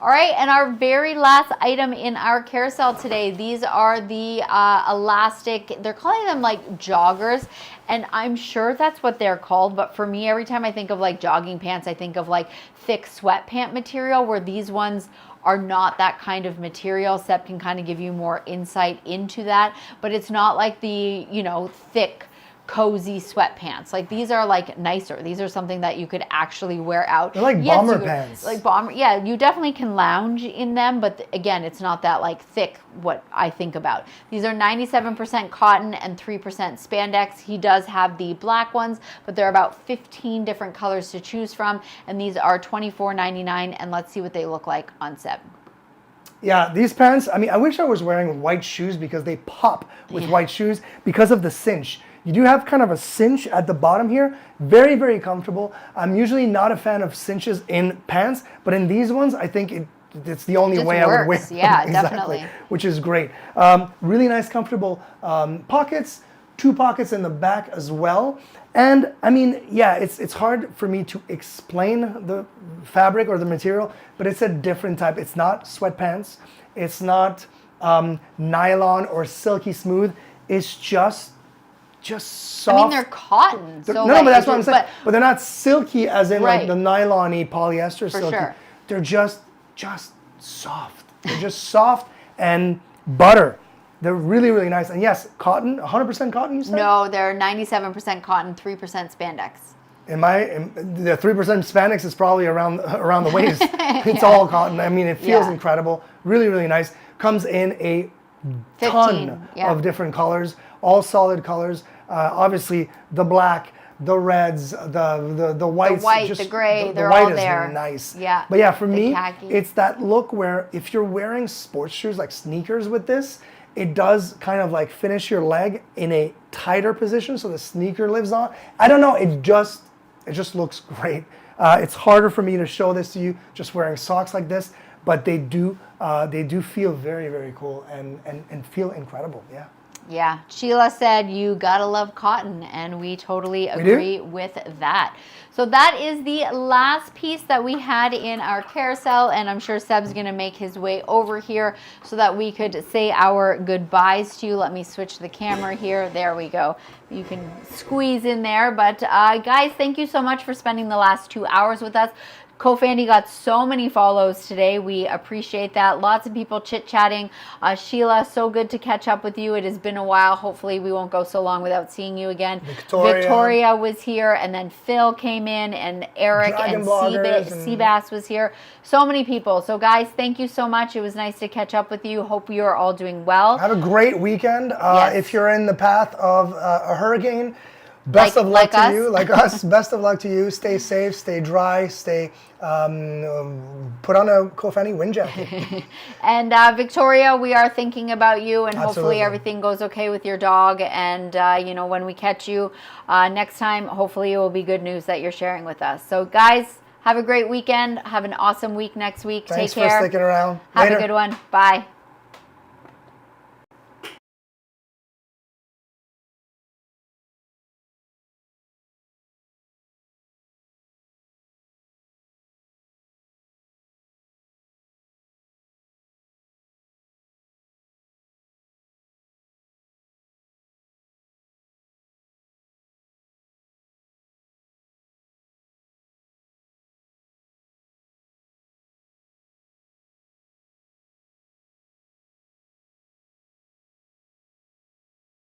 All right, and our very last item in our carousel today, these are the elastic, they're calling them like joggers, and I'm sure that's what they're called, but for me, every time I think of like jogging pants, I think of like thick sweatpant material, where these ones are not that kind of material. Seb can kind of give you more insight into that, but it's not like the, you know, thick, cozy sweatpants. Like these are like nicer. These are something that you could actually wear out. They're like bomber pants. Like bomber, yeah, you definitely can lounge in them, but again, it's not that like thick, what I think about. These are 97% cotton and 3% spandex. He does have the black ones, but there are about 15 different colors to choose from, and these are $24.99, and let's see what they look like on Seb. Yeah, these pants, I mean, I wish I was wearing white shoes because they pop with white shoes because of the cinch. You do have kind of a cinch at the bottom here. Very, very comfortable. I'm usually not a fan of cinches in pants, but in these ones, I think it's the only way I would wear them. Yeah, exactly, definitely. which is great. Really nice, comfortable pockets, 2 pockets in the back as well. And I mean, yeah, it's hard for me to explain the fabric or the material, but it's a different type. It's not sweatpants. It's not nylon or silky smooth. It's just soft. I mean, they're cotton. So no, like, but that's what I'm saying. But they're not silky as in right. like the nylon-y polyester For silky. sure. They're just soft. They're just soft and butter. They're really, really nice. And yes, cotton, 100% cotton, you said? No, they're 97% cotton, 3% spandex. The 3% spandex is probably around the waist. It's all cotton. I mean, it feels incredible. Really, really nice. Comes in a ton of different colors, all solid colors. Obviously, the black, the reds, the whites, the white, the gray, they're white all there. is nice. Yeah. But yeah, for me, khaki. it's that look where if you're wearing sports shoes like sneakers with this, it does kind of like finish your leg in a tighter position so the sneaker lives on. I don't know, it just looks great. It's harder for me to show this to you just wearing socks like this, but they do feel very, very cool and feel incredible. Yeah. Yeah, Sheila said you gotta love cotton, and we totally agree with that. So that is the last piece that we had in our carousel, and I'm sure Seb's gonna make his way over here so that we could say our goodbyes to you. Let me switch the camera here. There we go. You can squeeze in there. But guys, thank you so much for spending the last 2 hours with us. COOFANDY got so many follows today. We appreciate that. Lots of people chit-chatting. Sheila, so good to catch up with you. It has been a while. Hopefully we won't go so long without seeing you again. Victoria was here, and then Phil came in, and Eric and Seabass was here. So many people. So guys, thank you so much. It was nice to catch up with you. Hope you are all doing well. Have a great weekend. If you're in the path of a hurricane, best of luck to you, like us. Best of luck to you. Stay safe, stay dry, stay put on a COOFANDY wind jacket. And Victoria, we are thinking about you, and hopefully everything goes okay with your dog. And you know, when we catch you next time, hopefully it will be good news that you're sharing with us. So guys, have a great weekend. Have an awesome week next week. Thanks Take care. for sticking around. Have a good one. Bye.